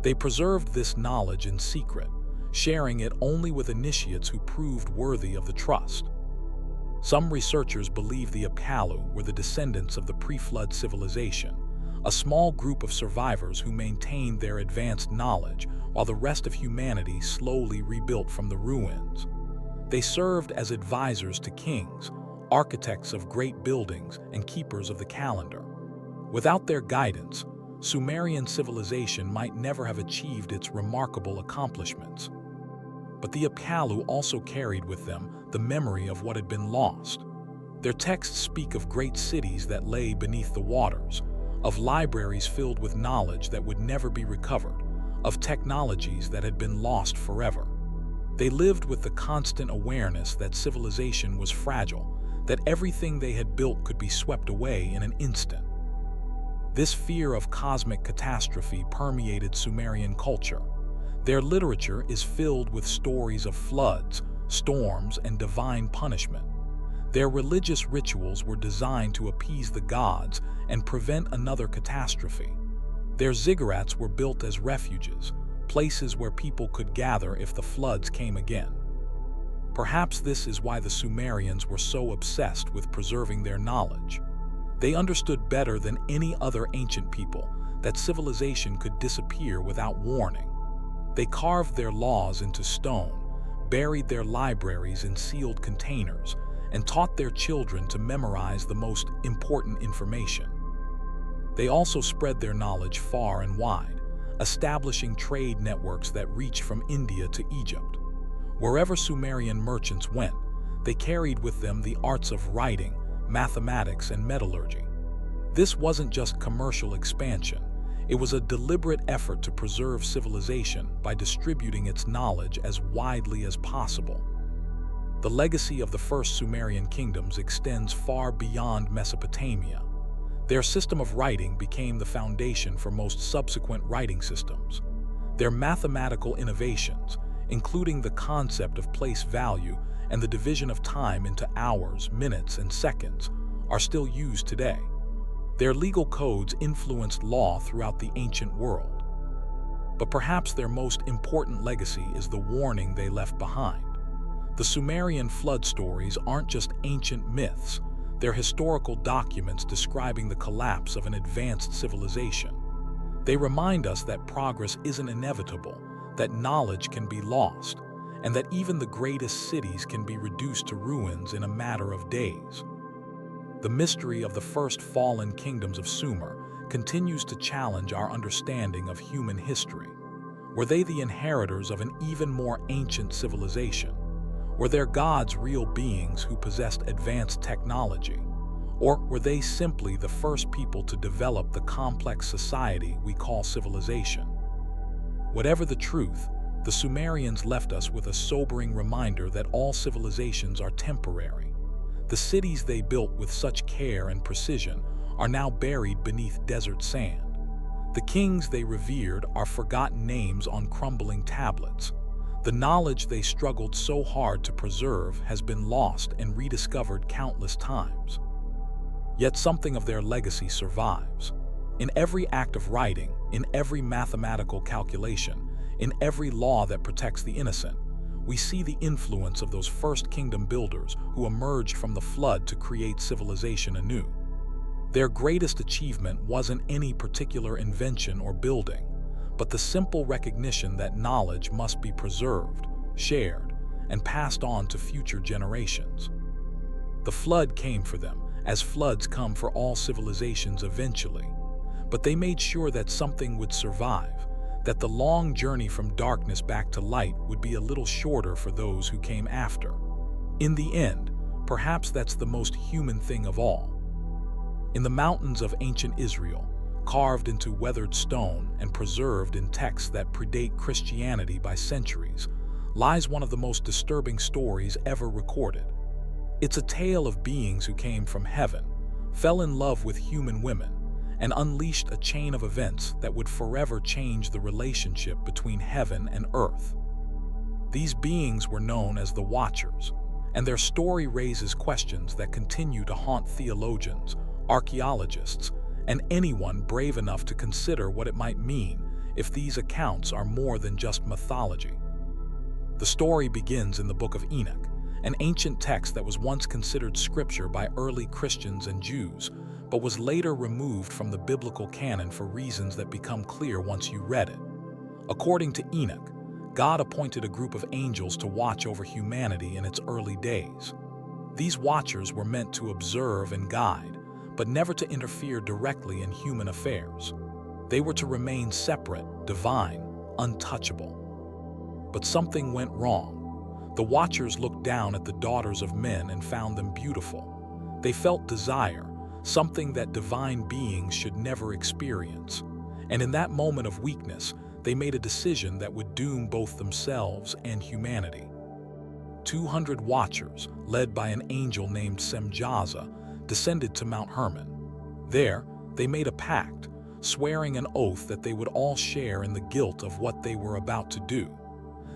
They preserved this knowledge in secret, sharing it only with initiates who proved worthy of the trust. Some researchers believe the Apkallu were the descendants of the pre-flood civilization, a small group of survivors who maintained their advanced knowledge while the rest of humanity slowly rebuilt from the ruins. They served as advisors to kings, architects of great buildings, and keepers of the calendar. Without their guidance, Sumerian civilization might never have achieved its remarkable accomplishments. But the Apkallu also carried with them the memory of what had been lost. Their texts speak of great cities that lay beneath the waters, of libraries filled with knowledge that would never be recovered, of technologies that had been lost forever. They lived with the constant awareness that civilization was fragile, that everything they had built could be swept away in an instant. This fear of cosmic catastrophe permeated Sumerian culture. Their literature is filled with stories of floods, storms, and divine punishment. Their religious rituals were designed to appease the gods and prevent another catastrophe. Their ziggurats were built as refuges, places where people could gather if the floods came again. Perhaps this is why the Sumerians were so obsessed with preserving their knowledge. They understood better than any other ancient people that civilization could disappear without warning. They carved their laws into stone, buried their libraries in sealed containers, and taught their children to memorize the most important information. They also spread their knowledge far and wide, establishing trade networks that reached from India to Egypt. Wherever Sumerian merchants went, they carried with them the arts of writing, mathematics, and metallurgy. This wasn't just commercial expansion. It was a deliberate effort to preserve civilization by distributing its knowledge as widely as possible. The legacy of the first Sumerian kingdoms extends far beyond Mesopotamia. Their system of writing became the foundation for most subsequent writing systems. Their mathematical innovations, including the concept of place value and the division of time into hours, minutes, and seconds, are still used today. Their legal codes influenced law throughout the ancient world. But perhaps their most important legacy is the warning they left behind. The Sumerian flood stories aren't just ancient myths, they're historical documents describing the collapse of an advanced civilization. They remind us that progress isn't inevitable, that knowledge can be lost, and that even the greatest cities can be reduced to ruins in a matter of days. The mystery of the first fallen kingdoms of Sumer continues to challenge our understanding of human history. Were they the inheritors of an even more ancient civilization? Were their gods real beings who possessed advanced technology? Or were they simply the first people to develop the complex society we call civilization? Whatever the truth, the Sumerians left us with a sobering reminder that all civilizations are temporary. The cities they built with such care and precision are now buried beneath desert sand. The kings they revered are forgotten names on crumbling tablets. The knowledge they struggled so hard to preserve has been lost and rediscovered countless times. Yet something of their legacy survives. In every act of writing, in every mathematical calculation, in every law that protects the innocent, we see the influence of those first kingdom builders who emerged from the flood to create civilization anew. Their greatest achievement wasn't any particular invention or building, but the simple recognition that knowledge must be preserved, shared, and passed on to future generations. The flood came for them, as floods come for all civilizations eventually, but they made sure that something would survive, that the long journey from darkness back to light would be a little shorter for those who came after. In the end, perhaps that's the most human thing of all. In the mountains of ancient Israel, carved into weathered stone and preserved in texts that predate Christianity by centuries, lies one of the most disturbing stories ever recorded. It's a tale of beings who came from heaven, fell in love with human women, and unleashed a chain of events that would forever change the relationship between heaven and earth. These beings were known as the Watchers, and their story raises questions that continue to haunt theologians, archaeologists, and anyone brave enough to consider what it might mean if these accounts are more than just mythology. The story begins in the Book of Enoch, an ancient text that was once considered scripture by early Christians and Jews, but was later removed from the biblical canon for reasons that become clear once you read it. According to Enoch, God appointed a group of angels to watch over humanity in its early days. These watchers were meant to observe and guide, but never to interfere directly in human affairs. They were to remain separate, divine, untouchable. But something went wrong. The watchers looked down at the daughters of men and found them beautiful. They felt desire, something that divine beings should never experience. And in that moment of weakness, they made a decision that would doom both themselves and humanity. 200 watchers, led by an angel named Semjaza, descended to Mount Hermon. There, they made a pact, swearing an oath that they would all share in the guilt of what they were about to do.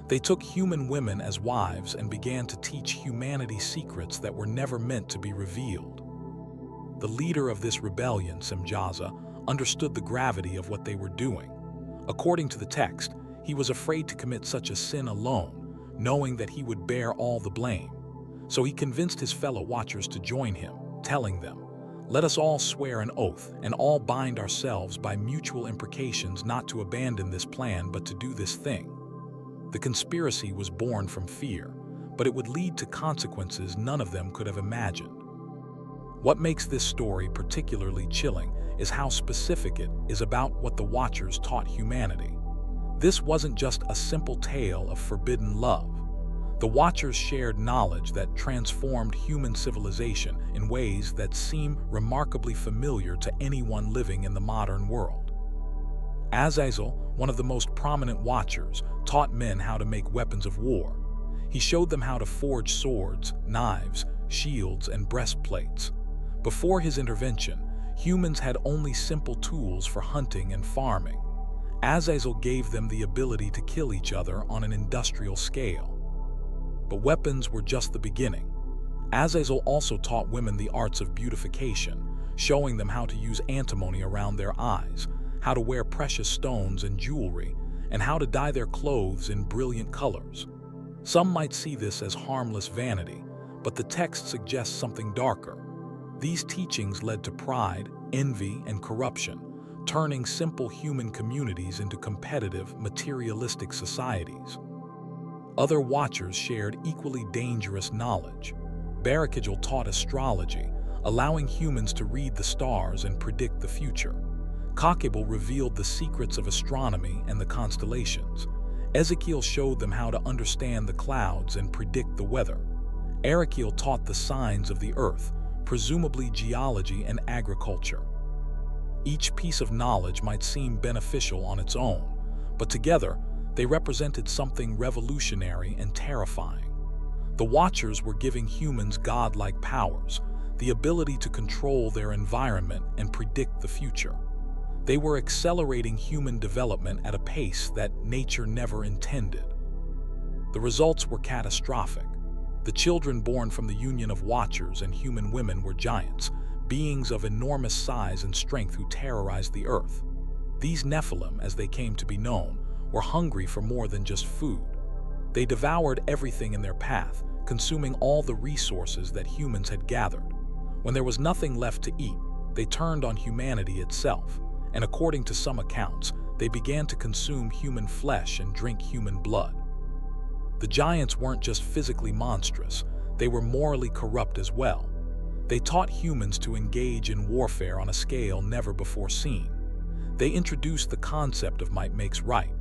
They took human women as wives and began to teach humanity secrets that were never meant to be revealed. The leader of this rebellion, Semjaza, understood the gravity of what they were doing. According to the text, he was afraid to commit such a sin alone, knowing that he would bear all the blame. So he convinced his fellow watchers to join him, telling them, "Let us all swear an oath and all bind ourselves by mutual imprecations not to abandon this plan but to do this thing." The conspiracy was born from fear, but it would lead to consequences none of them could have imagined. What makes this story particularly chilling is how specific it is about what the Watchers taught humanity. This wasn't just a simple tale of forbidden love. The Watchers shared knowledge that transformed human civilization in ways that seem remarkably familiar to anyone living in the modern world. Azazel, one of the most prominent Watchers, taught men how to make weapons of war. He showed them how to forge swords, knives, shields, and breastplates. Before his intervention, humans had only simple tools for hunting and farming. Azazel gave them the ability to kill each other on an industrial scale. But weapons were just the beginning. Azazel also taught women the arts of beautification, showing them how to use antimony around their eyes, how to wear precious stones and jewelry, and how to dye their clothes in brilliant colors. Some might see this as harmless vanity, but the text suggests something darker. These teachings led to pride, envy, and corruption, turning simple human communities into competitive, materialistic societies. Other Watchers shared equally dangerous knowledge. Barakajal taught astrology, allowing humans to read the stars and predict the future. Kakebel revealed the secrets of astronomy and the constellations. Ezekiel showed them how to understand the clouds and predict the weather. Arakiel taught the signs of the earth, presumably geology and agriculture. Each piece of knowledge might seem beneficial on its own, but together they represented something revolutionary and terrifying. The Watchers were giving humans godlike powers, the ability to control their environment and predict the future. They were accelerating human development at a pace that nature never intended. The results were catastrophic. The children born from the union of Watchers and human women were giants, beings of enormous size and strength who terrorized the earth. These Nephilim, as they came to be known, were hungry for more than just food. They devoured everything in their path, consuming all the resources that humans had gathered. When there was nothing left to eat, they turned on humanity itself, and according to some accounts, they began to consume human flesh and drink human blood. The giants weren't just physically monstrous, they were morally corrupt as well. They taught humans to engage in warfare on a scale never before seen. They introduced the concept of might makes right,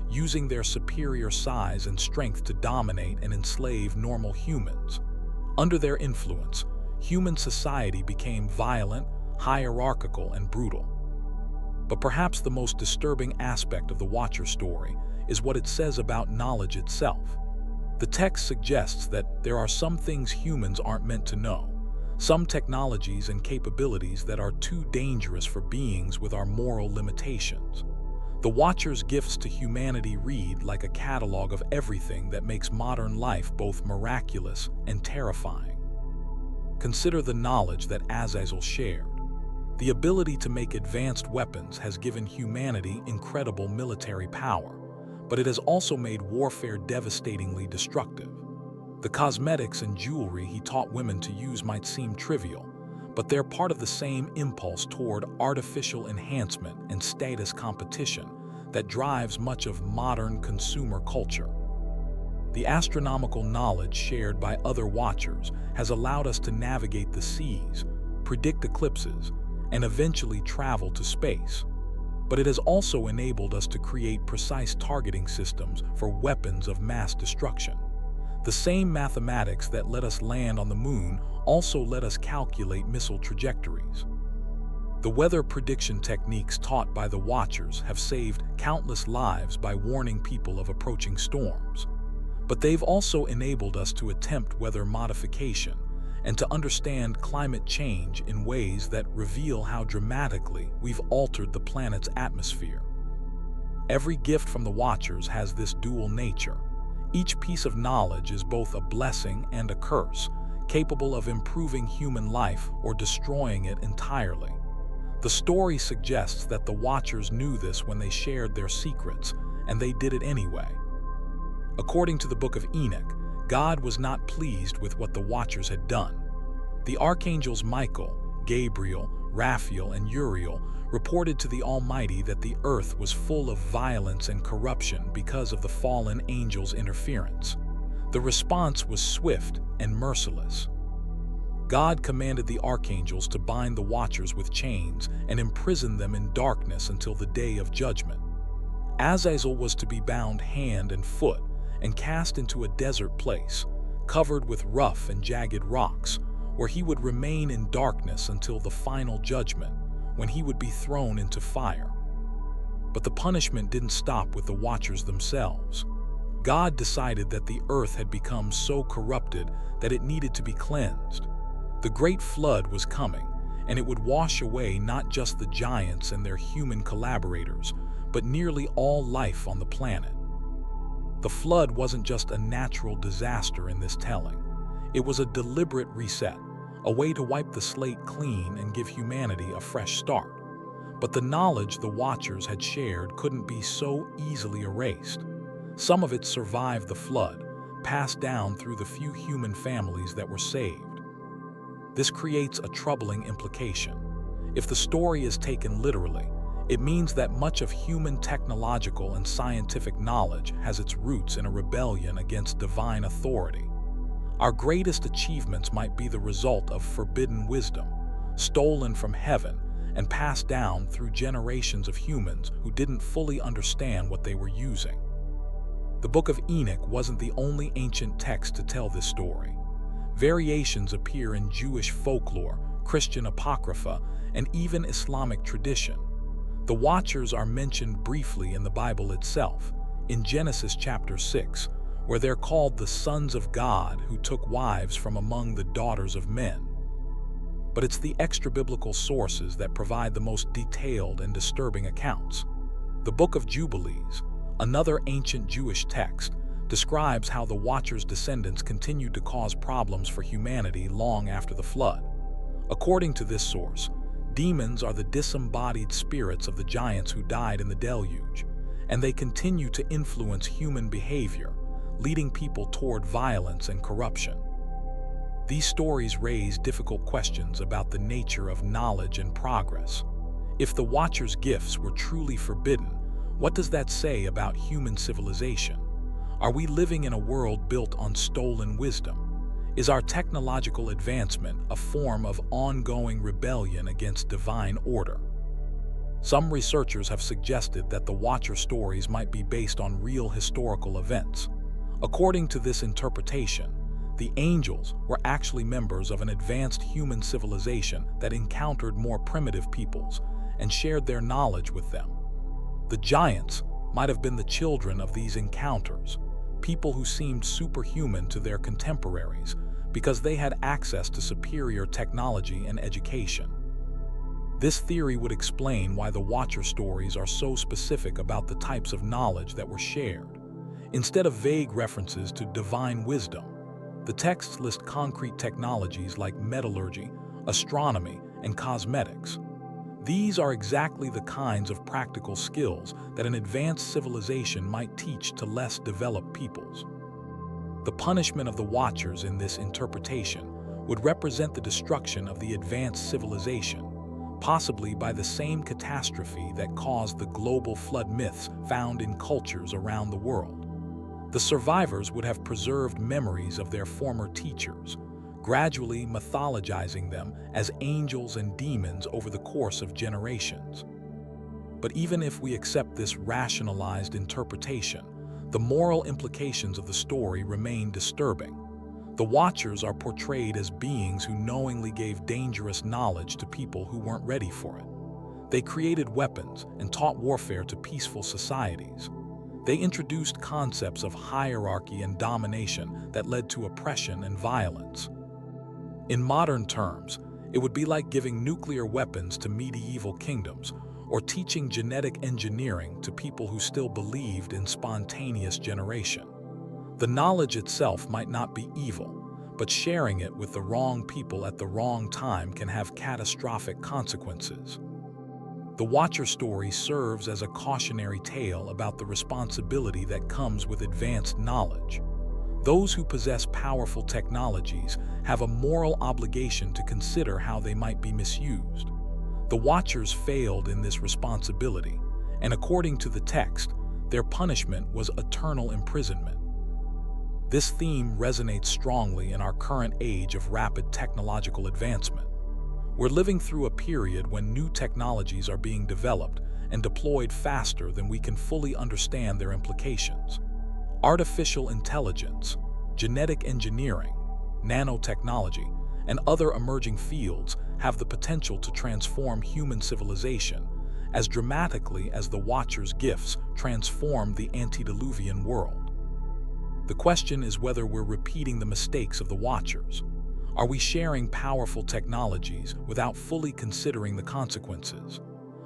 using their superior size and strength to dominate and enslave normal humans. Under their influence, human society became violent, hierarchical, and brutal. But perhaps the most disturbing aspect of the Watcher story is what it says about knowledge itself. The text suggests that there are some things humans aren't meant to know, some technologies and capabilities that are too dangerous for beings with our moral limitations. The Watchers' gifts to humanity read like a catalog of everything that makes modern life both miraculous and terrifying. Consider the knowledge that Azazel shared. The ability to make advanced weapons has given humanity incredible military power, but it has also made warfare devastatingly destructive. The cosmetics and jewelry he taught women to use might seem trivial, but they're part of the same impulse toward artificial enhancement and status competition that drives much of modern consumer culture. The astronomical knowledge shared by other Watchers has allowed us to navigate the seas, predict eclipses, and eventually travel to space. But it has also enabled us to create precise targeting systems for weapons of mass destruction. The same mathematics that let us land on the moon also let us calculate missile trajectories. The weather prediction techniques taught by the Watchers have saved countless lives by warning people of approaching storms. But they've also enabled us to attempt weather modification and to understand climate change in ways that reveal how dramatically we've altered the planet's atmosphere. Every gift from the Watchers has this dual nature. Each piece of knowledge is both a blessing and a curse, capable of improving human life or destroying it entirely. The story suggests that the Watchers knew this when they shared their secrets, and they did it anyway. According to the Book of Enoch, God was not pleased with what the Watchers had done. The archangels Michael, Gabriel, Raphael, and Uriel reported to the Almighty that the earth was full of violence and corruption because of the fallen angels' interference. The response was swift and merciless. God commanded the archangels to bind the Watchers with chains and imprison them in darkness until the day of judgment. Azazel was to be bound hand and foot and cast into a desert place, covered with rough and jagged rocks, where he would remain in darkness until the final judgment, when he would be thrown into fire. But the punishment didn't stop with the Watchers themselves. God decided that the earth had become so corrupted that it needed to be cleansed. The great flood was coming, and it would wash away not just the giants and their human collaborators, but nearly all life on the planet. The flood wasn't just a natural disaster in this telling. It was a deliberate reset, a way to wipe the slate clean and give humanity a fresh start. But the knowledge the Watchers had shared couldn't be so easily erased. Some of it survived the flood, passed down through the few human families that were saved. This creates a troubling implication. If the story is taken literally, it means that much of human technological and scientific knowledge has its roots in a rebellion against divine authority. Our greatest achievements might be the result of forbidden wisdom, stolen from heaven and passed down through generations of humans who didn't fully understand what they were using. The Book of Enoch wasn't the only ancient text to tell this story. Variations appear in Jewish folklore, Christian apocrypha, and even Islamic tradition. The Watchers are mentioned briefly in the Bible itself, in Genesis chapter 6, where they're called the sons of God who took wives from among the daughters of men. But it's the extra-biblical sources that provide the most detailed and disturbing accounts. The Book of Jubilees, another ancient Jewish text, describes how the Watchers' descendants continued to cause problems for humanity long after the flood. According to this source, demons are the disembodied spirits of the giants who died in the deluge, and they continue to influence human behavior, leading people toward violence and corruption. These stories raise difficult questions about the nature of knowledge and progress. If the Watchers' gifts were truly forbidden, what does that say about human civilization? Are we living in a world built on stolen wisdom? Is our technological advancement a form of ongoing rebellion against divine order? Some researchers have suggested that the Watcher stories might be based on real historical events. According to this interpretation, the angels were actually members of an advanced human civilization that encountered more primitive peoples and shared their knowledge with them. The giants might have been the children of these encounters, people who seemed superhuman to their contemporaries because they had access to superior technology and education. This theory would explain why the Watcher stories are so specific about the types of knowledge that were shared. Instead of vague references to divine wisdom, the texts list concrete technologies like metallurgy, astronomy, and cosmetics. These are exactly the kinds of practical skills that an advanced civilization might teach to less developed peoples. The punishment of the Watchers in this interpretation would represent the destruction of the advanced civilization, possibly by the same catastrophe that caused the global flood myths found in cultures around the world. The survivors would have preserved memories of their former teachers, gradually mythologizing them as angels and demons over the course of generations. But even if we accept this rationalized interpretation, the moral implications of the story remain disturbing. The Watchers are portrayed as beings who knowingly gave dangerous knowledge to people who weren't ready for it. They created weapons and taught warfare to peaceful societies. They introduced concepts of hierarchy and domination that led to oppression and violence. In modern terms, it would be like giving nuclear weapons to medieval kingdoms or teaching genetic engineering to people who still believed in spontaneous generation. The knowledge itself might not be evil, but sharing it with the wrong people at the wrong time can have catastrophic consequences. The Watcher story serves as a cautionary tale about the responsibility that comes with advanced knowledge. Those who possess powerful technologies have a moral obligation to consider how they might be misused. The Watchers failed in this responsibility, and according to the text, their punishment was eternal imprisonment. This theme resonates strongly in our current age of rapid technological advancement. We're living through a period when new technologies are being developed and deployed faster than we can fully understand their implications. Artificial intelligence, genetic engineering, nanotechnology, and other emerging fields have the potential to transform human civilization as dramatically as the Watchers' gifts transformed the antediluvian world. The question is whether we're repeating the mistakes of the Watchers. Are we sharing powerful technologies without fully considering the consequences?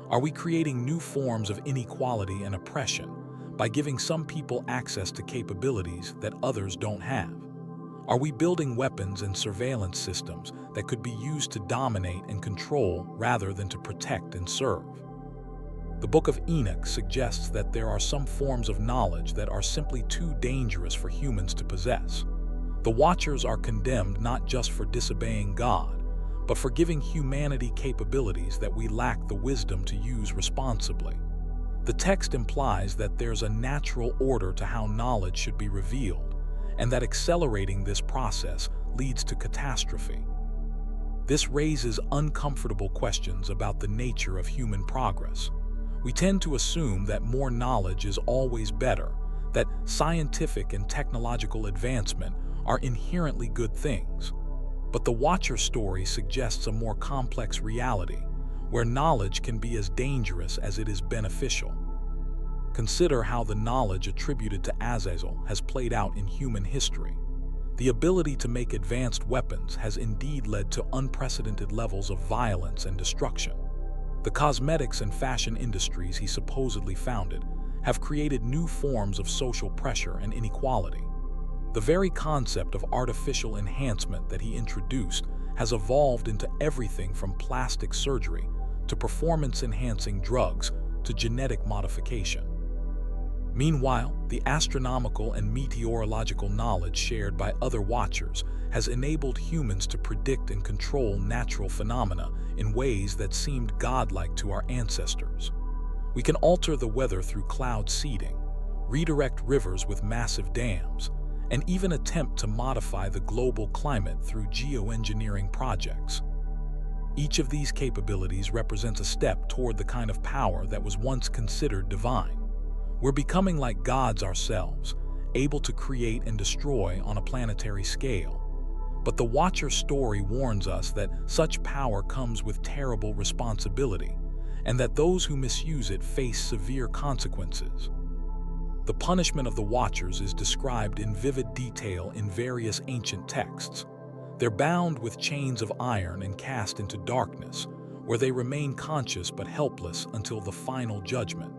Are we creating new forms of inequality and oppression by giving some people access to capabilities that others don't have? Are we building weapons and surveillance systems that could be used to dominate and control rather than to protect and serve? The Book of Enoch suggests that there are some forms of knowledge that are simply too dangerous for humans to possess. The Watchers are condemned not just for disobeying God, but for giving humanity capabilities that we lack the wisdom to use responsibly. The text implies that there's a natural order to how knowledge should be revealed, and that accelerating this process leads to catastrophe. This raises uncomfortable questions about the nature of human progress. We tend to assume that more knowledge is always better, that scientific and technological advancement are inherently good things. But the Watcher story suggests a more complex reality, where knowledge can be as dangerous as it is beneficial. Consider how the knowledge attributed to Azazel has played out in human history. The ability to make advanced weapons has indeed led to unprecedented levels of violence and destruction. The cosmetics and fashion industries he supposedly founded have created new forms of social pressure and inequality. The very concept of artificial enhancement that he introduced has evolved into everything from plastic surgery to performance-enhancing drugs to genetic modification. Meanwhile, the astronomical and meteorological knowledge shared by other Watchers has enabled humans to predict and control natural phenomena in ways that seemed godlike to our ancestors. We can alter the weather through cloud seeding, redirect rivers with massive dams, and even attempt to modify the global climate through geoengineering projects. Each of these capabilities represents a step toward the kind of power that was once considered divine. We're becoming like gods ourselves, able to create and destroy on a planetary scale. But the Watcher story warns us that such power comes with terrible responsibility, and that those who misuse it face severe consequences. The punishment of the Watchers is described in vivid detail in various ancient texts. They're bound with chains of iron and cast into darkness, where they remain conscious but helpless until the final judgment.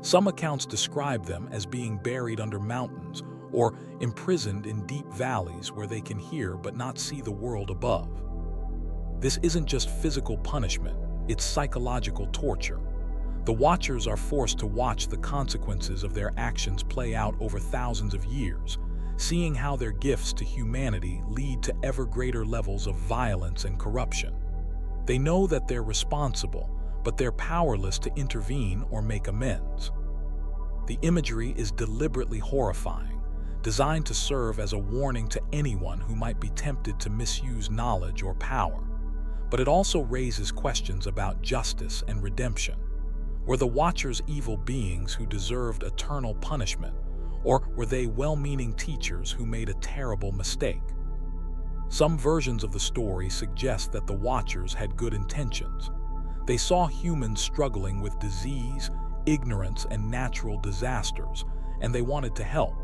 Some accounts describe them as being buried under mountains or imprisoned in deep valleys where they can hear but not see the world above. This isn't just physical punishment, it's psychological torture. The Watchers are forced to watch the consequences of their actions play out over thousands of years, seeing how their gifts to humanity lead to ever greater levels of violence and corruption. They know that they're responsible, but they're powerless to intervene or make amends. The imagery is deliberately horrifying, designed to serve as a warning to anyone who might be tempted to misuse knowledge or power. But it also raises questions about justice and redemption. Were the Watchers evil beings who deserved eternal punishment, or were they well-meaning teachers who made a terrible mistake? Some versions of the story suggest that the Watchers had good intentions. They saw humans struggling with disease, ignorance, and natural disasters, and they wanted to help.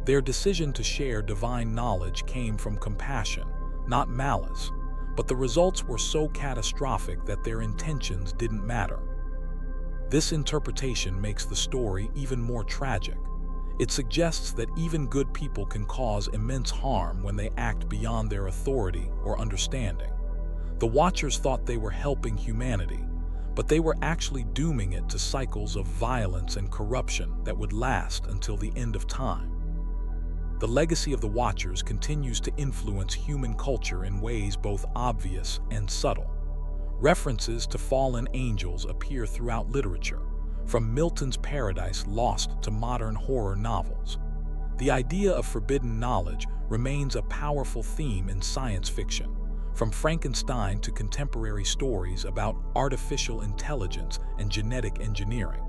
Their decision to share divine knowledge came from compassion, not malice, but the results were so catastrophic that their intentions didn't matter. This interpretation makes the story even more tragic. It suggests that even good people can cause immense harm when they act beyond their authority or understanding. The Watchers thought they were helping humanity, but they were actually dooming it to cycles of violence and corruption that would last until the end of time. The legacy of the Watchers continues to influence human culture in ways both obvious and subtle. References to fallen angels appear throughout literature, from Milton's Paradise Lost to modern horror novels. The idea of forbidden knowledge remains a powerful theme in science fiction, from Frankenstein to contemporary stories about artificial intelligence and genetic engineering.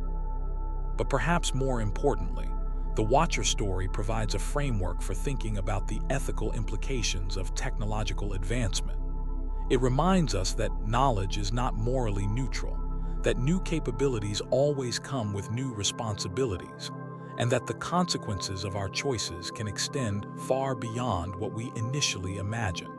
But perhaps more importantly, the Watcher story provides a framework for thinking about the ethical implications of technological advancement. It reminds us that knowledge is not morally neutral, that new capabilities always come with new responsibilities, and that the consequences of our choices can extend far beyond what we initially imagined.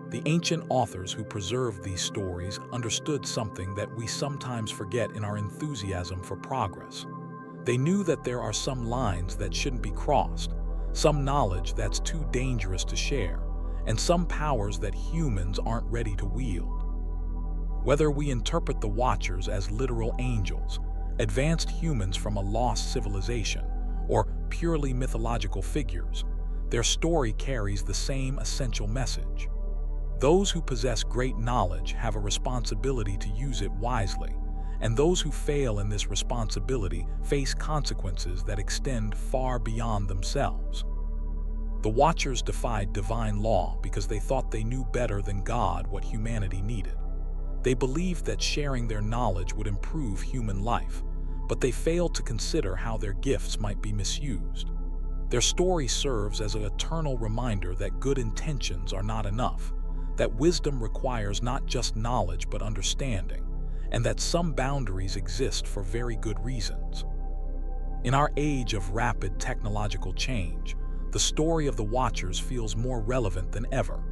The ancient authors who preserved these stories understood something that we sometimes forget in our enthusiasm for progress. They knew that there are some lines that shouldn't be crossed, some knowledge that's too dangerous to share, and some powers that humans aren't ready to wield. Whether we interpret the Watchers as literal angels, advanced humans from a lost civilization, or purely mythological figures, their story carries the same essential message. Those who possess great knowledge have a responsibility to use it wisely, and those who fail in this responsibility face consequences that extend far beyond themselves. The Watchers defied divine law because they thought they knew better than God what humanity needed. They believed that sharing their knowledge would improve human life, but they failed to consider how their gifts might be misused. Their story serves as an eternal reminder that good intentions are not enough, that wisdom requires not just knowledge but understanding, and that some boundaries exist for very good reasons. In our age of rapid technological change, the story of the Watchers feels more relevant than ever.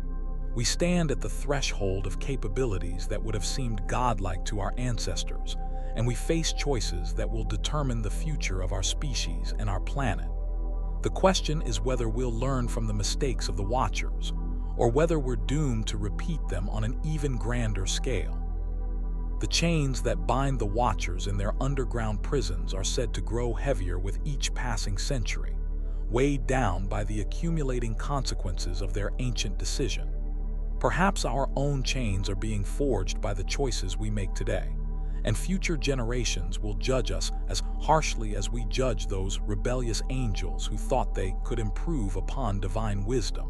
We stand at the threshold of capabilities that would have seemed godlike to our ancestors, and we face choices that will determine the future of our species and our planet. The question is whether we'll learn from the mistakes of the Watchers, or whether we're doomed to repeat them on an even grander scale. The chains that bind the Watchers in their underground prisons are said to grow heavier with each passing century, weighed down by the accumulating consequences of their ancient decision. Perhaps our own chains are being forged by the choices we make today, and future generations will judge us as harshly as we judge those rebellious angels who thought they could improve upon divine wisdom.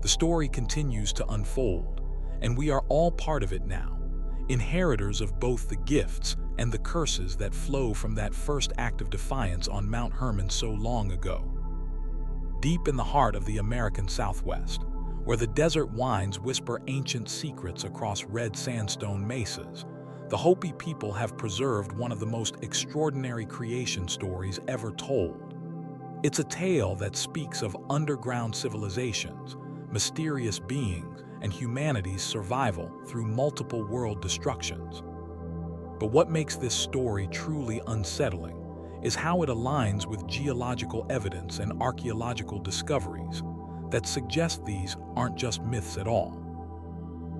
The story continues to unfold, and we are all part of it now, inheritors of both the gifts and the curses that flow from that first act of defiance on Mount Hermon so long ago. Deep in the heart of the American Southwest, where the desert winds whisper ancient secrets across red sandstone mesas, the Hopi people have preserved one of the most extraordinary creation stories ever told. It's a tale that speaks of underground civilizations, mysterious beings, and humanity's survival through multiple world destructions. But what makes this story truly unsettling is how it aligns with geological evidence and archaeological discoveries that suggest these aren't just myths at all.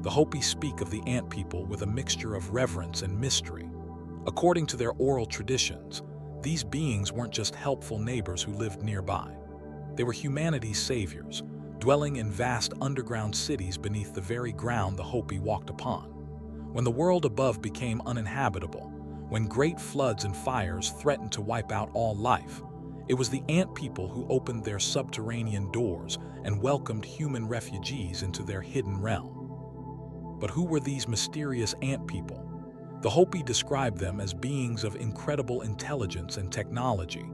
The Hopi speak of the ant people with a mixture of reverence and mystery. According to their oral traditions, these beings weren't just helpful neighbors who lived nearby. They were humanity's saviors, dwelling in vast underground cities beneath the very ground the Hopi walked upon. When the world above became uninhabitable, when great floods and fires threatened to wipe out all life, it was the ant people who opened their subterranean doors and welcomed human refugees into their hidden realm. But who were these mysterious ant people? The Hopi described them as beings of incredible intelligence and technology,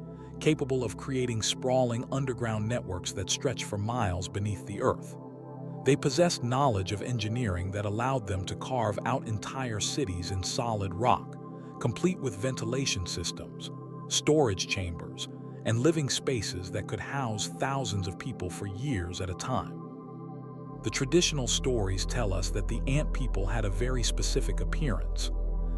capable of creating sprawling underground networks that stretch for miles beneath the earth. They possessed knowledge of engineering that allowed them to carve out entire cities in solid rock, complete with ventilation systems, storage chambers, and living spaces that could house thousands of people for years at a time. The traditional stories tell us that the ant people had a very specific appearance.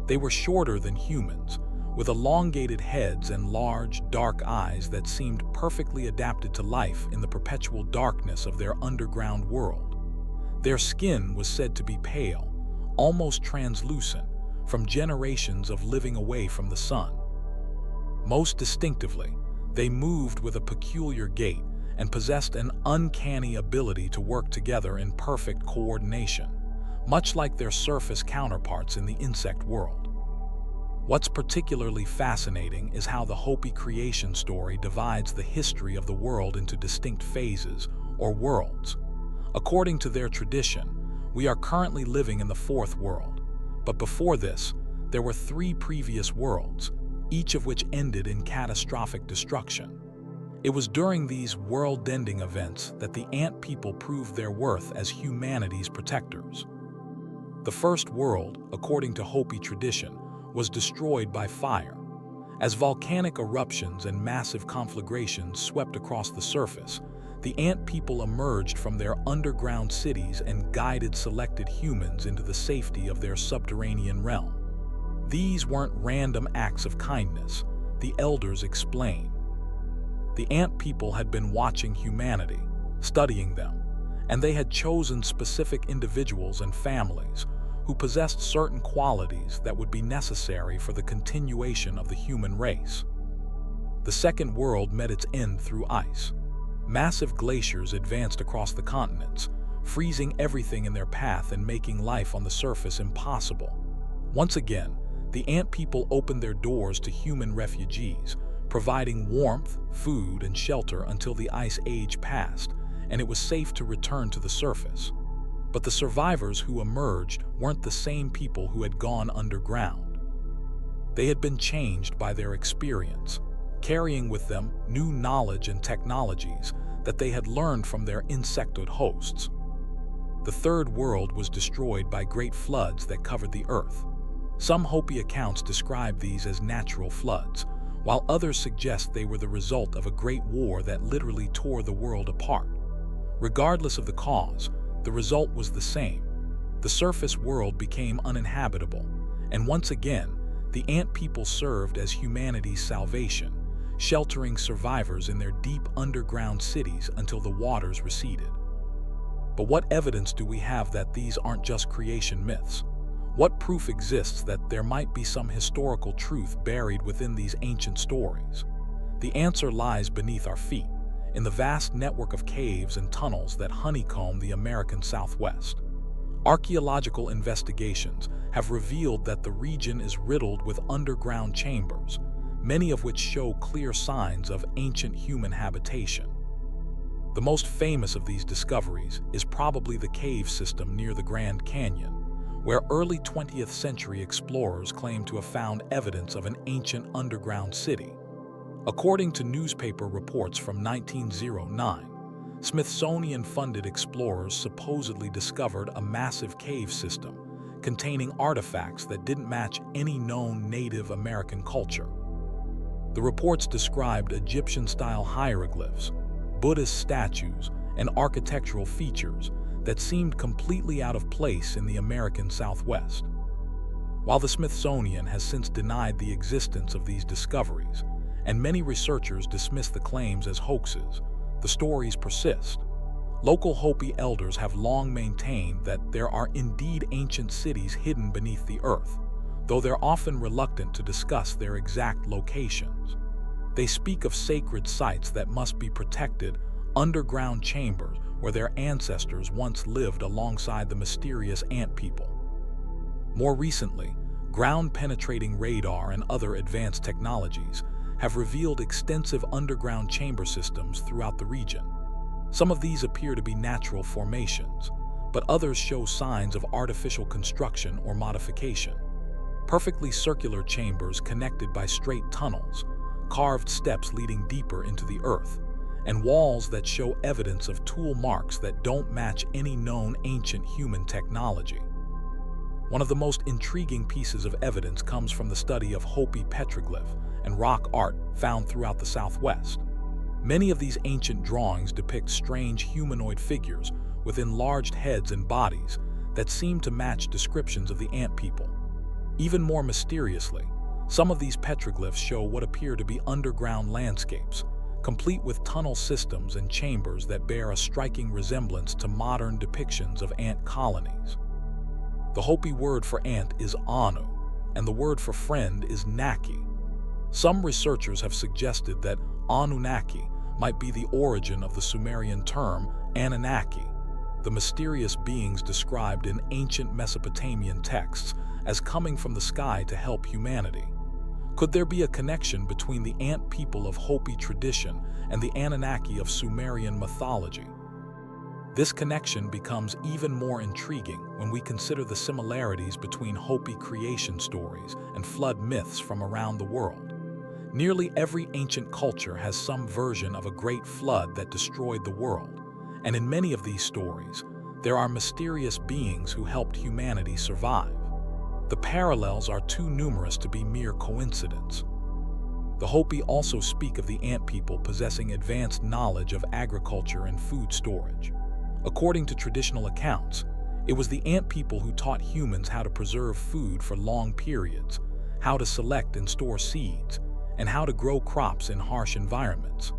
They were shorter than humans, with elongated heads and large, dark eyes that seemed perfectly adapted to life in the perpetual darkness of their underground world. Their skin was said to be pale, almost translucent, from generations of living away from the sun. Most distinctively, they moved with a peculiar gait and possessed an uncanny ability to work together in perfect coordination, much like their surface counterparts in the insect world. What's particularly fascinating is how the Hopi creation story divides the history of the world into distinct phases, or worlds. According to their tradition, we are currently living in the fourth world, but before this, there were 3 previous worlds, each of which ended in catastrophic destruction. It was during these world-ending events that the ant people proved their worth as humanity's protectors. The first world, according to Hopi tradition, was destroyed by fire. As volcanic eruptions and massive conflagrations swept across the surface, the ant people emerged from their underground cities and guided selected humans into the safety of their subterranean realm. These weren't random acts of kindness, the elders explain. The ant people had been watching humanity, studying them, and they had chosen specific individuals and families who possessed certain qualities that would be necessary for the continuation of the human race. The second world met its end through ice. Massive glaciers advanced across the continents, freezing everything in their path and making life on the surface impossible. Once again, the ant people opened their doors to human refugees, providing warmth, food, and shelter until the ice age passed, and it was safe to return to the surface. But the survivors who emerged weren't the same people who had gone underground. They had been changed by their experience, carrying with them new knowledge and technologies that they had learned from their insectoid hosts. The third world was destroyed by great floods that covered the earth. Some Hopi accounts describe these as natural floods, while others suggest they were the result of a great war that literally tore the world apart. Regardless of the cause, the result was the same. The surface world became uninhabitable, and once again, the ant people served as humanity's salvation, sheltering survivors in their deep underground cities until the waters receded. But what evidence do we have that these aren't just creation myths? What proof exists that there might be some historical truth buried within these ancient stories? The answer lies beneath our feet, in the vast network of caves and tunnels that honeycomb the American Southwest. Archaeological investigations have revealed that the region is riddled with underground chambers, many of which show clear signs of ancient human habitation. The most famous of these discoveries is probably the cave system near the Grand Canyon, where early 20th century explorers claim to have found evidence of an ancient underground city. According to newspaper reports from 1909, Smithsonian-funded explorers supposedly discovered a massive cave system containing artifacts that didn't match any known Native American culture. The reports described Egyptian-style hieroglyphs, Buddhist statues, and architectural features that seemed completely out of place in the American Southwest. While the Smithsonian has since denied the existence of these discoveries, and many researchers dismiss the claims as hoaxes, the stories persist. Local Hopi elders have long maintained that there are indeed ancient cities hidden beneath the earth, though they're often reluctant to discuss their exact locations. They speak of sacred sites that must be protected, underground chambers where their ancestors once lived alongside the mysterious ant people. More recently, ground-penetrating radar and other advanced technologies have revealed extensive underground chamber systems throughout the region. Some of these appear to be natural formations, but others show signs of artificial construction or modification. Perfectly circular chambers connected by straight tunnels, carved steps leading deeper into the earth, and walls that show evidence of tool marks that don't match any known ancient human technology. One of the most intriguing pieces of evidence comes from the study of Hopi petroglyph and rock art found throughout the Southwest. Many of these ancient drawings depict strange humanoid figures with enlarged heads and bodies that seem to match descriptions of the ant people. Even more mysteriously, some of these petroglyphs show what appear to be underground landscapes, complete with tunnel systems and chambers that bear a striking resemblance to modern depictions of ant colonies. The Hopi word for ant is Anu, and the word for friend is Naki. Some researchers have suggested that Anunnaki might be the origin of the Sumerian term Anunnaki, the mysterious beings described in ancient Mesopotamian texts as coming from the sky to help humanity. Could there be a connection between the ant people of Hopi tradition and the Anunnaki of Sumerian mythology? This connection becomes even more intriguing when we consider the similarities between Hopi creation stories and flood myths from around the world. Nearly every ancient culture has some version of a great flood that destroyed the world, and in many of these stories, there are mysterious beings who helped humanity survive. The parallels are too numerous to be mere coincidence. The Hopi also speak of the ant people possessing advanced knowledge of agriculture and food storage. According to traditional accounts, it was the ant people who taught humans how to preserve food for long periods, how to select and store seeds, and how to grow crops in harsh environments.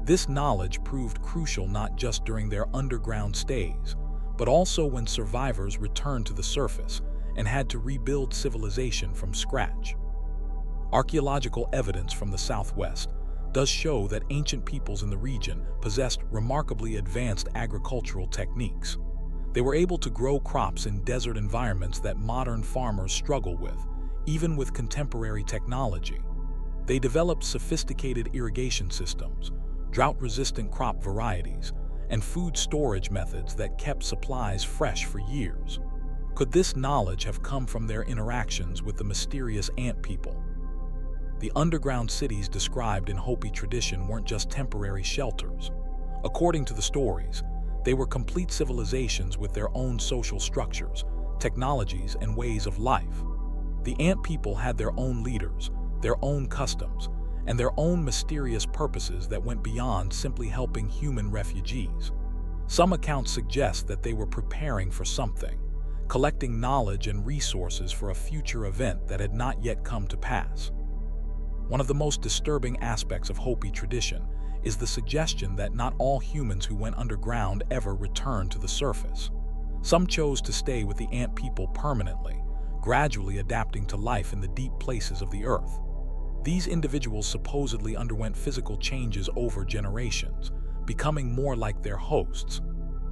This knowledge proved crucial not just during their underground stays, but also when survivors returned to the surface and had to rebuild civilization from scratch. Archaeological evidence from the Southwest does show that ancient peoples in the region possessed remarkably advanced agricultural techniques. They were able to grow crops in desert environments that modern farmers struggle with, even with contemporary technology. They developed sophisticated irrigation systems, drought-resistant crop varieties, and food storage methods that kept supplies fresh for years. Could this knowledge have come from their interactions with the mysterious ant people? The underground cities described in Hopi tradition weren't just temporary shelters. According to the stories, they were complete civilizations with their own social structures, technologies, and ways of life. The ant people had their own leaders, their own customs, and their own mysterious purposes that went beyond simply helping human refugees. Some accounts suggest that they were preparing for something, collecting knowledge and resources for a future event that had not yet come to pass. One of the most disturbing aspects of Hopi tradition is the suggestion that not all humans who went underground ever returned to the surface. Some chose to stay with the ant people permanently, gradually adapting to life in the deep places of the earth. These individuals supposedly underwent physical changes over generations, becoming more like their hosts.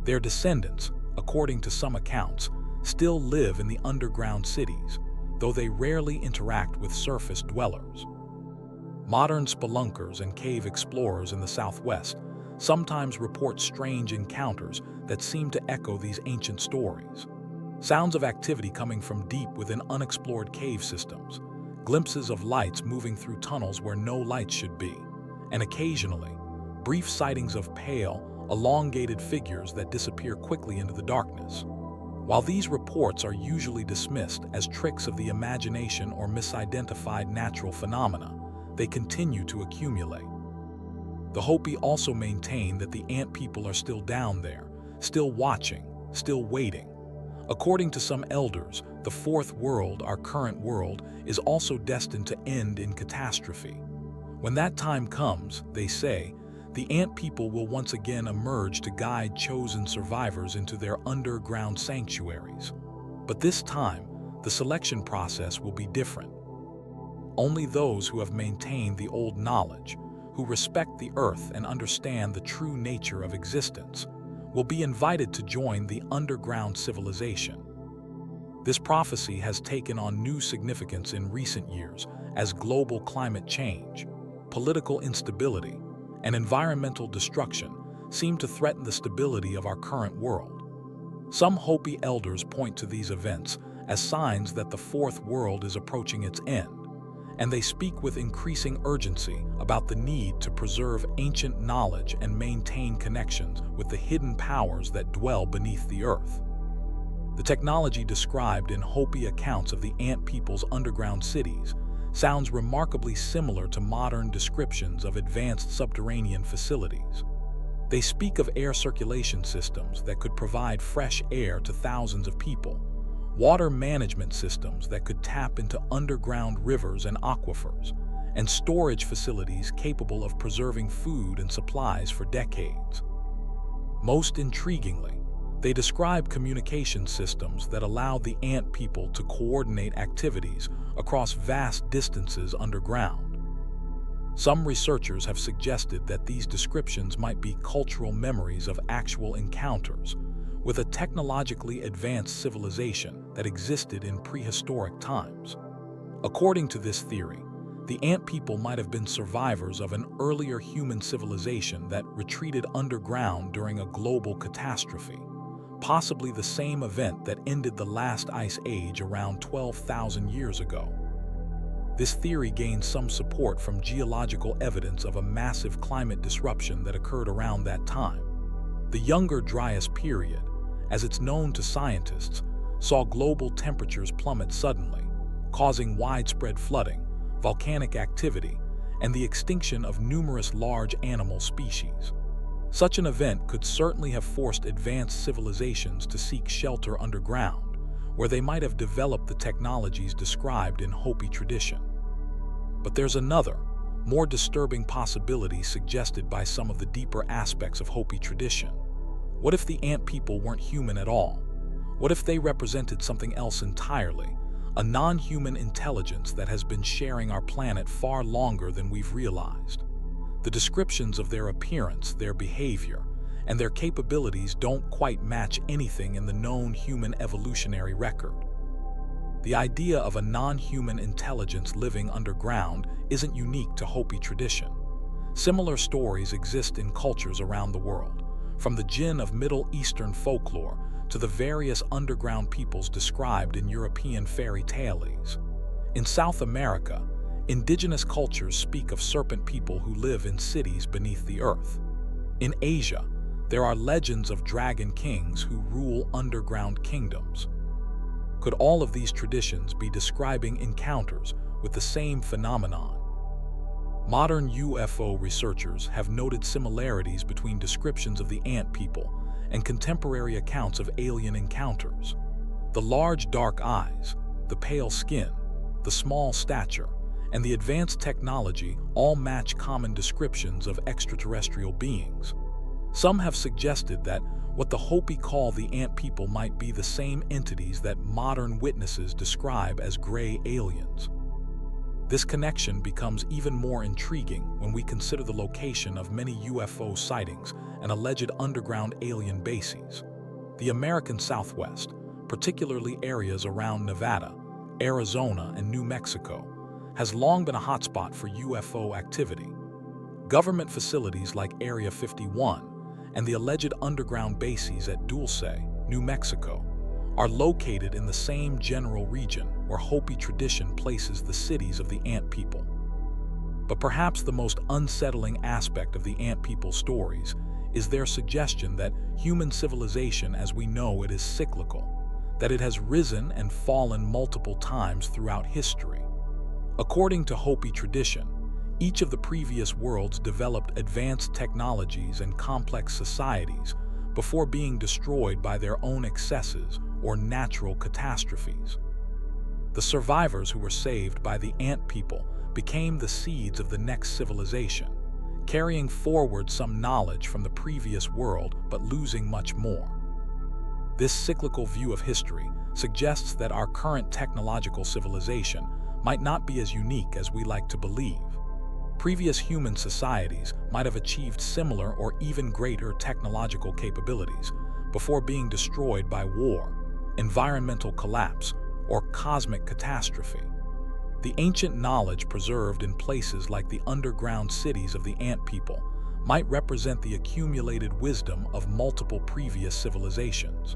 Their descendants, according to some accounts, still live in the underground cities, though they rarely interact with surface dwellers. Modern spelunkers and cave explorers in the Southwest sometimes report strange encounters that seem to echo these ancient stories. Sounds of activity coming from deep within unexplored cave systems, glimpses of lights moving through tunnels where no lights should be, and occasionally, brief sightings of pale, elongated figures that disappear quickly into the darkness. While these reports are usually dismissed as tricks of the imagination or misidentified natural phenomena, they continue to accumulate. The Hopi also maintain that the ant people are still down there, still watching, still waiting. According to some elders, the fourth world, our current world, is also destined to end in catastrophe. When that time comes, they say, the ant people will once again emerge to guide chosen survivors into their underground sanctuaries. But this time, the selection process will be different. Only those who have maintained the old knowledge, who respect the earth and understand the true nature of existence, will be invited to join the underground civilization. This prophecy has taken on new significance in recent years as global climate change, political instability, and environmental destruction seem to threaten the stability of our current world. Some Hopi elders point to these events as signs that the fourth world is approaching its end, and they speak with increasing urgency about the need to preserve ancient knowledge and maintain connections with the hidden powers that dwell beneath the earth. The technology described in Hopi accounts of the ant people's underground cities sounds remarkably similar to modern descriptions of advanced subterranean facilities. They speak of air circulation systems that could provide fresh air to thousands of people, water management systems that could tap into underground rivers and aquifers, and storage facilities capable of preserving food and supplies for decades. Most intriguingly, they describe communication systems that allow the ant people to coordinate activities across vast distances underground. Some researchers have suggested that these descriptions might be cultural memories of actual encounters with a technologically advanced civilization that existed in prehistoric times. According to this theory, the ant people might have been survivors of an earlier human civilization that retreated underground during a global catastrophe, possibly the same event that ended the last ice age around 12,000 years ago. This theory gains some support from geological evidence of a massive climate disruption that occurred around that time. The Younger Dryas period, as it's known to scientists, saw global temperatures plummet suddenly, causing widespread flooding, volcanic activity, and the extinction of numerous large animal species. Such an event could certainly have forced advanced civilizations to seek shelter underground, where they might have developed the technologies described in Hopi tradition. But there's another, more disturbing possibility suggested by some of the deeper aspects of Hopi tradition. What if the ant people weren't human at all? What if they represented something else entirely, a non-human intelligence that has been sharing our planet far longer than we've realized? The descriptions of their appearance, their behavior, and their capabilities don't quite match anything in the known human evolutionary record. The idea of a non-human intelligence living underground isn't unique to Hopi tradition. Similar stories exist in cultures around the world, from the jinn of Middle Eastern folklore to the various underground peoples described in European fairy tales. In South America, indigenous cultures speak of serpent people who live in cities beneath the earth. In Asia, there are legends of dragon kings who rule underground kingdoms. Could all of these traditions be describing encounters with the same phenomenon? Modern UFO researchers have noted similarities between descriptions of the ant people and contemporary accounts of alien encounters. The large dark eyes, the pale skin, the small stature, and the advanced technology all match common descriptions of extraterrestrial beings. Some have suggested that what the Hopi call the ant people might be the same entities that modern witnesses describe as gray aliens. This connection becomes even more intriguing when we consider the location of many UFO sightings and alleged underground alien bases. The American Southwest, particularly areas around Nevada, Arizona, and New Mexico, has long been a hotspot for UFO activity. Government facilities like Area 51 and the alleged underground bases at Dulce, New Mexico, are located in the same general region where Hopi tradition places the cities of the ant people. But perhaps the most unsettling aspect of the ant people stories is their suggestion that human civilization as we know it is cyclical, that it has risen and fallen multiple times throughout history. According to Hopi tradition, each of the previous worlds developed advanced technologies and complex societies, before being destroyed by their own excesses or natural catastrophes. The survivors who were saved by the ant people became the seeds of the next civilization, carrying forward some knowledge from the previous world but losing much more. This cyclical view of history suggests that our current technological civilization might not be as unique as we like to believe. Previous human societies might have achieved similar or even greater technological capabilities before being destroyed by war, environmental collapse, or cosmic catastrophe. The ancient knowledge preserved in places like the underground cities of the ant people might represent the accumulated wisdom of multiple previous civilizations.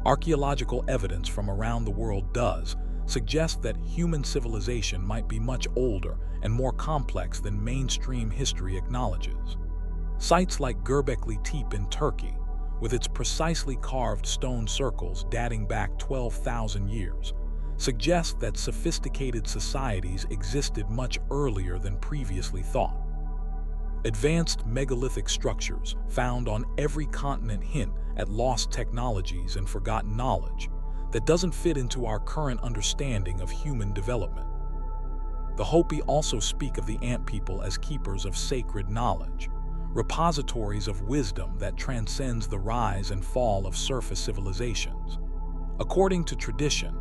Archaeological evidence from around the world does suggest that human civilization might be much older and more complex than mainstream history acknowledges. Sites like Gobekli Tepe in Turkey, with its precisely carved stone circles dating back 12,000 years, suggest that sophisticated societies existed much earlier than previously thought. Advanced megalithic structures found on every continent hint at lost technologies and forgotten knowledge that doesn't fit into our current understanding of human development. The Hopi also speak of the ant people as keepers of sacred knowledge, repositories of wisdom that transcends the rise and fall of surface civilizations. According to tradition,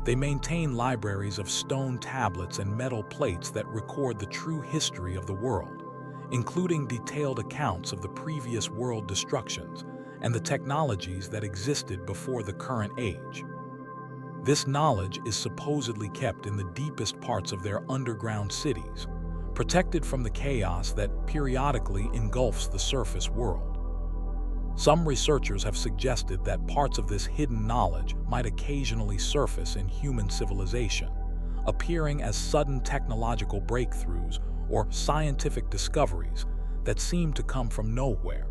they maintain libraries of stone tablets and metal plates that record the true history of the world, including detailed accounts of the previous world destructions and the technologies that existed before the current age. This knowledge is supposedly kept in the deepest parts of their underground cities, protected from the chaos that periodically engulfs the surface world. Some researchers have suggested that parts of this hidden knowledge might occasionally surface in human civilization, appearing as sudden technological breakthroughs or scientific discoveries that seem to come from nowhere.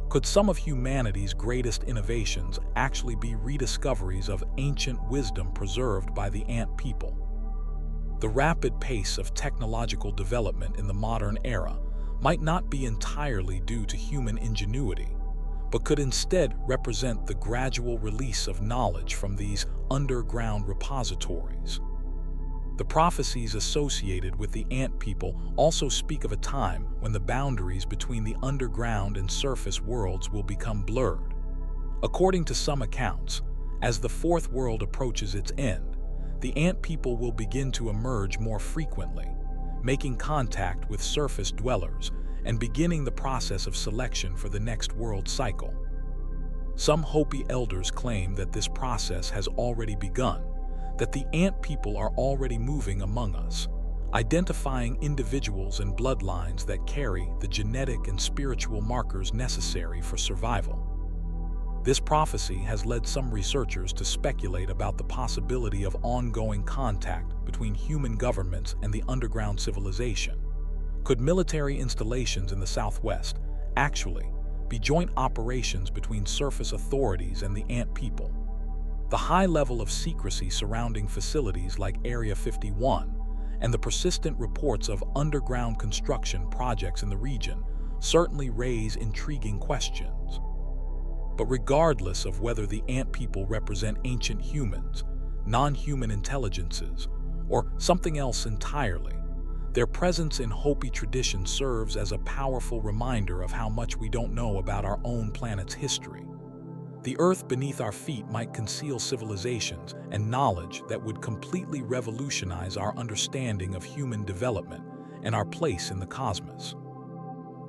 Could some of humanity's greatest innovations actually be rediscoveries of ancient wisdom preserved by the ant people? The rapid pace of technological development in the modern era might not be entirely due to human ingenuity, but could instead represent the gradual release of knowledge from these underground repositories. The prophecies associated with the ant people also speak of a time when the boundaries between the underground and surface worlds will become blurred. According to some accounts, as the fourth world approaches its end, the ant people will begin to emerge more frequently, making contact with surface dwellers and beginning the process of selection for the next world cycle. Some Hopi elders claim that this process has already begun, that the ant people are already moving among us, identifying individuals and bloodlines that carry the genetic and spiritual markers necessary for survival. This prophecy has led some researchers to speculate about the possibility of ongoing contact between human governments and the underground civilization. Could military installations in the Southwest actually be joint operations between surface authorities and the ant people? The high level of secrecy surrounding facilities like Area 51 and the persistent reports of underground construction projects in the region certainly raise intriguing questions. But regardless of whether the ant people represent ancient humans, non-human intelligences, or something else entirely, their presence in Hopi tradition serves as a powerful reminder of how much we don't know about our own planet's history. The earth beneath our feet might conceal civilizations and knowledge that would completely revolutionize our understanding of human development and our place in the cosmos.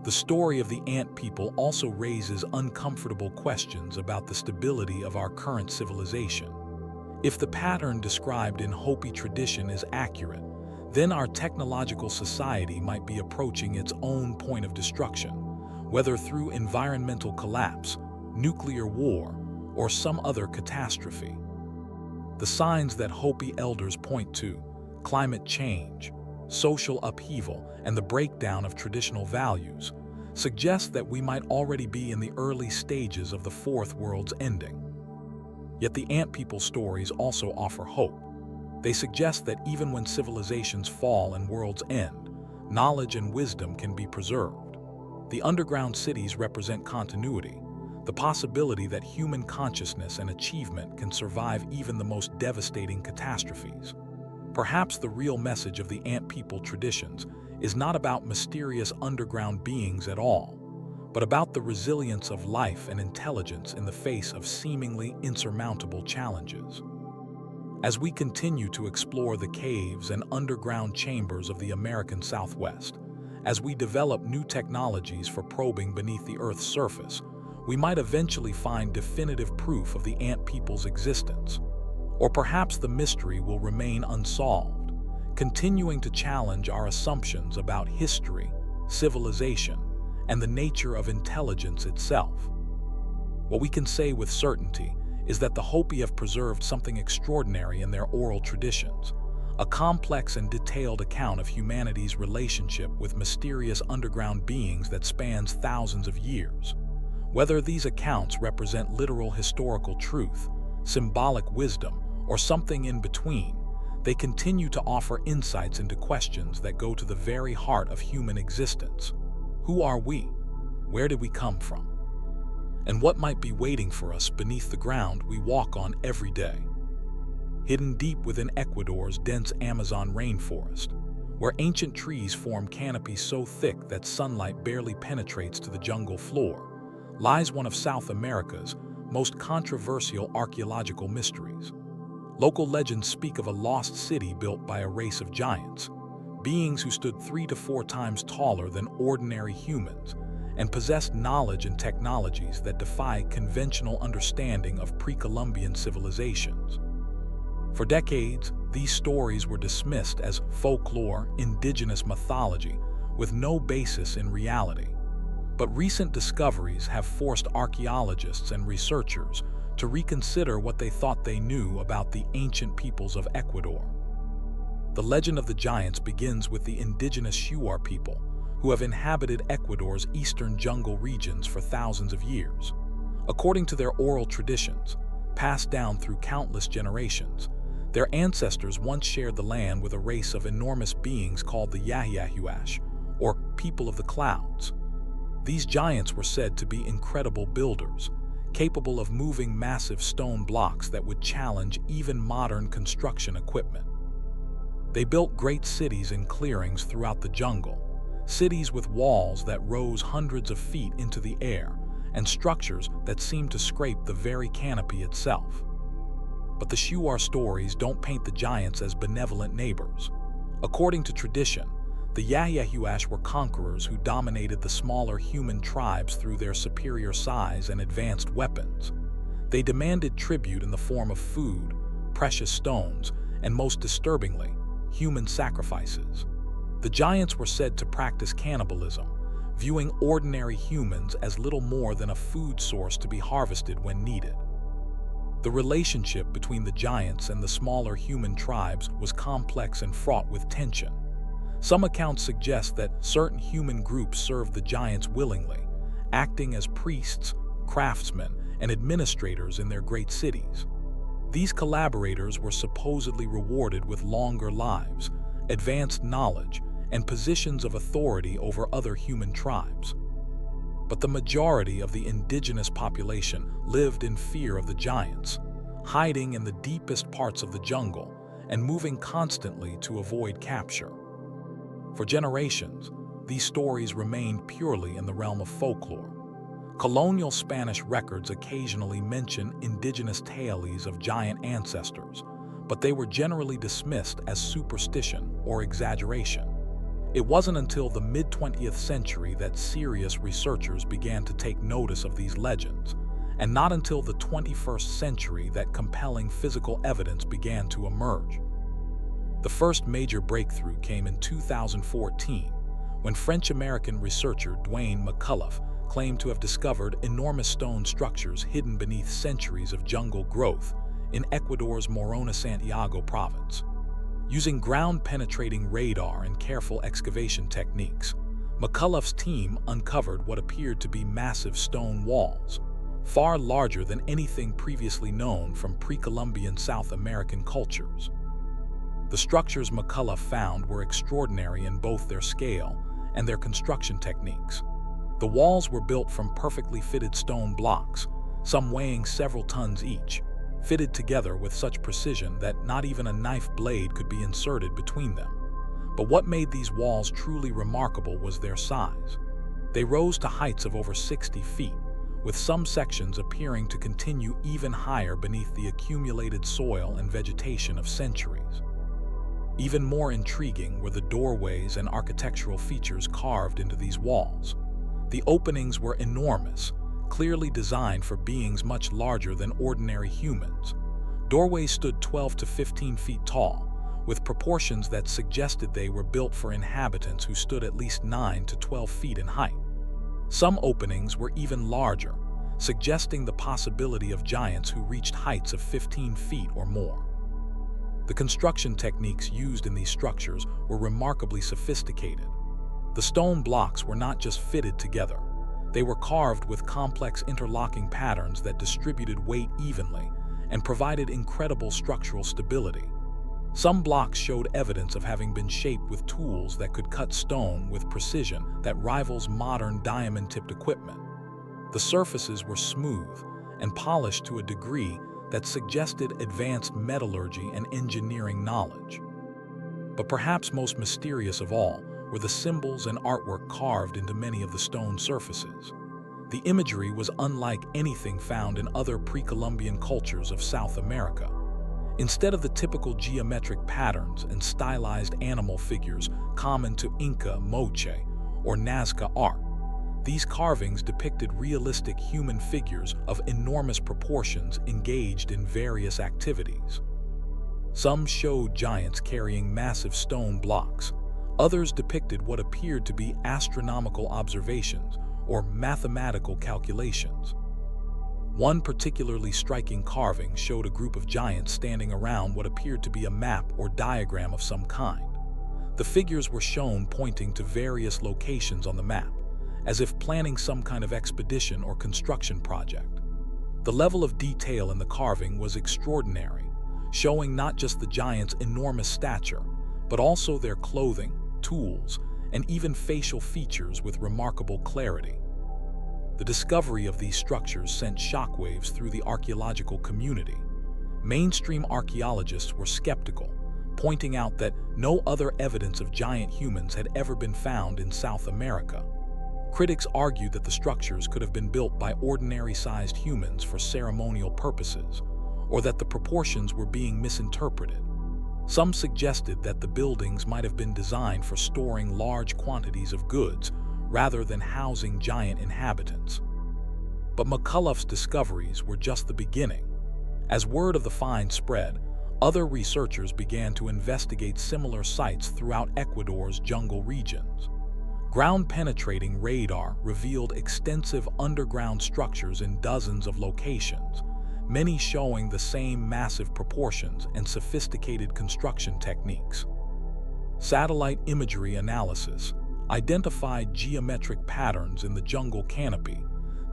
The story of the ant people also raises uncomfortable questions about the stability of our current civilization. If the pattern described in Hopi tradition is accurate, then our technological society might be approaching its own point of destruction, whether through environmental collapse, nuclear war, or some other catastrophe. The signs that Hopi elders point to, climate change, social upheaval, and the breakdown of traditional values, suggest that we might already be in the early stages of the fourth world's ending. Yet the ant people stories also offer hope. They suggest that even when civilizations fall and worlds end, knowledge and wisdom can be preserved. The underground cities represent continuity, the possibility that human consciousness and achievement can survive even the most devastating catastrophes. Perhaps the real message of the ant people traditions is not about mysterious underground beings at all, but about the resilience of life and intelligence in the face of seemingly insurmountable challenges. As we continue to explore the caves and underground chambers of the American Southwest, as we develop new technologies for probing beneath the Earth's surface, we might eventually find definitive proof of the ant people's existence. Or perhaps the mystery will remain unsolved, continuing to challenge our assumptions about history, civilization, and the nature of intelligence itself. What we can say with certainty is that the Hopi have preserved something extraordinary in their oral traditions, a complex and detailed account of humanity's relationship with mysterious underground beings that spans thousands of years. Whether these accounts represent literal historical truth, symbolic wisdom, or something in between, they continue to offer insights into questions that go to the very heart of human existence. Who are we? Where did we come from? And what might be waiting for us beneath the ground we walk on every day? Hidden deep within Ecuador's dense Amazon rainforest, where ancient trees form canopies so thick that sunlight barely penetrates to the jungle floor, lies one of South America's most controversial archaeological mysteries. Local legends speak of a lost city built by a race of giants, beings who stood 3 to 4 times taller than ordinary humans and possessed knowledge and technologies that defy conventional understanding of pre-Columbian civilizations. For decades, these stories were dismissed as folklore, indigenous mythology, with no basis in reality. But recent discoveries have forced archaeologists and researchers to reconsider what they thought they knew about the ancient peoples of Ecuador. The legend of the giants begins with the indigenous Shuar people, who have inhabited Ecuador's eastern jungle regions for thousands of years. According to their oral traditions, passed down through countless generations, their ancestors once shared the land with a race of enormous beings called the Yahiyahuash, or people of the clouds. These giants were said to be incredible builders, capable of moving massive stone blocks that would challenge even modern construction equipment. They built great cities in clearings throughout the jungle, cities with walls that rose hundreds of feet into the air, and structures that seemed to scrape the very canopy itself. But the Shuar stories don't paint the giants as benevolent neighbors. According to tradition, the Yahiyahuash were conquerors who dominated the smaller human tribes through their superior size and advanced weapons. They demanded tribute in the form of food, precious stones, and most disturbingly, human sacrifices. The giants were said to practice cannibalism, viewing ordinary humans as little more than a food source to be harvested when needed. The relationship between the giants and the smaller human tribes was complex and fraught with tension. Some accounts suggest that certain human groups served the giants willingly, acting as priests, craftsmen, and administrators in their great cities. These collaborators were supposedly rewarded with longer lives, advanced knowledge, and positions of authority over other human tribes. But the majority of the indigenous population lived in fear of the giants, hiding in the deepest parts of the jungle and moving constantly to avoid capture. For generations, these stories remained purely in the realm of folklore. Colonial Spanish records occasionally mention indigenous tales of giant ancestors, but they were generally dismissed as superstition or exaggeration. It wasn't until the mid-20th century that serious researchers began to take notice of these legends, and not until the 21st century that compelling physical evidence began to emerge. The first major breakthrough came in 2014, when French-American researcher Duane McCullough claimed to have discovered enormous stone structures hidden beneath centuries of jungle growth in Ecuador's Morona Santiago province. Using ground-penetrating radar and careful excavation techniques, McCullough's team uncovered what appeared to be massive stone walls, far larger than anything previously known from pre-Columbian South American cultures. The structures McCullough found were extraordinary in both their scale and their construction techniques. The walls were built from perfectly fitted stone blocks, some weighing several tons each, fitted together with such precision that not even a knife blade could be inserted between them. But what made these walls truly remarkable was their size. They rose to heights of over 60 feet, with some sections appearing to continue even higher beneath the accumulated soil and vegetation of centuries. Even more intriguing were the doorways and architectural features carved into these walls. The openings were enormous, clearly designed for beings much larger than ordinary humans. Doorways stood 12 to 15 feet tall, with proportions that suggested they were built for inhabitants who stood at least 9 to 12 feet in height. Some openings were even larger, suggesting the possibility of giants who reached heights of 15 feet or more. The construction techniques used in these structures were remarkably sophisticated. The stone blocks were not just fitted together. They were carved with complex interlocking patterns that distributed weight evenly and provided incredible structural stability. Some blocks showed evidence of having been shaped with tools that could cut stone with precision that rivals modern diamond-tipped equipment. The surfaces were smooth and polished to a degree that suggested advanced metallurgy and engineering knowledge. But perhaps most mysterious of all were the symbols and artwork carved into many of the stone surfaces. The imagery was unlike anything found in other pre-Columbian cultures of South America. Instead of the typical geometric patterns and stylized animal figures common to Inca, Moche, or Nazca art, these carvings depicted realistic human figures of enormous proportions engaged in various activities. Some showed giants carrying massive stone blocks. Others depicted what appeared to be astronomical observations or mathematical calculations. One particularly striking carving showed a group of giants standing around what appeared to be a map or diagram of some kind. The figures were shown pointing to various locations on the map, as if planning some kind of expedition or construction project. The level of detail in the carving was extraordinary, showing not just the giants' enormous stature, but also their clothing, tools, and even facial features with remarkable clarity. The discovery of these structures sent shockwaves through the archaeological community. Mainstream archaeologists were skeptical, pointing out that no other evidence of giant humans had ever been found in South America. Critics argued that the structures could have been built by ordinary-sized humans for ceremonial purposes, or that the proportions were being misinterpreted. Some suggested that the buildings might have been designed for storing large quantities of goods rather than housing giant inhabitants. But McCullough's discoveries were just the beginning. As word of the find spread, other researchers began to investigate similar sites throughout Ecuador's jungle regions. Ground-penetrating radar revealed extensive underground structures in dozens of locations, many showing the same massive proportions and sophisticated construction techniques. Satellite imagery analysis identified geometric patterns in the jungle canopy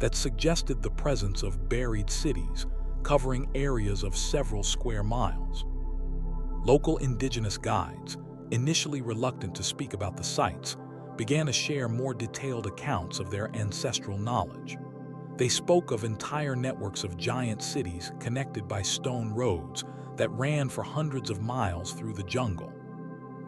that suggested the presence of buried cities covering areas of several square miles. Local indigenous guides, initially reluctant to speak about the sites, began to share more detailed accounts of their ancestral knowledge. They spoke of entire networks of giant cities connected by stone roads that ran for hundreds of miles through the jungle.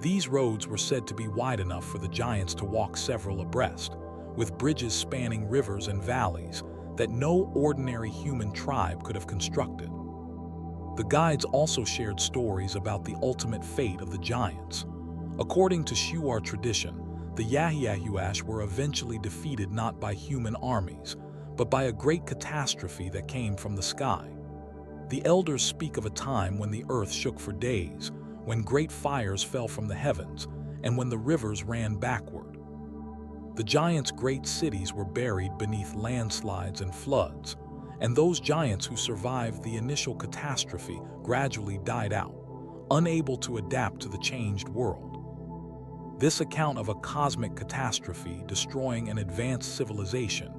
These roads were said to be wide enough for the giants to walk several abreast, with bridges spanning rivers and valleys that no ordinary human tribe could have constructed. The guides also shared stories about the ultimate fate of the giants. According to Shuar tradition, the Yahiyahuash were eventually defeated not by human armies, but by a great catastrophe that came from the sky. The elders speak of a time when the earth shook for days, when great fires fell from the heavens, and when the rivers ran backward. The giants' great cities were buried beneath landslides and floods, and those giants who survived the initial catastrophe gradually died out, unable to adapt to the changed world. This account of a cosmic catastrophe destroying an advanced civilization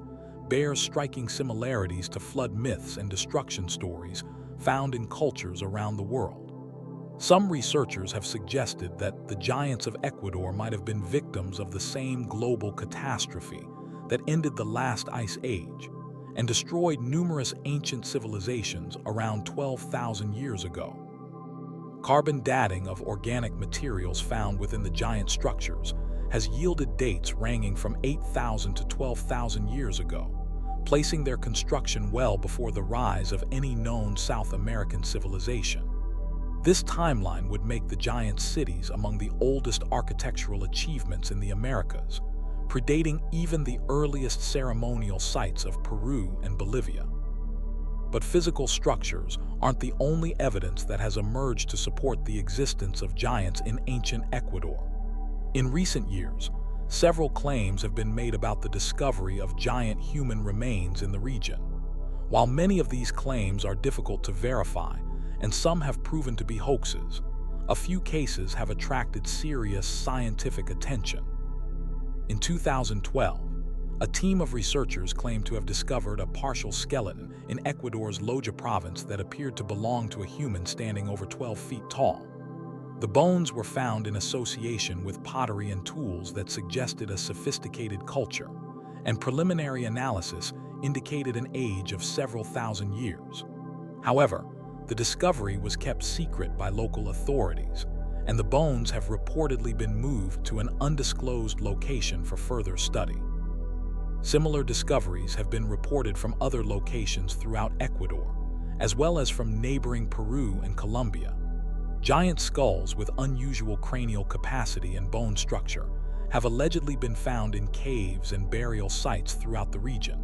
bears striking similarities to flood myths and destruction stories found in cultures around the world. Some researchers have suggested that the giants of Ecuador might have been victims of the same global catastrophe that ended the last ice age and destroyed numerous ancient civilizations around 12,000 years ago. Carbon dating of organic materials found within the giant structures has yielded dates ranging from 8,000 to 12,000 years ago, placing their construction well before the rise of any known South American civilization. This timeline would make the giant cities among the oldest architectural achievements in the Americas, predating even the earliest ceremonial sites of Peru and Bolivia. But physical structures aren't the only evidence that has emerged to support the existence of giants in ancient Ecuador. In recent years, several claims have been made about the discovery of giant human remains in the region. While many of these claims are difficult to verify, and some have proven to be hoaxes, a few cases have attracted serious scientific attention. In 2012, a team of researchers claimed to have discovered a partial skeleton in Ecuador's Loja province that appeared to belong to a human standing over 12 feet tall. The bones were found in association with pottery and tools that suggested a sophisticated culture, and preliminary analysis indicated an age of several thousand years. However, the discovery was kept secret by local authorities, and the bones have reportedly been moved to an undisclosed location for further study. Similar discoveries have been reported from other locations throughout Ecuador, as well as from neighboring Peru and Colombia. Giant skulls with unusual cranial capacity and bone structure have allegedly been found in caves and burial sites throughout the region.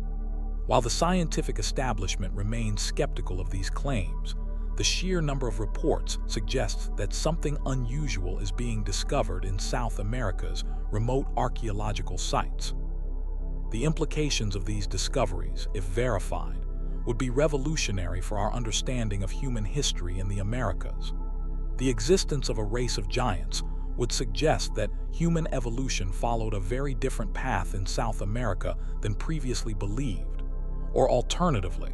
While the scientific establishment remains skeptical of these claims, the sheer number of reports suggests that something unusual is being discovered in South America's remote archaeological sites. The implications of these discoveries, if verified, would be revolutionary for our understanding of human history in the Americas. The existence of a race of giants would suggest that human evolution followed a very different path in South America than previously believed, or alternatively,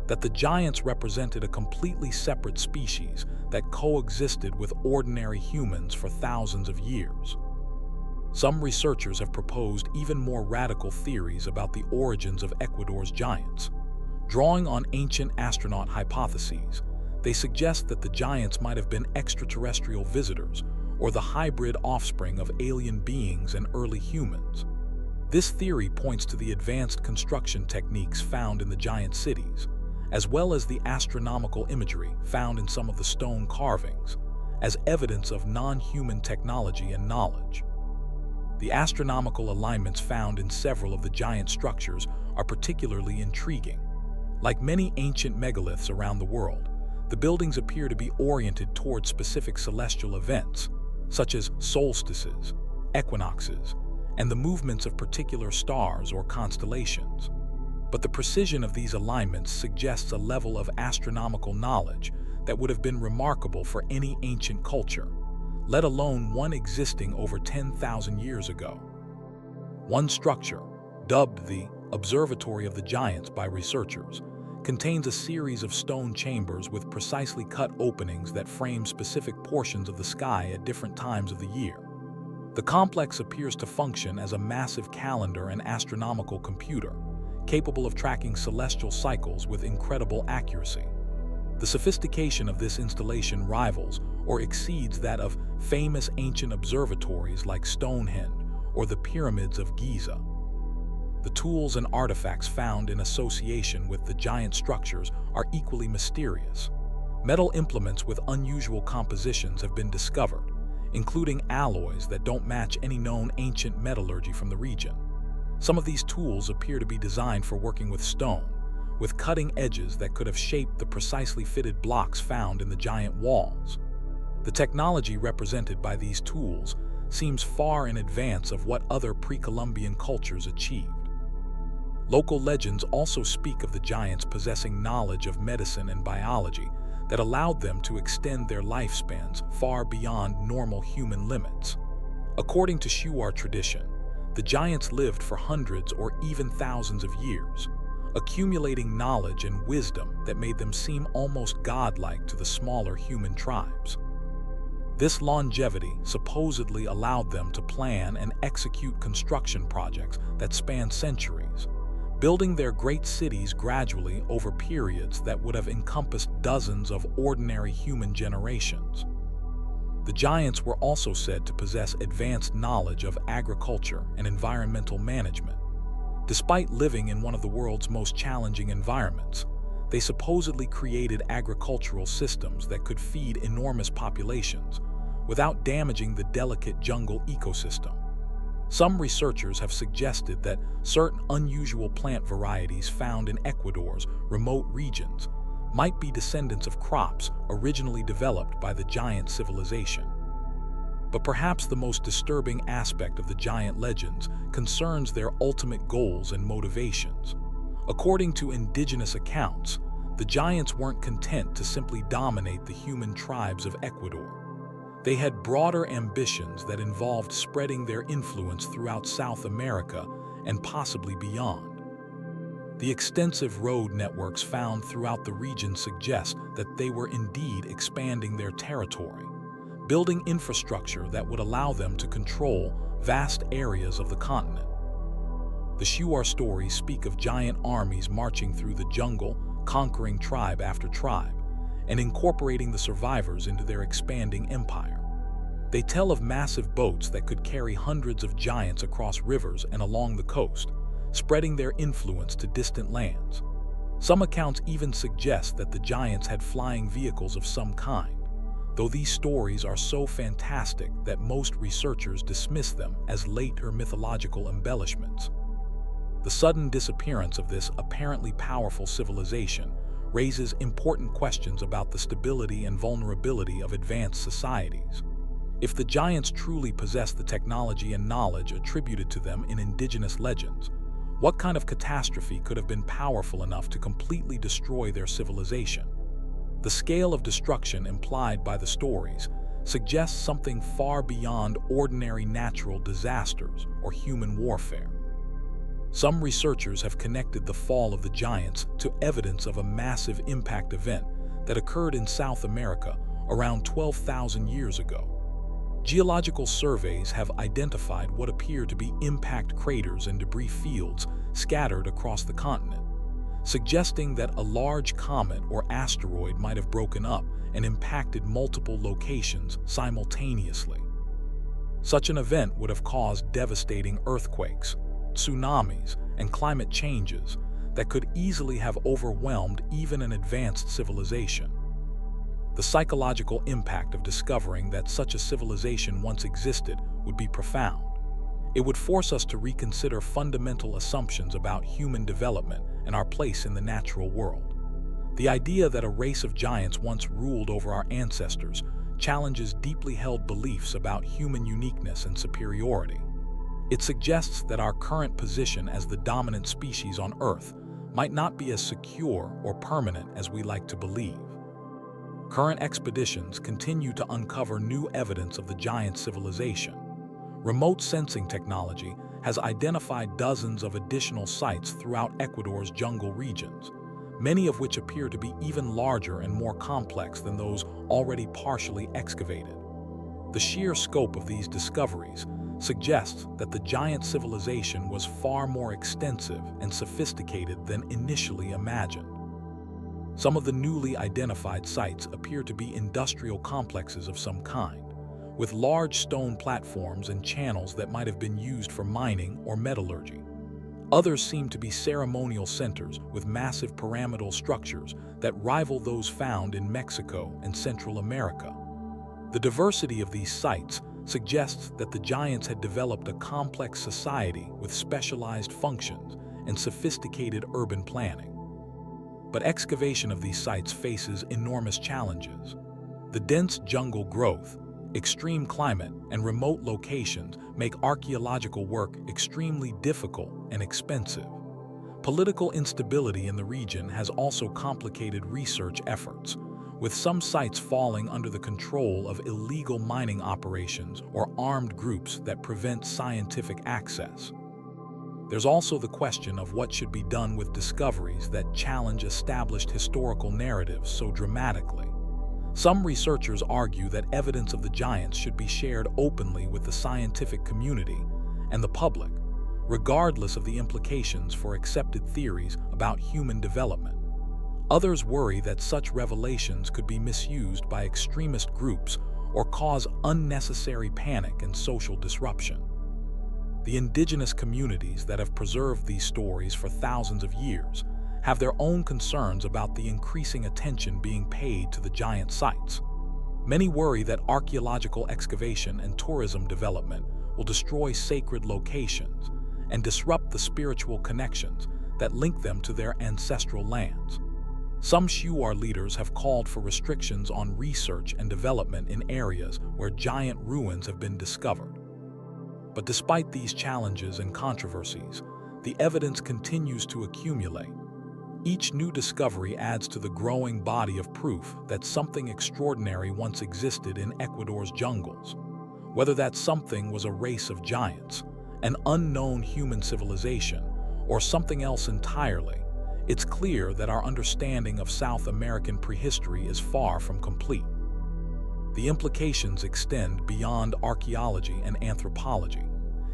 that the giants represented a completely separate species that coexisted with ordinary humans for thousands of years. Some researchers have proposed even more radical theories about the origins of Ecuador's giants. Drawing on ancient astronaut hypotheses, they suggest that the giants might have been extraterrestrial visitors or the hybrid offspring of alien beings and early humans. This theory points to the advanced construction techniques found in the giant cities, as well as the astronomical imagery found in some of the stone carvings, as evidence of non-human technology and knowledge. The astronomical alignments found in several of the giant structures are particularly intriguing. Like many ancient megaliths around the world, the buildings appear to be oriented toward specific celestial events, such as solstices, equinoxes, and the movements of particular stars or constellations. But the precision of these alignments suggests a level of astronomical knowledge that would have been remarkable for any ancient culture, let alone one existing over 10,000 years ago. One structure, dubbed the Observatory of the Giants by researchers, contains a series of stone chambers with precisely cut openings that frame specific portions of the sky at different times of the year. The complex appears to function as a massive calendar and astronomical computer, capable of tracking celestial cycles with incredible accuracy. The sophistication of this installation rivals or exceeds that of famous ancient observatories like Stonehenge or the pyramids of Giza. The tools and artifacts found in association with the giant structures are equally mysterious. Metal implements with unusual compositions have been discovered, including alloys that don't match any known ancient metallurgy from the region. Some of these tools appear to be designed for working with stone, with cutting edges that could have shaped the precisely fitted blocks found in the giant walls. The technology represented by these tools seems far in advance of what other pre-Columbian cultures achieved. Local legends also speak of the giants possessing knowledge of medicine and biology that allowed them to extend their lifespans far beyond normal human limits. According to Shuar tradition, the giants lived for hundreds or even thousands of years, accumulating knowledge and wisdom that made them seem almost godlike to the smaller human tribes. This longevity supposedly allowed them to plan and execute construction projects that span centuries, building their great cities gradually over periods that would have encompassed dozens of ordinary human generations. The giants were also said to possess advanced knowledge of agriculture and environmental management. Despite living in one of the world's most challenging environments, they supposedly created agricultural systems that could feed enormous populations without damaging the delicate jungle ecosystem. Some researchers have suggested that certain unusual plant varieties found in Ecuador's remote regions might be descendants of crops originally developed by the giant civilization. But perhaps the most disturbing aspect of the giant legends concerns their ultimate goals and motivations. According to indigenous accounts, the giants weren't content to simply dominate the human tribes of Ecuador. They had broader ambitions that involved spreading their influence throughout South America and possibly beyond. The extensive road networks found throughout the region suggest that they were indeed expanding their territory, building infrastructure that would allow them to control vast areas of the continent. The Shuar stories speak of giant armies marching through the jungle, conquering tribe after tribe, and incorporating the survivors into their expanding empire. They tell of massive boats that could carry hundreds of giants across rivers and along the coast, spreading their influence to distant lands. Some accounts even suggest that the giants had flying vehicles of some kind, though these stories are so fantastic that most researchers dismiss them as later mythological embellishments. The sudden disappearance of this apparently powerful civilization raises important questions about the stability and vulnerability of advanced societies. If the giants truly possessed the technology and knowledge attributed to them in indigenous legends, what kind of catastrophe could have been powerful enough to completely destroy their civilization? The scale of destruction implied by the stories suggests something far beyond ordinary natural disasters or human warfare. Some researchers have connected the fall of the giants to evidence of a massive impact event that occurred in South America around 12,000 years ago. Geological surveys have identified what appear to be impact craters and debris fields scattered across the continent, suggesting that a large comet or asteroid might have broken up and impacted multiple locations simultaneously. Such an event would have caused devastating earthquakes, tsunamis, and climate changes that could easily have overwhelmed even an advanced civilization. The psychological impact of discovering that such a civilization once existed would be profound. It would force us to reconsider fundamental assumptions about human development and our place in the natural world. The idea that a race of giants once ruled over our ancestors challenges deeply held beliefs about human uniqueness and superiority. It suggests that our current position as the dominant species on Earth might not be as secure or permanent as we like to believe. Current expeditions continue to uncover new evidence of the giant civilization. Remote sensing technology has identified dozens of additional sites throughout Ecuador's jungle regions, many of which appear to be even larger and more complex than those already partially excavated. The sheer scope of these discoveries suggests that the giant civilization was far more extensive and sophisticated than initially imagined. Some of the newly identified sites appear to be industrial complexes of some kind, with large stone platforms and channels that might have been used for mining or metallurgy. Others seem to be ceremonial centers with massive pyramidal structures that rival those found in Mexico and Central America. The diversity of these sites suggests that the giants had developed a complex society with specialized functions and sophisticated urban planning. But excavation of these sites faces enormous challenges. The dense jungle growth, extreme climate, and remote locations make archaeological work extremely difficult and expensive. Political instability in the region has also complicated research efforts, with some sites falling under the control of illegal mining operations or armed groups that prevent scientific access. There's also the question of what should be done with discoveries that challenge established historical narratives so dramatically. Some researchers argue that evidence of the giants should be shared openly with the scientific community and the public, regardless of the implications for accepted theories about human development. Others worry that such revelations could be misused by extremist groups or cause unnecessary panic and social disruption. The indigenous communities that have preserved these stories for thousands of years have their own concerns about the increasing attention being paid to the giant sites. Many worry that archaeological excavation and tourism development will destroy sacred locations and disrupt the spiritual connections that link them to their ancestral lands. Some Shuar leaders have called for restrictions on research and development in areas where giant ruins have been discovered. But despite these challenges and controversies, the evidence continues to accumulate. Each new discovery adds to the growing body of proof that something extraordinary once existed in Ecuador's jungles. Whether that something was a race of giants, an unknown human civilization, or something else entirely, it's clear that our understanding of South American prehistory is far from complete. The implications extend beyond archaeology and anthropology.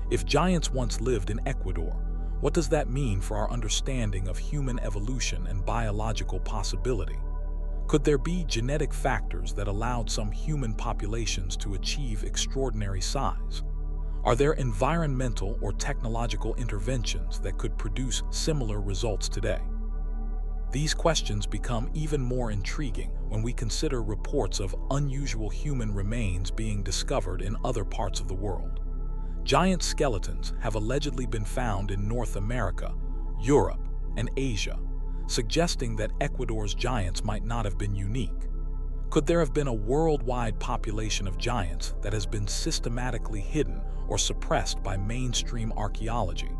If giants once lived in Ecuador, what does that mean for our understanding of human evolution and biological possibility? Could there be genetic factors that allowed some human populations to achieve extraordinary size? Are there environmental or technological interventions that could produce similar results today? These questions become even more intriguing when we consider reports of unusual human remains being discovered in other parts of the world. Giant skeletons have allegedly been found in North America, Europe, and Asia, suggesting that Ecuador's giants might not have been unique. Could there have been a worldwide population of giants that has been systematically hidden or suppressed by mainstream archaeology?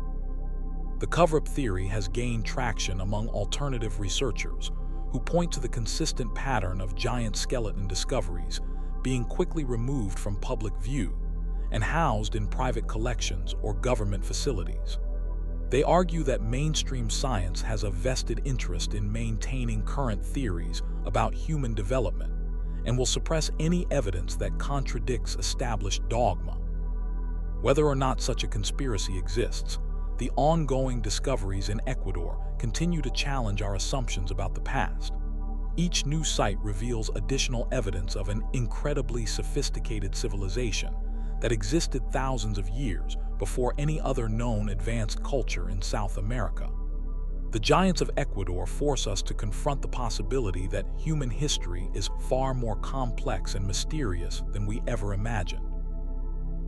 The cover-up theory has gained traction among alternative researchers who point to the consistent pattern of giant skeleton discoveries being quickly removed from public view and housed in private collections or government facilities. They argue that mainstream science has a vested interest in maintaining current theories about human development and will suppress any evidence that contradicts established dogma. Whether or not such a conspiracy exists, the ongoing discoveries in Ecuador continue to challenge our assumptions about the past. Each new site reveals additional evidence of an incredibly sophisticated civilization that existed thousands of years before any other known advanced culture in South America. The giants of Ecuador force us to confront the possibility that human history is far more complex and mysterious than we ever imagined.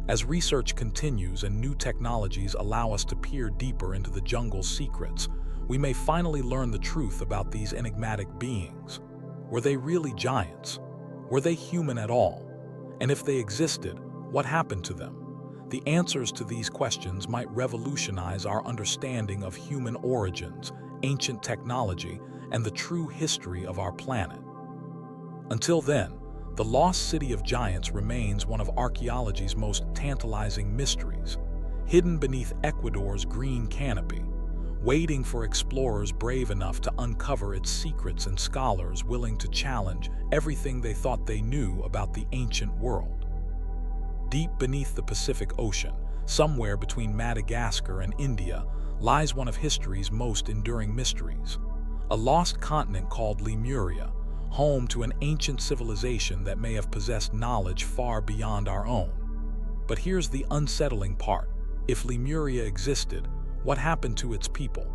As research continues and new technologies allow us to peer deeper into the jungle's secrets, we may finally learn the truth about these enigmatic beings. Were they really giants? Were they human at all? And if they existed, what happened to them? The answers to these questions might revolutionize our understanding of human origins, ancient technology, and the true history of our planet. Until then, the lost city of giants remains one of archaeology's most tantalizing mysteries, hidden beneath Ecuador's green canopy, waiting for explorers brave enough to uncover its secrets and scholars willing to challenge everything they thought they knew about the ancient world. Deep beneath the Pacific Ocean, somewhere between Madagascar and India, lies one of history's most enduring mysteries, a lost continent called Lemuria, home to an ancient civilization that may have possessed knowledge far beyond our own. But here's the unsettling part. If Lemuria existed, what happened to its people?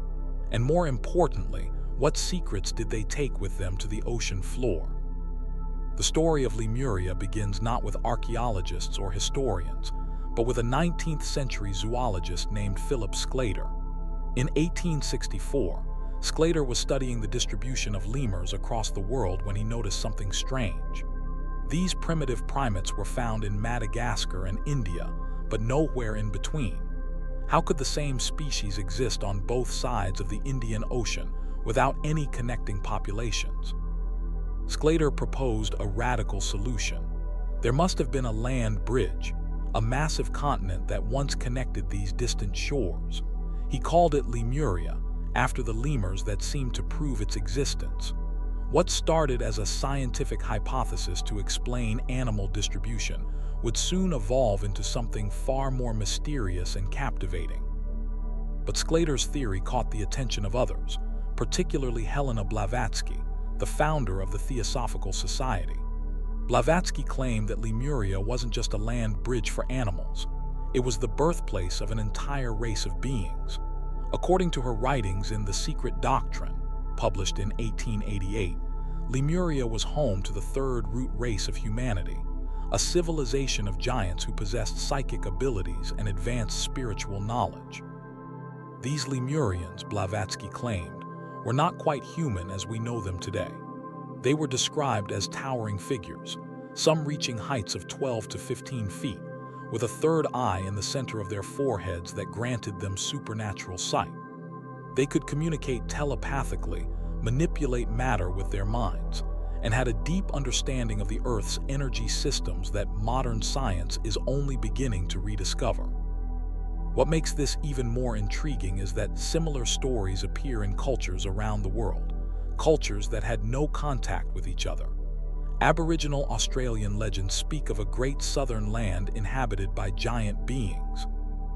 And more importantly, what secrets did they take with them to the ocean floor? The story of Lemuria begins not with archaeologists or historians, but with a 19th century zoologist named Philip Sclater. In 1864, Sclater was studying the distribution of lemurs across the world when he noticed something strange. These primitive primates were found in Madagascar and India, but nowhere in between. How could the same species exist on both sides of the Indian Ocean without any connecting populations? Sclater proposed a radical solution. There must have been a land bridge, a massive continent that once connected these distant shores. He called it Lemuria, after the lemurs that seemed to prove its existence. What started as a scientific hypothesis to explain animal distribution would soon evolve into something far more mysterious and captivating. But Sclater's theory caught the attention of others, particularly Helena Blavatsky, the founder of the Theosophical Society. Blavatsky claimed that Lemuria wasn't just a land bridge for animals. It was the birthplace of an entire race of beings. According to her writings in The Secret Doctrine, published in 1888, Lemuria was home to the third root race of humanity, a civilization of giants who possessed psychic abilities and advanced spiritual knowledge. These Lemurians, Blavatsky claimed, were not quite human as we know them today. They were described as towering figures, some reaching heights of 12 to 15 feet, with a third eye in the center of their foreheads that granted them supernatural sight. They could communicate telepathically, manipulate matter with their minds, and had a deep understanding of the Earth's energy systems that modern science is only beginning to rediscover. What makes this even more intriguing is that similar stories appear in cultures around the world, cultures that had no contact with each other. Aboriginal Australian legends speak of a great southern land inhabited by giant beings.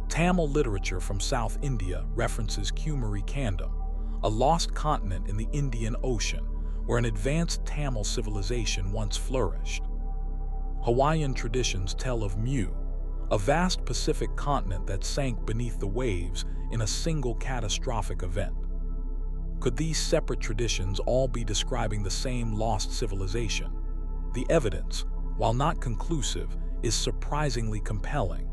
Tamil literature from South India references Kumari Kandam, a lost continent in the Indian Ocean where an advanced Tamil civilization once flourished. Hawaiian traditions tell of Mu, a vast Pacific continent that sank beneath the waves in a single catastrophic event. Could these separate traditions all be describing the same lost civilization? The evidence, while not conclusive, is surprisingly compelling.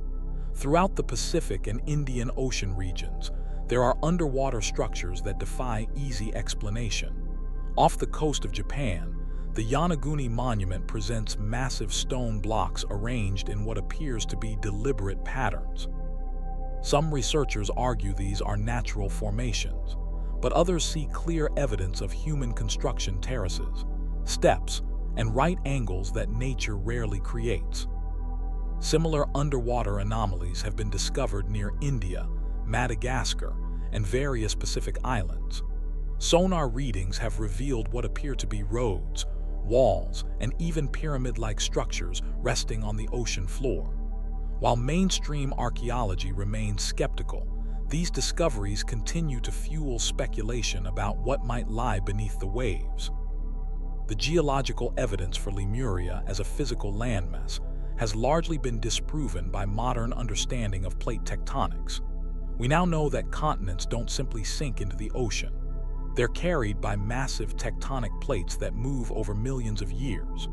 Throughout the Pacific and Indian Ocean regions, there are underwater structures that defy easy explanation. Off the coast of Japan, the Yonaguni Monument presents massive stone blocks arranged in what appears to be deliberate patterns. Some researchers argue these are natural formations, but others see clear evidence of human construction terraces, steps, and right angles that nature rarely creates. Similar underwater anomalies have been discovered near India, Madagascar, and various Pacific islands. Sonar readings have revealed what appear to be roads, walls, and even pyramid-like structures resting on the ocean floor. While mainstream archaeology remains skeptical, these discoveries continue to fuel speculation about what might lie beneath the waves. The geological evidence for Lemuria as a physical landmass has largely been disproven by modern understanding of plate tectonics. We now know that continents don't simply sink into the ocean. They're carried by massive tectonic plates that move over millions of years.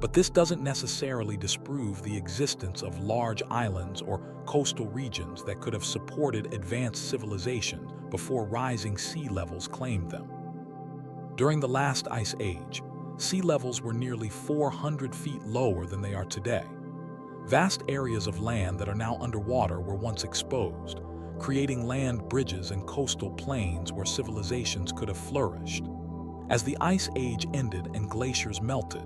But this doesn't necessarily disprove the existence of large islands or coastal regions that could have supported advanced civilization before rising sea levels claimed them. During the last ice age, sea levels were nearly 400 feet lower than they are today. Vast areas of land that are now underwater were once exposed, creating land bridges and coastal plains where civilizations could have flourished. As the ice age ended and glaciers melted,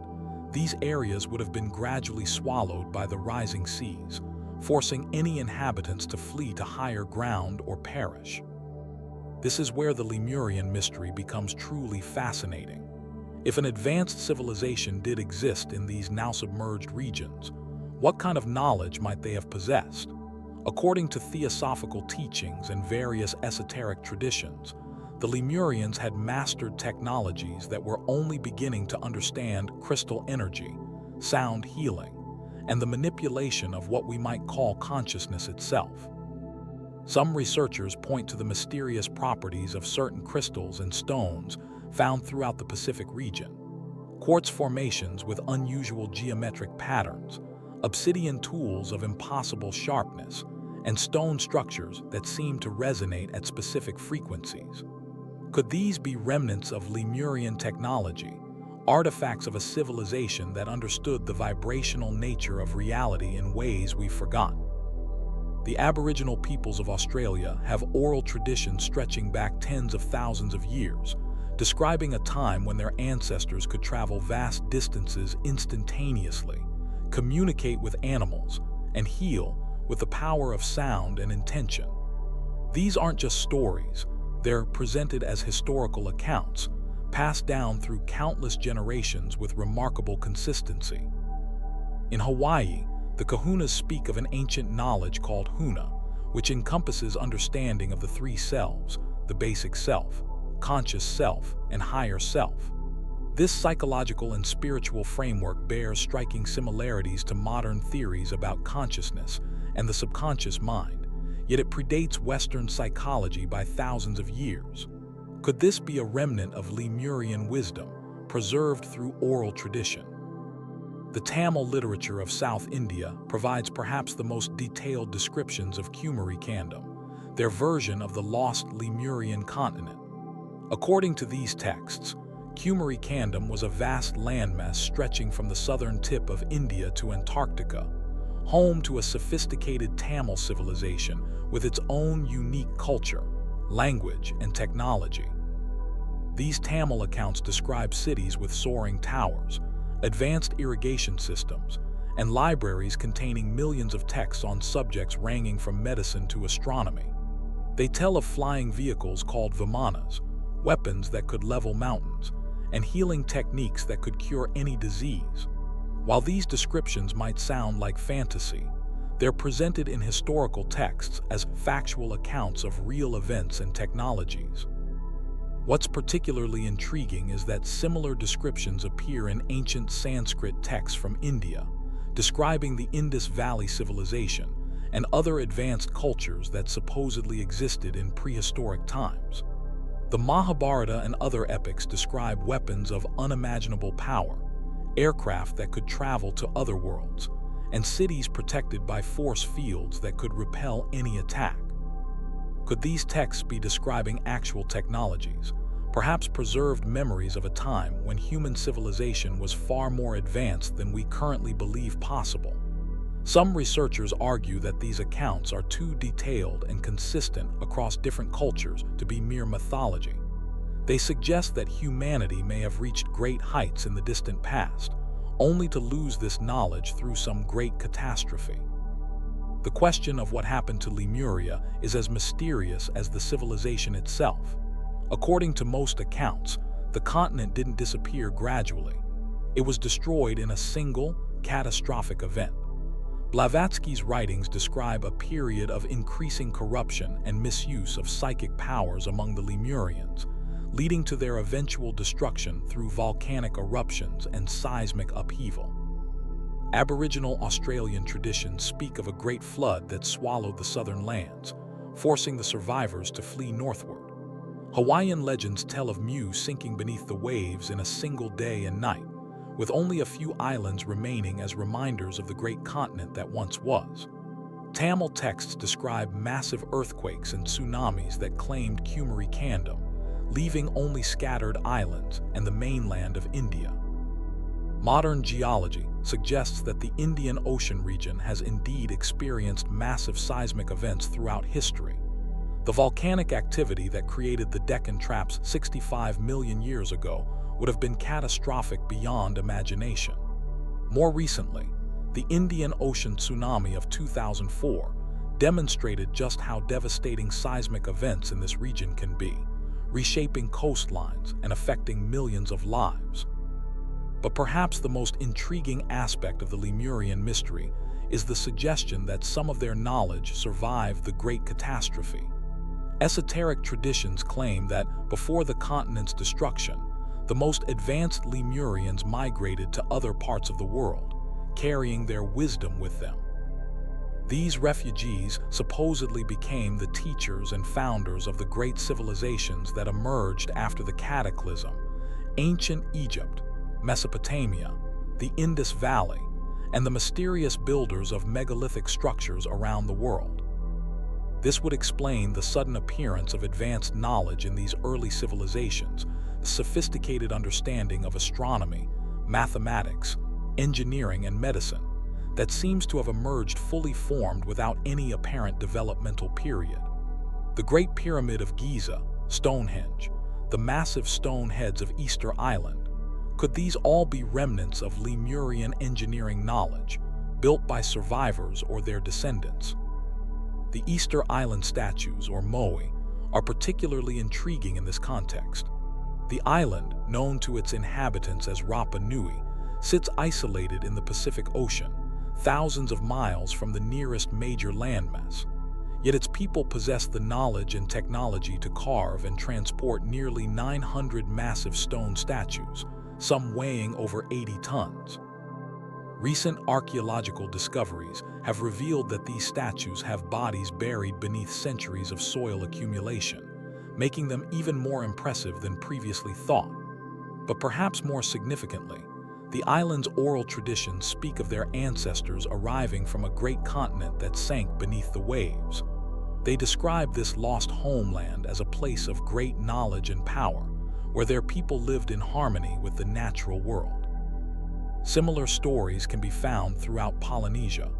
these areas would have been gradually swallowed by the rising seas, forcing any inhabitants to flee to higher ground or perish. This is where the Lemurian mystery becomes truly fascinating. If an advanced civilization did exist in these now submerged regions, what kind of knowledge might they have possessed? According to theosophical teachings and various esoteric traditions, the Lemurians had mastered technologies that were only beginning to understand crystal energy, sound healing, and the manipulation of what we might call consciousness itself. Some researchers point to the mysterious properties of certain crystals and stones found throughout the Pacific region. Quartz formations with unusual geometric patterns, obsidian tools of impossible sharpness, and stone structures that seem to resonate at specific frequencies. Could these be remnants of Lemurian technology, artifacts of a civilization that understood the vibrational nature of reality in ways we've forgotten? The Aboriginal peoples of Australia have oral traditions stretching back tens of thousands of years, describing a time when their ancestors could travel vast distances instantaneously, communicate with animals, and heal with the power of sound and intention. These aren't just stories, they're presented as historical accounts, passed down through countless generations with remarkable consistency. In Hawaii, the kahunas speak of an ancient knowledge called huna, which encompasses understanding of the three selves: the basic self, conscious self, and higher self. This psychological and spiritual framework bears striking similarities to modern theories about consciousness and the subconscious mind, yet it predates Western psychology by thousands of years. Could this be a remnant of Lemurian wisdom, preserved through oral tradition? The Tamil literature of South India provides perhaps the most detailed descriptions of Kumari Kingdom, their version of the lost Lemurian continent. According to these texts, Kumari Kingdom was a vast landmass stretching from the southern tip of India to Antarctica, home to a sophisticated Tamil civilization with its own unique culture, language, and technology. These Tamil accounts describe cities with soaring towers, advanced irrigation systems, and libraries containing millions of texts on subjects ranging from medicine to astronomy. They tell of flying vehicles called vimanas, weapons that could level mountains, and healing techniques that could cure any disease. While these descriptions might sound like fantasy, they're presented in historical texts as factual accounts of real events and technologies. What's particularly intriguing is that similar descriptions appear in ancient Sanskrit texts from India, describing the Indus Valley civilization and other advanced cultures that supposedly existed in prehistoric times. The Mahabharata and other epics describe weapons of unimaginable power, aircraft that could travel to other worlds, and cities protected by force fields that could repel any attack. Could these texts be describing actual technologies, perhaps preserved memories of a time when human civilization was far more advanced than we currently believe possible? Some researchers argue that these accounts are too detailed and consistent across different cultures to be mere mythology. They suggest that humanity may have reached great heights in the distant past, only to lose this knowledge through some great catastrophe. The question of what happened to Lemuria is as mysterious as the civilization itself. According to most accounts, the continent didn't disappear gradually. It was destroyed in a single, catastrophic event. Blavatsky's writings describe a period of increasing corruption and misuse of psychic powers among the Lemurians, leading to their eventual destruction through volcanic eruptions and seismic upheaval. Aboriginal Australian traditions speak of a great flood that swallowed the southern lands, forcing the survivors to flee northward. Hawaiian legends tell of Mu sinking beneath the waves in a single day and night, with only a few islands remaining as reminders of the great continent that once was. Tamil texts describe massive earthquakes and tsunamis that claimed Kumari Kingdom, leaving only scattered islands and the mainland of India. Modern geology suggests that the Indian Ocean region has indeed experienced massive seismic events throughout history. The volcanic activity that created the Deccan Traps 65 million years ago would have been catastrophic beyond imagination. More recently, the Indian Ocean tsunami of 2004 demonstrated just how devastating seismic events in this region can be, reshaping coastlines and affecting millions of lives. But perhaps the most intriguing aspect of the Lemurian mystery is the suggestion that some of their knowledge survived the Great Catastrophe. Esoteric traditions claim that before the continent's destruction, the most advanced Lemurians migrated to other parts of the world, carrying their wisdom with them. These refugees supposedly became the teachers and founders of the great civilizations that emerged after the cataclysm: ancient Egypt, Mesopotamia, the Indus Valley, and the mysterious builders of megalithic structures around the world. This would explain the sudden appearance of advanced knowledge in these early civilizations, the sophisticated understanding of astronomy, mathematics, engineering, and medicine that seems to have emerged fully formed without any apparent developmental period. The Great Pyramid of Giza, Stonehenge, the massive stone heads of Easter Island, could these all be remnants of Lemurian engineering knowledge, built by survivors or their descendants? The Easter Island statues, or moai, are particularly intriguing in this context. The island, known to its inhabitants as Rapa Nui, sits isolated in the Pacific Ocean, thousands of miles from the nearest major landmass. Yet its people possess the knowledge and technology to carve and transport nearly 900 massive stone statues, some weighing over 80 tons. Recent archaeological discoveries have revealed that these statues have bodies buried beneath centuries of soil accumulation, making them even more impressive than previously thought. But perhaps more significantly, the island's oral traditions speak of their ancestors arriving from a great continent that sank beneath the waves. They describe this lost homeland as a place of great knowledge and power, where their people lived in harmony with the natural world. Similar stories can be found throughout Polynesia.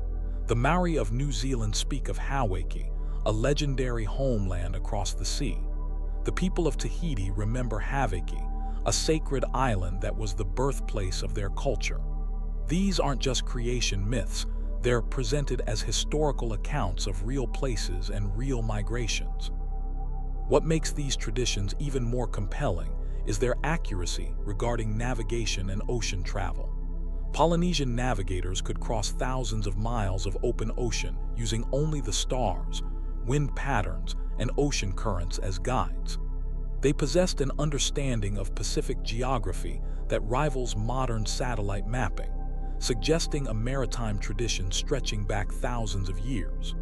The Maori of New Zealand speak of Hawaii, a legendary homeland across the sea. The people of Tahiti remember Hawaii, a sacred island that was the birthplace of their culture. These aren't just creation myths, they're presented as historical accounts of real places and real migrations. What makes these traditions even more compelling is their accuracy regarding navigation and ocean travel. Polynesian navigators could cross thousands of miles of open ocean using only the stars, wind patterns, and ocean currents as guides. They possessed an understanding of Pacific geography that rivals modern satellite mapping, suggesting a maritime tradition stretching back thousands of years.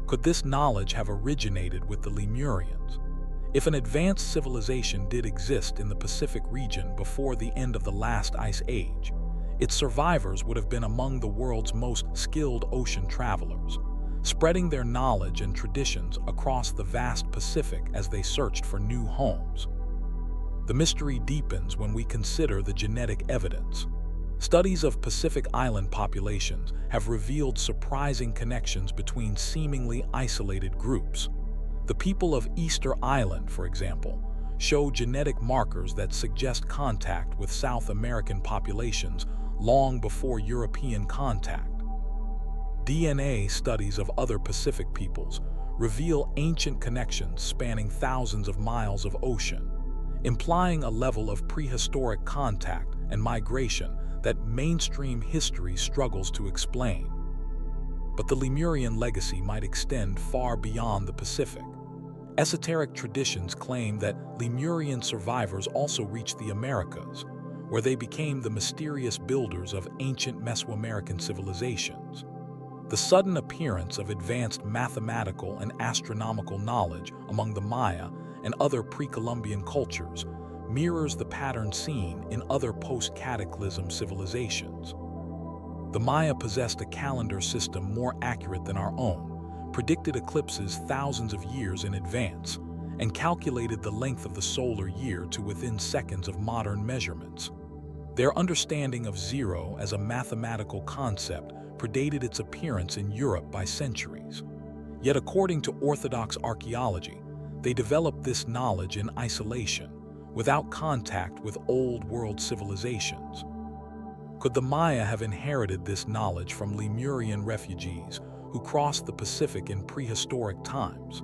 Could this knowledge have originated with the Lemurians? If an advanced civilization did exist in the Pacific region before the end of the last ice age, its survivors would have been among the world's most skilled ocean travelers, spreading their knowledge and traditions across the vast Pacific as they searched for new homes. The mystery deepens when we consider the genetic evidence. Studies of Pacific island populations have revealed surprising connections between seemingly isolated groups. The people of Easter Island, for example, show genetic markers that suggest contact with South American populations long before European contact. DNA studies of other Pacific peoples reveal ancient connections spanning thousands of miles of ocean, implying a level of prehistoric contact and migration that mainstream history struggles to explain. But the Lemurian legacy might extend far beyond the Pacific. Esoteric traditions claim that Lemurian survivors also reached the Americas, where they became the mysterious builders of ancient Mesoamerican civilizations. The sudden appearance of advanced mathematical and astronomical knowledge among the Maya and other pre-Columbian cultures mirrors the pattern seen in other post-cataclysm civilizations. The Maya possessed a calendar system more accurate than our own, predicted eclipses thousands of years in advance, and calculated the length of the solar year to within seconds of modern measurements. Their understanding of zero as a mathematical concept predated its appearance in Europe by centuries. Yet according to Orthodox archaeology, they developed this knowledge in isolation, without contact with old world civilizations. Could the Maya have inherited this knowledge from Lemurian refugees who crossed the Pacific in prehistoric times?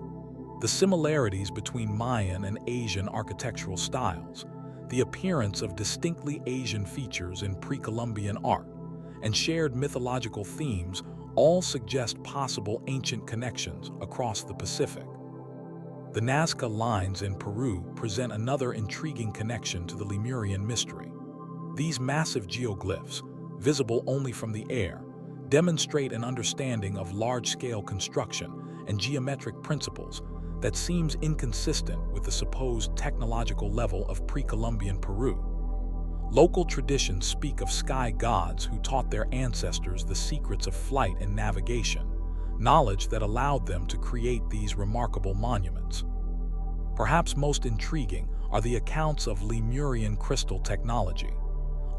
The similarities between Mayan and Asian architectural styles, the appearance of distinctly Asian features in pre-Columbian art, and shared mythological themes all suggest possible ancient connections across the Pacific. The Nazca lines in Peru present another intriguing connection to the Lemurian mystery. These massive geoglyphs, visible only from the air, demonstrate an understanding of large-scale construction and geometric principles that seems inconsistent with the supposed technological level of pre-Columbian Peru. Local traditions speak of sky gods who taught their ancestors the secrets of flight and navigation, knowledge that allowed them to create these remarkable monuments. Perhaps most intriguing are the accounts of Lemurian crystal technology.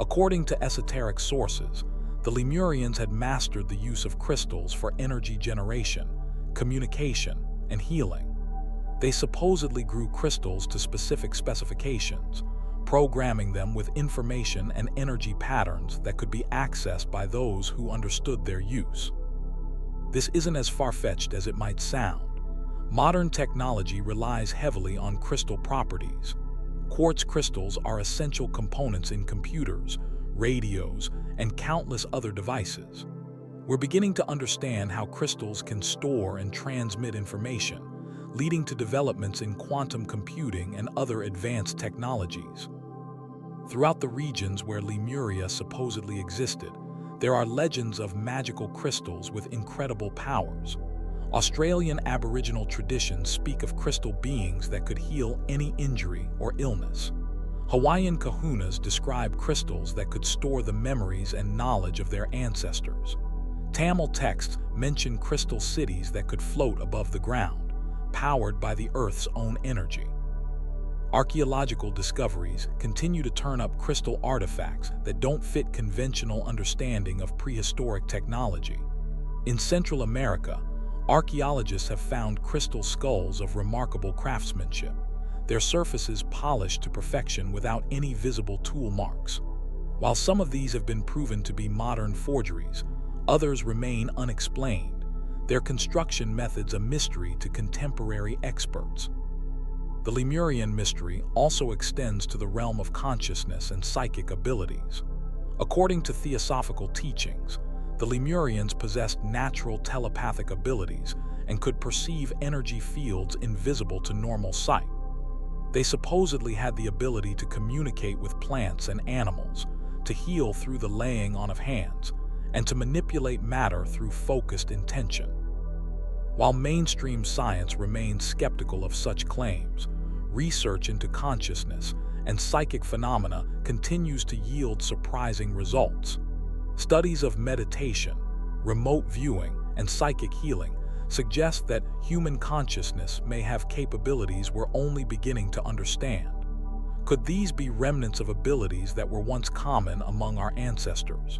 According to esoteric sources, the Lemurians had mastered the use of crystals for energy generation, communication, and healing. They supposedly grew crystals to specific specifications, programming them with information and energy patterns that could be accessed by those who understood their use. This isn't as far-fetched as it might sound. Modern technology relies heavily on crystal properties. Quartz crystals are essential components in computers, radios, and countless other devices. We're beginning to understand how crystals can store and transmit information, leading to developments in quantum computing and other advanced technologies. Throughout the regions where Lemuria supposedly existed, there are legends of magical crystals with incredible powers. Australian Aboriginal traditions speak of crystal beings that could heal any injury or illness. Hawaiian kahunas describe crystals that could store the memories and knowledge of their ancestors. Tamil texts mention crystal cities that could float above the ground, powered by the Earth's own energy. Archaeological discoveries continue to turn up crystal artifacts that don't fit conventional understanding of prehistoric technology. In Central America, archaeologists have found crystal skulls of remarkable craftsmanship, their surfaces polished to perfection without any visible tool marks. While some of these have been proven to be modern forgeries, others remain unexplained, their construction methods a mystery to contemporary experts. The Lemurian mystery also extends to the realm of consciousness and psychic abilities. According to theosophical teachings, the Lemurians possessed natural telepathic abilities and could perceive energy fields invisible to normal sight. They supposedly had the ability to communicate with plants and animals, to heal through the laying on of hands, and to manipulate matter through focused intention. While mainstream science remains skeptical of such claims, research into consciousness and psychic phenomena continues to yield surprising results. Studies of meditation, remote viewing, and psychic healing suggest that human consciousness may have capabilities we're only beginning to understand. Could these be remnants of abilities that were once common among our ancestors?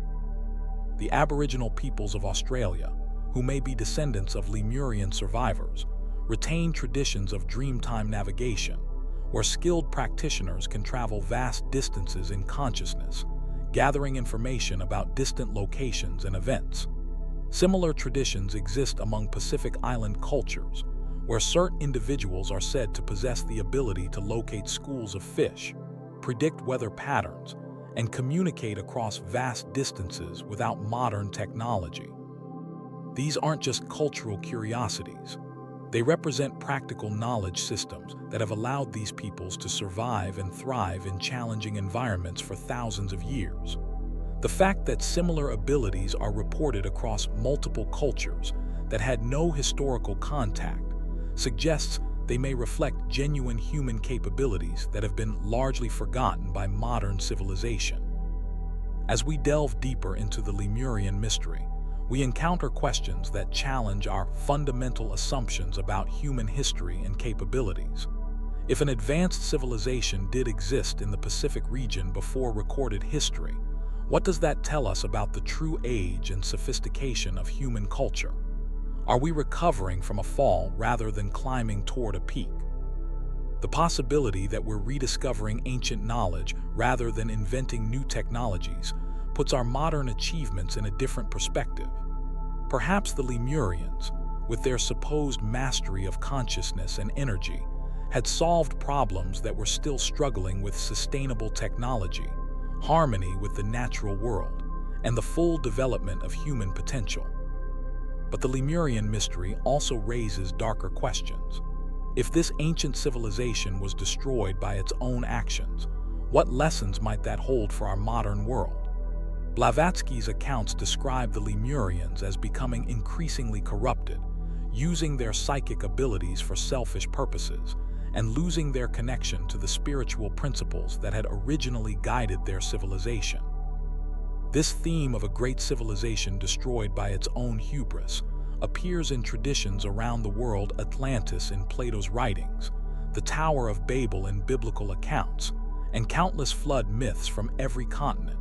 The Aboriginal peoples of Australia, who may be descendants of Lemurian survivors, retain traditions of dreamtime navigation, where skilled practitioners can travel vast distances in consciousness, gathering information about distant locations and events. Similar traditions exist among Pacific Island cultures, where certain individuals are said to possess the ability to locate schools of fish, predict weather patterns, and communicate across vast distances without modern technology. These aren't just cultural curiosities. They represent practical knowledge systems that have allowed these peoples to survive and thrive in challenging environments for thousands of years. The fact that similar abilities are reported across multiple cultures that had no historical contact suggests they may reflect genuine human capabilities that have been largely forgotten by modern civilization. As we delve deeper into the Lemurian mystery, we encounter questions that challenge our fundamental assumptions about human history and capabilities. If an advanced civilization did exist in the Pacific region before recorded history, what does that tell us about the true age and sophistication of human culture? Are we recovering from a fall rather than climbing toward a peak? The possibility that we're rediscovering ancient knowledge rather than inventing new technologies puts our modern achievements in a different perspective. Perhaps the Lemurians, with their supposed mastery of consciousness and energy, had solved problems that were still struggling with sustainable technology, harmony with the natural world, and the full development of human potential. But the Lemurian mystery also raises darker questions. If this ancient civilization was destroyed by its own actions, what lessons might that hold for our modern world? Blavatsky's accounts describe the Lemurians as becoming increasingly corrupted, using their psychic abilities for selfish purposes, and losing their connection to the spiritual principles that had originally guided their civilization. This theme of a great civilization destroyed by its own hubris appears in traditions around the world: Atlantis in Plato's writings, the Tower of Babel in biblical accounts, and countless flood myths from every continent.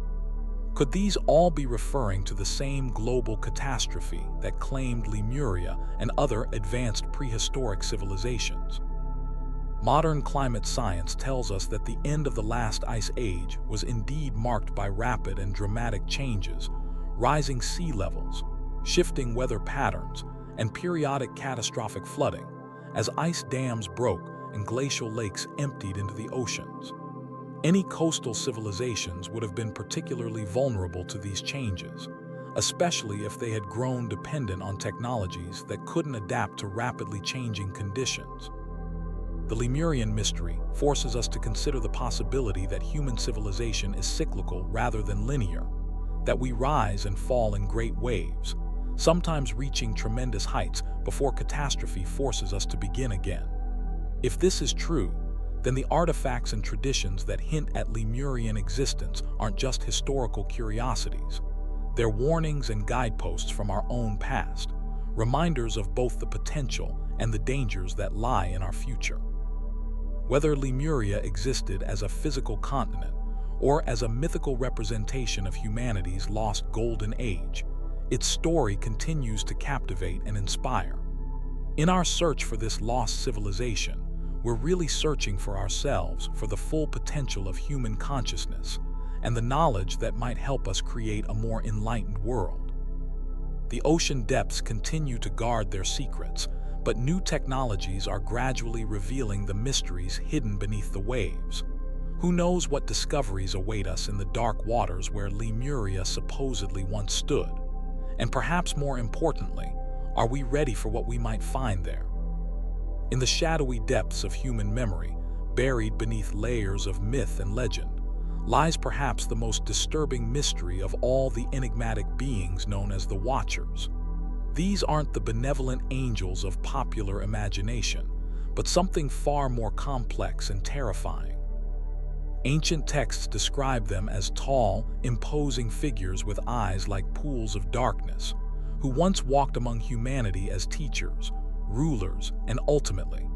Could these all be referring to the same global catastrophe that claimed Lemuria and other advanced prehistoric civilizations? Modern climate science tells us that the end of the last ice age was indeed marked by rapid and dramatic changes, rising sea levels, shifting weather patterns, and periodic catastrophic flooding, as ice dams broke and glacial lakes emptied into the oceans. Any coastal civilizations would have been particularly vulnerable to these changes, especially if they had grown dependent on technologies that couldn't adapt to rapidly changing conditions. The Lemurian mystery forces us to consider the possibility that human civilization is cyclical rather than linear, that we rise and fall in great waves, sometimes reaching tremendous heights before catastrophe forces us to begin again. If this is true, then the artifacts and traditions that hint at Lemurian existence aren't just historical curiosities. They're warnings and guideposts from our own past, reminders of both the potential and the dangers that lie in our future. Whether Lemuria existed as a physical continent or as a mythical representation of humanity's lost golden age, its story continues to captivate and inspire. In our search for this lost civilization, we're really searching for ourselves, for the full potential of human consciousness, and the knowledge that might help us create a more enlightened world. The ocean depths continue to guard their secrets, but new technologies are gradually revealing the mysteries hidden beneath the waves. Who knows what discoveries await us in the dark waters where Lemuria supposedly once stood? And perhaps more importantly, are we ready for what we might find there? In the shadowy depths of human memory, buried beneath layers of myth and legend, lies perhaps the most disturbing mystery of all the enigmatic beings known as the Watchers. These aren't the benevolent angels of popular imagination, but something far more complex and terrifying. Ancient texts describe them as tall, imposing figures with eyes like pools of darkness, who once walked among humanity as teachers, rulers, and ultimately,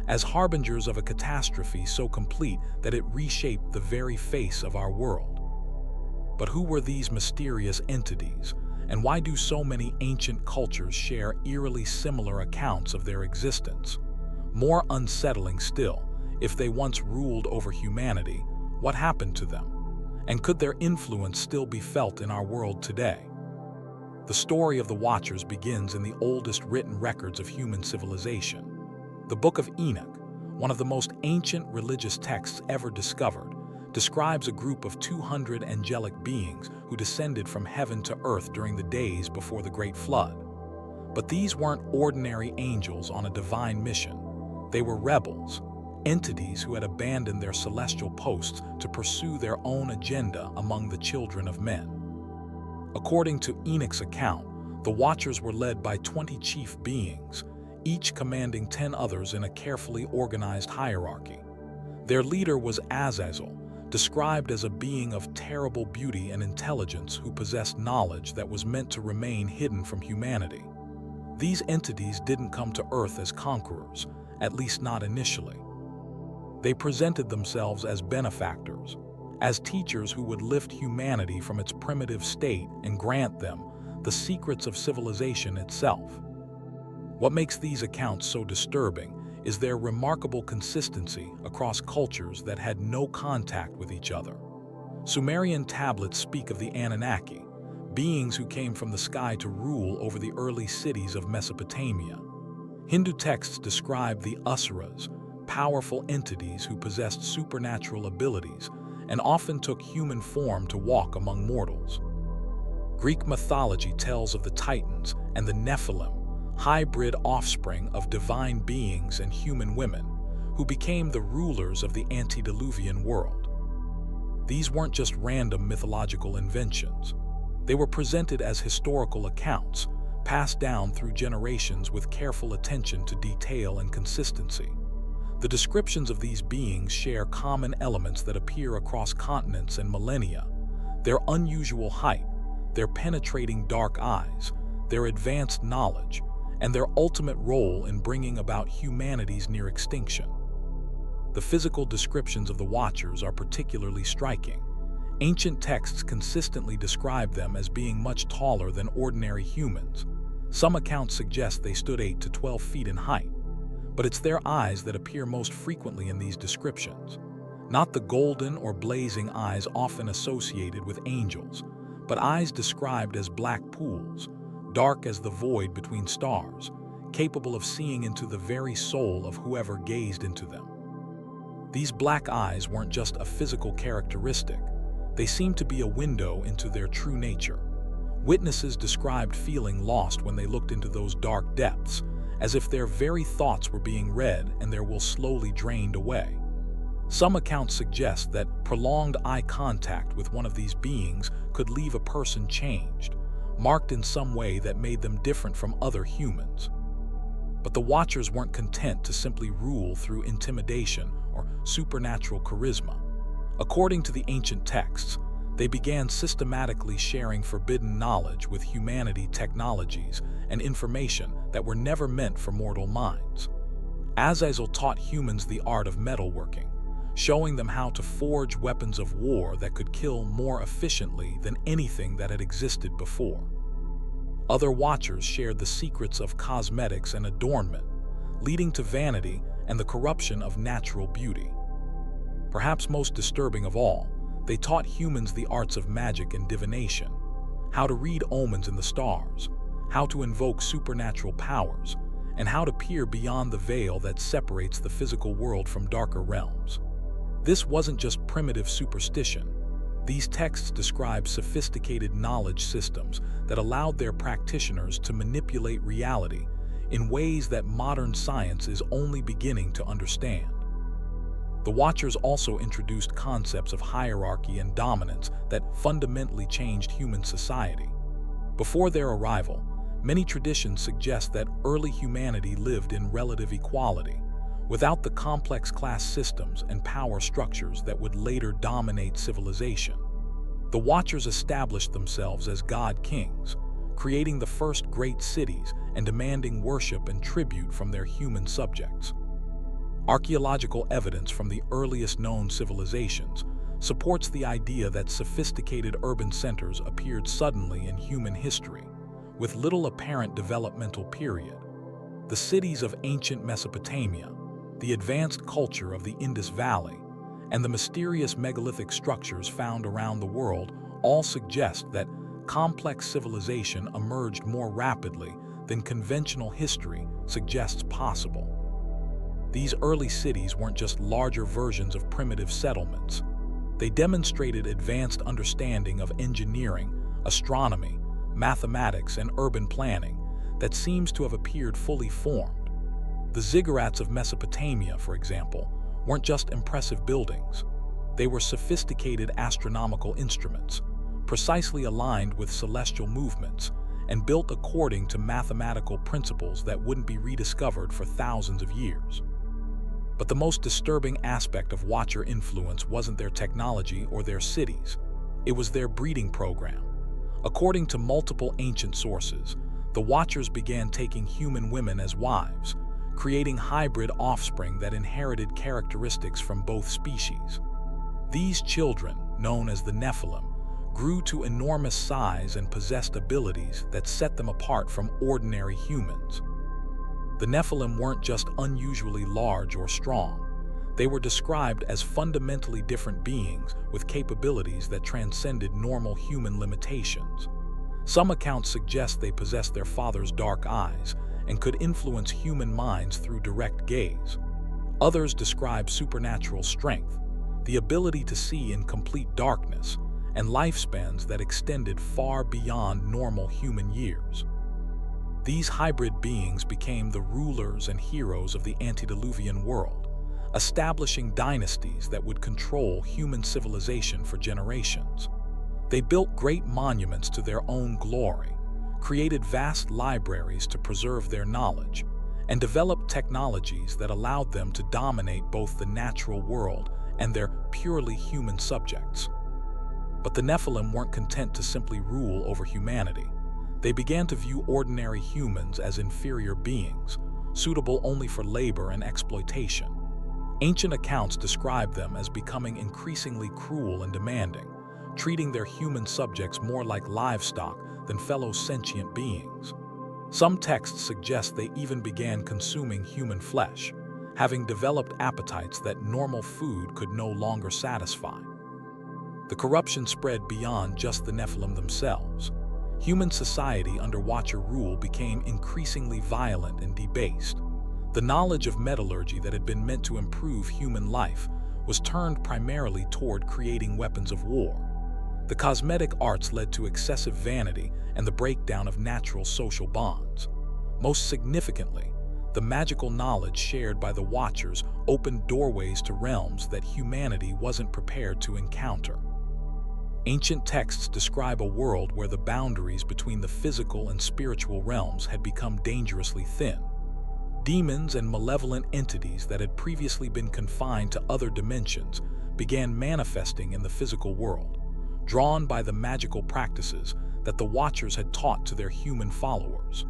as harbingers of a catastrophe so complete that it reshaped the very face of our world. But who were these mysterious entities, and why do so many ancient cultures share eerily similar accounts of their existence? More unsettling still, if they once ruled over humanity, what happened to them? And could their influence still be felt in our world today? The story of the Watchers begins in the oldest written records of human civilization. The Book of Enoch, one of the most ancient religious texts ever discovered, describes a group of 200 angelic beings who descended from heaven to earth during the days before the Great Flood. But these weren't ordinary angels on a divine mission. They were rebels, entities who had abandoned their celestial posts to pursue their own agenda among the children of men. According to Enoch's account, the Watchers were led by 20 chief beings, each commanding 10 others in a carefully organized hierarchy. Their leader was Azazel, described as a being of terrible beauty and intelligence who possessed knowledge that was meant to remain hidden from humanity. These entities didn't come to Earth as conquerors, at least not initially. They presented themselves as benefactors, as teachers who would lift humanity from its primitive state and grant them the secrets of civilization itself. What makes these accounts so disturbing is their remarkable consistency across cultures that had no contact with each other. Sumerian tablets speak of the Anunnaki, beings who came from the sky to rule over the early cities of Mesopotamia. Hindu texts describe the Asuras, powerful entities who possessed supernatural abilities and often took human form to walk among mortals. Greek mythology tells of the Titans and the Nephilim, hybrid offspring of divine beings and human women, who became the rulers of the antediluvian world. These weren't just random mythological inventions. They were presented as historical accounts, passed down through generations with careful attention to detail and consistency. The descriptions of these beings share common elements that appear across continents and millennia: their unusual height, their penetrating dark eyes, their advanced knowledge, and their ultimate role in bringing about humanity's near extinction. The physical descriptions of the Watchers are particularly striking. Ancient texts consistently describe them as being much taller than ordinary humans. Some accounts suggest they stood 8 to 12 feet in height, but it's their eyes that appear most frequently in these descriptions. Not the golden or blazing eyes often associated with angels, but eyes described as black pools, dark as the void between stars, capable of seeing into the very soul of whoever gazed into them. These black eyes weren't just a physical characteristic. They seemed to be a window into their true nature. Witnesses described feeling lost when they looked into those dark depths, as if their very thoughts were being read and their will slowly drained away. Some accounts suggest that prolonged eye contact with one of these beings could leave a person changed, marked in some way that made them different from other humans. But the Watchers weren't content to simply rule through intimidation or supernatural charisma. According to the ancient texts, they began systematically sharing forbidden knowledge with humanity, technologies and information that were never meant for mortal minds. Azazel taught humans the art of metalworking, showing them how to forge weapons of war that could kill more efficiently than anything that had existed before. Other Watchers shared the secrets of cosmetics and adornment, leading to vanity and the corruption of natural beauty. Perhaps most disturbing of all, they taught humans the arts of magic and divination, how to read omens in the stars, how to invoke supernatural powers, and how to peer beyond the veil that separates the physical world from darker realms. This wasn't just primitive superstition. These texts describe sophisticated knowledge systems that allowed their practitioners to manipulate reality in ways that modern science is only beginning to understand. The Watchers also introduced concepts of hierarchy and dominance that fundamentally changed human society. Before their arrival, many traditions suggest that early humanity lived in relative equality, without the complex class systems and power structures that would later dominate civilization. The Watchers established themselves as god-kings, creating the first great cities and demanding worship and tribute from their human subjects. Archaeological evidence from the earliest known civilizations supports the idea that sophisticated urban centers appeared suddenly in human history, with little apparent developmental period. The cities of ancient Mesopotamia, the advanced culture of the Indus Valley, and the mysterious megalithic structures found around the world all suggest that complex civilization emerged more rapidly than conventional history suggests possible. These early cities weren't just larger versions of primitive settlements. They demonstrated advanced understanding of engineering, astronomy, mathematics, and urban planning that seems to have appeared fully formed. The ziggurats of Mesopotamia, for example, weren't just impressive buildings. They were sophisticated astronomical instruments, precisely aligned with celestial movements, and built according to mathematical principles that wouldn't be rediscovered for thousands of years. But the most disturbing aspect of Watcher influence wasn't their technology or their cities. It was their breeding program. According to multiple ancient sources, the Watchers began taking human women as wives, creating hybrid offspring that inherited characteristics from both species. These children, known as the Nephilim, grew to enormous size and possessed abilities that set them apart from ordinary humans. The Nephilim weren't just unusually large or strong. They were described as fundamentally different beings with capabilities that transcended normal human limitations. Some accounts suggest they possessed their father's dark eyes and could influence human minds through direct gaze. Others describe supernatural strength, the ability to see in complete darkness, and lifespans that extended far beyond normal human years. These hybrid beings became the rulers and heroes of the antediluvian world, establishing dynasties that would control human civilization for generations. They built great monuments to their own glory, created vast libraries to preserve their knowledge, and developed technologies that allowed them to dominate both the natural world and their purely human subjects. But the Nephilim weren't content to simply rule over humanity. They began to view ordinary humans as inferior beings, suitable only for labor and exploitation. Ancient accounts describe them as becoming increasingly cruel and demanding, treating their human subjects more like livestock than fellow sentient beings. Some texts suggest they even began consuming human flesh, having developed appetites that normal food could no longer satisfy. The corruption spread beyond just the Nephilim themselves. Human society under Watcher rule became increasingly violent and debased. The knowledge of metallurgy that had been meant to improve human life was turned primarily toward creating weapons of war. The cosmetic arts led to excessive vanity and the breakdown of natural social bonds. Most significantly, the magical knowledge shared by the Watchers opened doorways to realms that humanity wasn't prepared to encounter. Ancient texts describe a world where the boundaries between the physical and spiritual realms had become dangerously thin. Demons and malevolent entities that had previously been confined to other dimensions began manifesting in the physical world, drawn by the magical practices that the Watchers had taught to their human followers.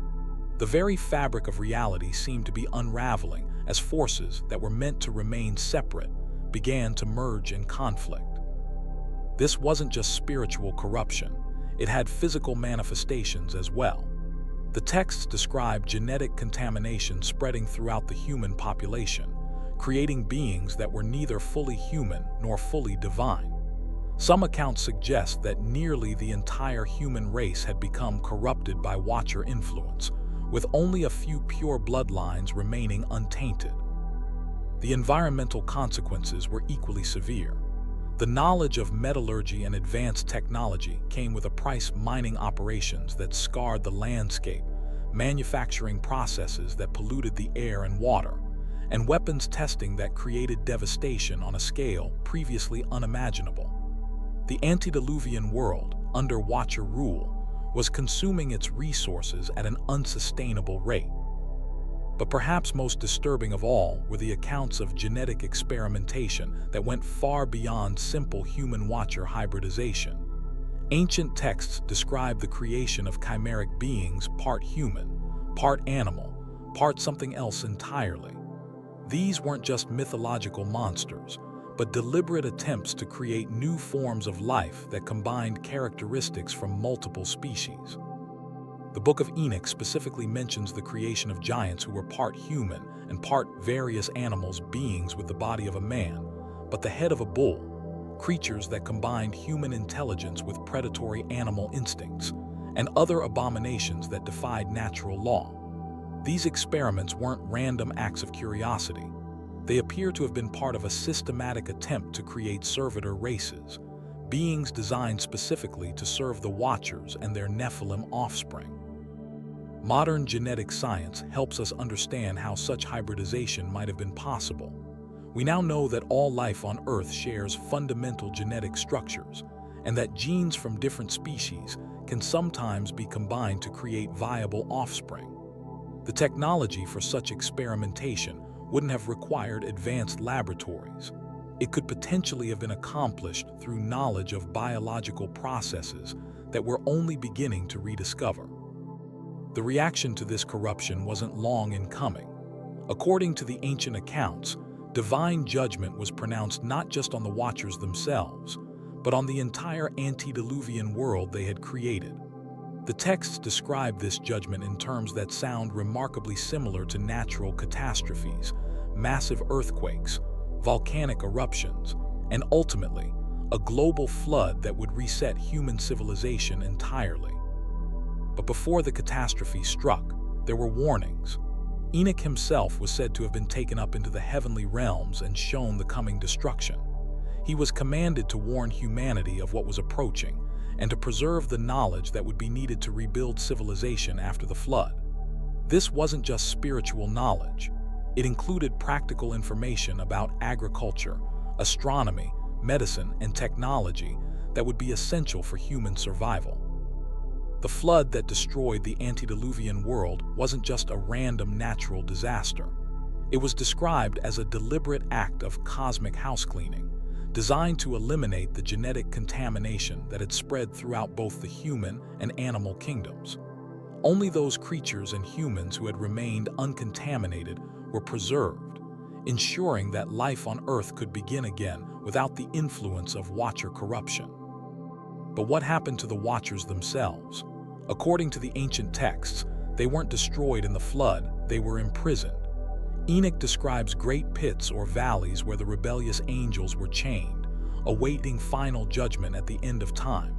The very fabric of reality seemed to be unraveling as forces that were meant to remain separate began to merge in conflict. This wasn't just spiritual corruption, it had physical manifestations as well. The texts describe genetic contamination spreading throughout the human population, creating beings that were neither fully human nor fully divine. Some accounts suggest that nearly the entire human race had become corrupted by Watcher influence, with only a few pure bloodlines remaining untainted. The environmental consequences were equally severe. The knowledge of metallurgy and advanced technology came with a price: mining operations that scarred the landscape, manufacturing processes that polluted the air and water, and weapons testing that created devastation on a scale previously unimaginable. The antediluvian world, under Watcher rule, was consuming its resources at an unsustainable rate. But perhaps most disturbing of all were the accounts of genetic experimentation that went far beyond simple human-Watcher hybridization. Ancient texts describe the creation of chimeric beings, part human, part animal, part something else entirely. These weren't just mythological monsters, but deliberate attempts to create new forms of life that combined characteristics from multiple species. The Book of Enoch specifically mentions the creation of giants who were part human and part various animals, beings with the body of a man, but the head of a bull, creatures that combined human intelligence with predatory animal instincts, and other abominations that defied natural law. These experiments weren't random acts of curiosity. They appear to have been part of a systematic attempt to create servitor races, beings designed specifically to serve the Watchers and their Nephilim offspring. Modern genetic science helps us understand how such hybridization might have been possible. We now know that all life on Earth shares fundamental genetic structures, and that genes from different species can sometimes be combined to create viable offspring. The technology for such experimentation wouldn't have required advanced laboratories. It could potentially have been accomplished through knowledge of biological processes that we're only beginning to rediscover. The reaction to this corruption wasn't long in coming. According to the ancient accounts, divine judgment was pronounced not just on the Watchers themselves, but on the entire antediluvian world they had created. The texts describe this judgment in terms that sound remarkably similar to natural catastrophes, massive earthquakes, volcanic eruptions, and ultimately, a global flood that would reset human civilization entirely. But before the catastrophe struck, there were warnings. Enoch himself was said to have been taken up into the heavenly realms and shown the coming destruction. He was commanded to warn humanity of what was approaching and to preserve the knowledge that would be needed to rebuild civilization after the flood. This wasn't just spiritual knowledge. It included practical information about agriculture, astronomy, medicine, and technology that would be essential for human survival. The flood that destroyed the antediluvian world wasn't just a random natural disaster. It was described as a deliberate act of cosmic housecleaning, designed to eliminate the genetic contamination that had spread throughout both the human and animal kingdoms. Only those creatures and humans who had remained uncontaminated were preserved, ensuring that life on Earth could begin again without the influence of Watcher corruption. But what happened to the Watchers themselves? According to the ancient texts, they weren't destroyed in the flood, they were imprisoned. Enoch describes great pits or valleys where the rebellious angels were chained, awaiting final judgment at the end of time.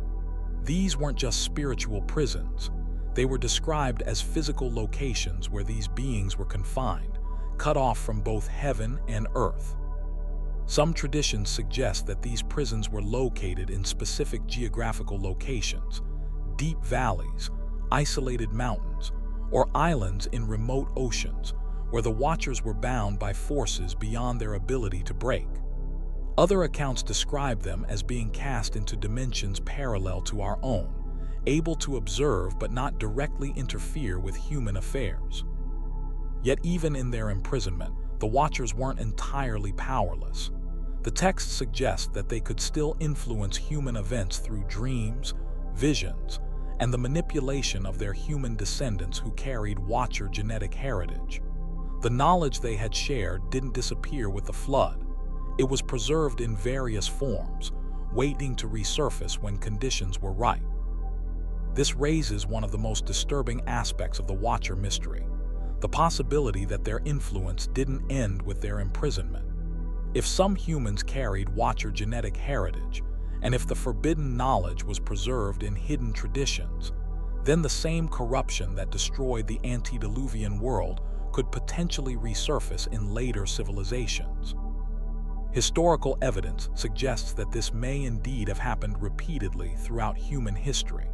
These weren't just spiritual prisons. They were described as physical locations where these beings were confined, cut off from both heaven and earth. Some traditions suggest that these prisons were located in specific geographical locations, deep valleys, isolated mountains, or islands in remote oceans, where the Watchers were bound by forces beyond their ability to break. Other accounts describe them as being cast into dimensions parallel to our own, able to observe but not directly interfere with human affairs. Yet even in their imprisonment, the Watchers weren't entirely powerless. The text suggests that they could still influence human events through dreams, visions, and the manipulation of their human descendants who carried Watcher genetic heritage. The knowledge they had shared didn't disappear with the flood. It was preserved in various forms, waiting to resurface when conditions were right. This raises one of the most disturbing aspects of the Watcher mystery, the possibility that their influence didn't end with their imprisonment. If some humans carried Watcher genetic heritage, and if the forbidden knowledge was preserved in hidden traditions, then the same corruption that destroyed the antediluvian world could potentially resurface in later civilizations. Historical evidence suggests that this may indeed have happened repeatedly throughout human history.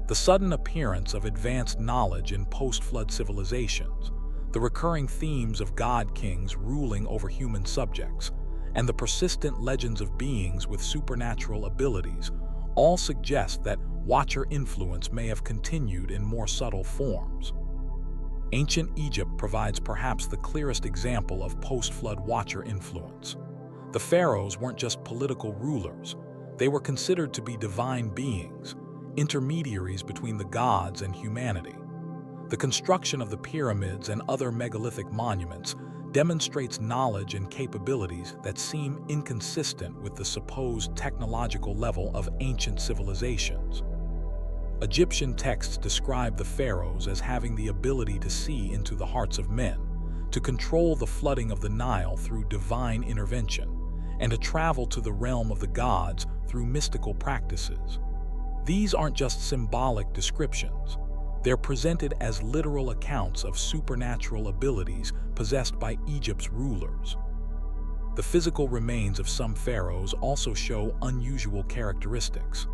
The sudden appearance of advanced knowledge in post-flood civilizations, the recurring themes of god-kings ruling over human subjects, and the persistent legends of beings with supernatural abilities all suggest that Watcher influence may have continued in more subtle forms. Ancient Egypt provides perhaps the clearest example of post-flood Watcher influence. The pharaohs weren't just political rulers, they were considered to be divine beings, intermediaries between the gods and humanity. The construction of the pyramids and other megalithic monuments demonstrates knowledge and capabilities that seem inconsistent with the supposed technological level of ancient civilizations. Egyptian texts describe the pharaohs as having the ability to see into the hearts of men, to control the flooding of the Nile through divine intervention, and to travel to the realm of the gods through mystical practices. These aren't just symbolic descriptions. They're presented as literal accounts of supernatural abilities possessed by Egypt's rulers. The physical remains of some pharaohs also show unusual characteristics.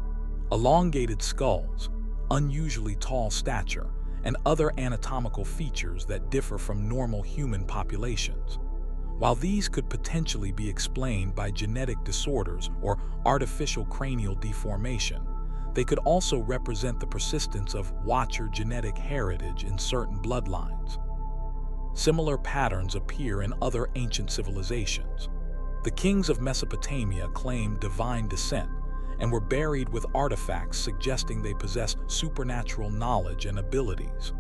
Elongated skulls, unusually tall stature, and other anatomical features that differ from normal human populations. While these could potentially be explained by genetic disorders or artificial cranial deformation, they could also represent the persistence of Watcher genetic heritage in certain bloodlines. Similar patterns appear in other ancient civilizations. The kings of Mesopotamia claimed divine descent and were buried with artifacts suggesting they possessed supernatural knowledge and abilities.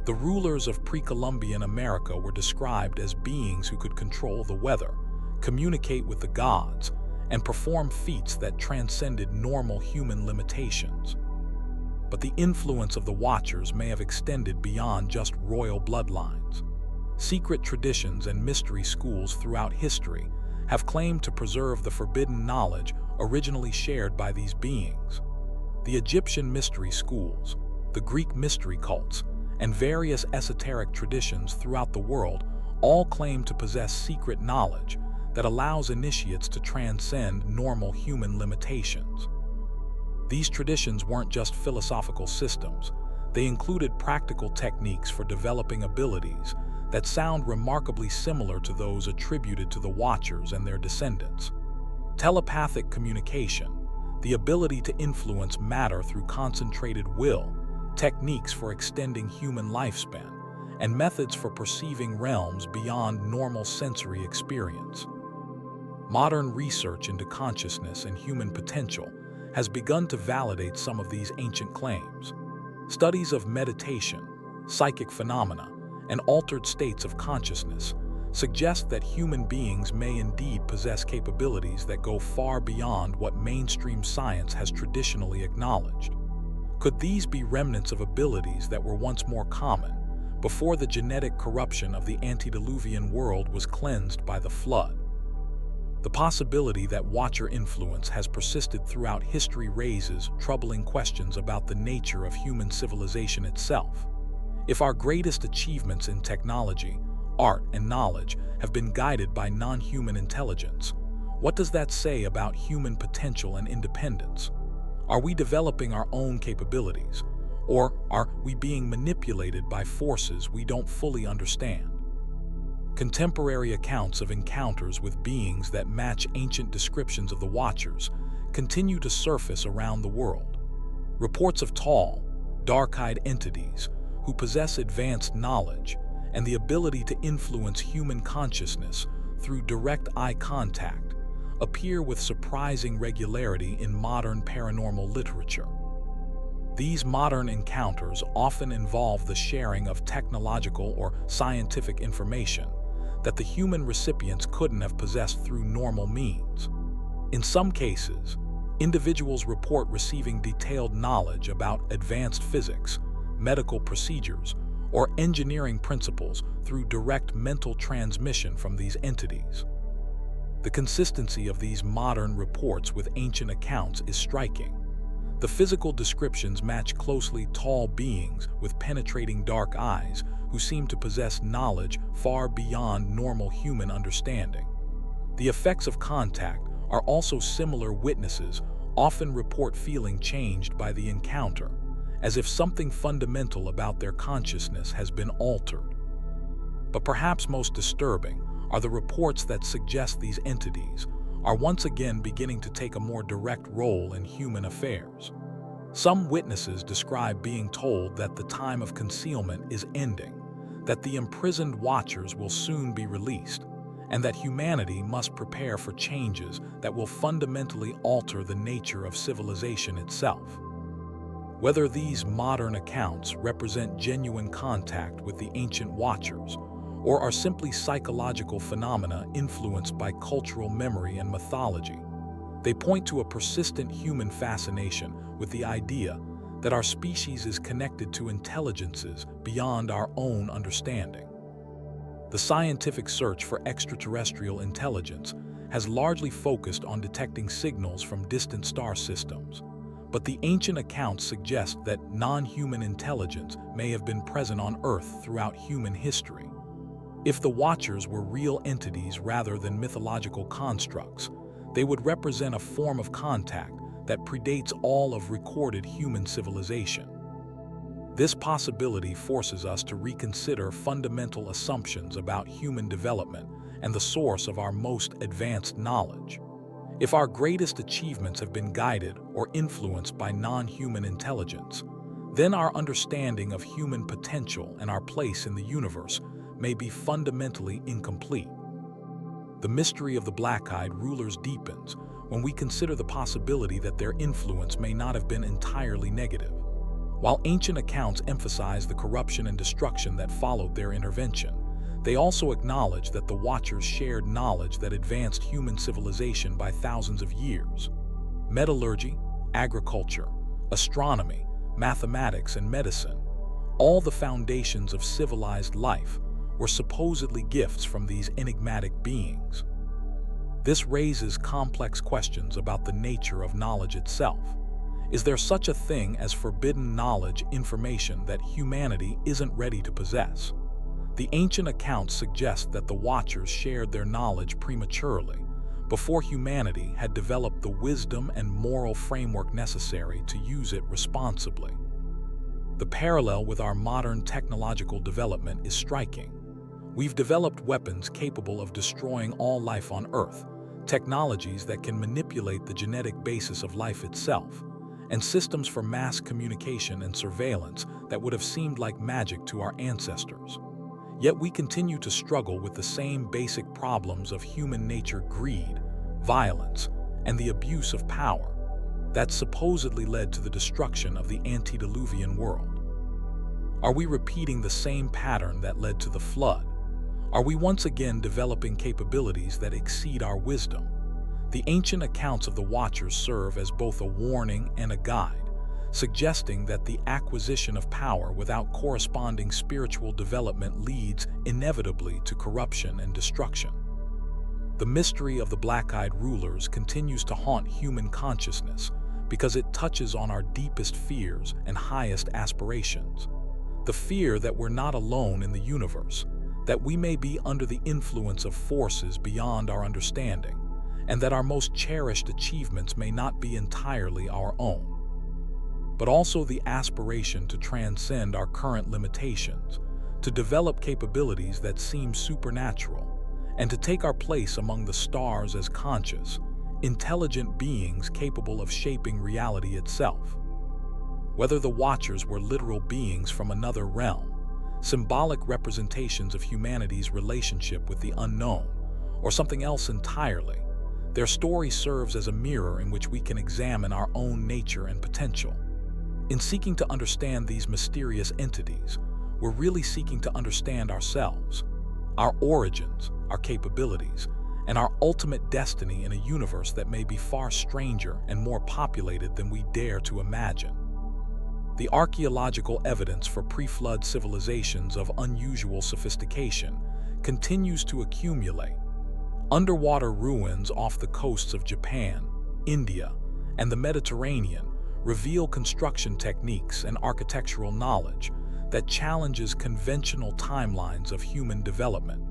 The rulers of pre-Columbian America were described as beings who could control the weather, communicate with the gods, and perform feats that transcended normal human limitations. But the influence of the Watchers may have extended beyond just royal bloodlines. Secret traditions and mystery schools throughout history have claimed to preserve the forbidden knowledge originally shared by these beings. The Egyptian mystery schools, the Greek mystery cults, and various esoteric traditions throughout the world all claim to possess secret knowledge that allows initiates to transcend normal human limitations. These traditions weren't just philosophical systems, they included practical techniques for developing abilities that sound remarkably similar to those attributed to the Watchers and their descendants. Telepathic communication, the ability to influence matter through concentrated will, techniques for extending human lifespan, and methods for perceiving realms beyond normal sensory experience. Modern research into consciousness and human potential has begun to validate some of these ancient claims. Studies of meditation, psychic phenomena, and altered states of consciousness suggest that human beings may indeed possess capabilities that go far beyond what mainstream science has traditionally acknowledged. Could these be remnants of abilities that were once more common, before the genetic corruption of the antediluvian world was cleansed by the flood? The possibility that Watcher influence has persisted throughout history raises troubling questions about the nature of human civilization itself. If our greatest achievements in technology, art, and knowledge have been guided by non-human intelligence, What does that say about human potential and independence? Are we developing our own capabilities, or are we being manipulated by forces we don't fully understand? Contemporary accounts of encounters with beings that match ancient descriptions of the Watchers continue to surface around the world. Reports of tall, dark-eyed entities who possess advanced knowledge and the ability to influence human consciousness through direct eye contact appear with surprising regularity in modern paranormal literature. These modern encounters often involve the sharing of technological or scientific information that the human recipients couldn't have possessed through normal means. In some cases, individuals report receiving detailed knowledge about advanced physics, medical procedures, or engineering principles through direct mental transmission from these entities. The consistency of these modern reports with ancient accounts is striking. The physical descriptions match closely tall beings with penetrating dark eyes who seem to possess knowledge far beyond normal human understanding. The effects of contact are also similar. Witnesses often report feeling changed by the encounter, as if something fundamental about their consciousness has been altered. But perhaps most disturbing are the reports that suggest these entities are once again beginning to take a more direct role in human affairs. Some witnesses describe being told that the time of concealment is ending, that the imprisoned Watchers will soon be released, and that humanity must prepare for changes that will fundamentally alter the nature of civilization itself. Whether these modern accounts represent genuine contact with the ancient Watchers, or are simply psychological phenomena influenced by cultural memory and mythology, they point to a persistent human fascination with the idea that our species is connected to intelligences beyond our own understanding. The scientific search for extraterrestrial intelligence has largely focused on detecting signals from distant star systems, but the ancient accounts suggest that non-human intelligence may have been present on Earth throughout human history. If the Watchers were real entities rather than mythological constructs, they would represent a form of contact that predates all of recorded human civilization. This possibility forces us to reconsider fundamental assumptions about human development and the source of our most advanced knowledge. If our greatest achievements have been guided or influenced by non-human intelligence, then our understanding of human potential and our place in the universe may be fundamentally incomplete. The mystery of the black-eyed rulers deepens when we consider the possibility that their influence may not have been entirely negative. While ancient accounts emphasize the corruption and destruction that followed their intervention, they also acknowledge that the Watchers shared knowledge that advanced human civilization by thousands of years. Metallurgy, agriculture, astronomy, mathematics, and medicine, all the foundations of civilized life, were supposedly gifts from these enigmatic beings. This raises complex questions about the nature of knowledge itself. Is there such a thing as forbidden knowledge, information that humanity isn't ready to possess? The ancient accounts suggest that the Watchers shared their knowledge prematurely, before humanity had developed the wisdom and moral framework necessary to use it responsibly. The parallel with our modern technological development is striking. We've developed weapons capable of destroying all life on Earth, technologies that can manipulate the genetic basis of life itself, and systems for mass communication and surveillance that would have seemed like magic to our ancestors. Yet we continue to struggle with the same basic problems of human nature: greed, violence, and the abuse of power that supposedly led to the destruction of the antediluvian world. Are we repeating the same pattern that led to the flood? Are we once again developing capabilities that exceed our wisdom? The ancient accounts of the Watchers serve as both a warning and a guide, suggesting that the acquisition of power without corresponding spiritual development leads inevitably to corruption and destruction. The mystery of the black-eyed rulers continues to haunt human consciousness because it touches on our deepest fears and highest aspirations. The fear that we're not alone in the universe, that we may be under the influence of forces beyond our understanding, and that our most cherished achievements may not be entirely our own, but also the aspiration to transcend our current limitations, to develop capabilities that seem supernatural, and to take our place among the stars as conscious, intelligent beings capable of shaping reality itself. Whether the Watchers were literal beings from another realm, symbolic representations of humanity's relationship with the unknown, or something else entirely, their story serves as a mirror in which we can examine our own nature and potential. In seeking to understand these mysterious entities, we're really seeking to understand ourselves, our origins, our capabilities, and our ultimate destiny in a universe that may be far stranger and more populated than we dare to imagine. The archaeological evidence for pre-flood civilizations of unusual sophistication continues to accumulate. Underwater ruins off the coasts of Japan, India, and the Mediterranean reveal construction techniques and architectural knowledge that challenges conventional timelines of human development.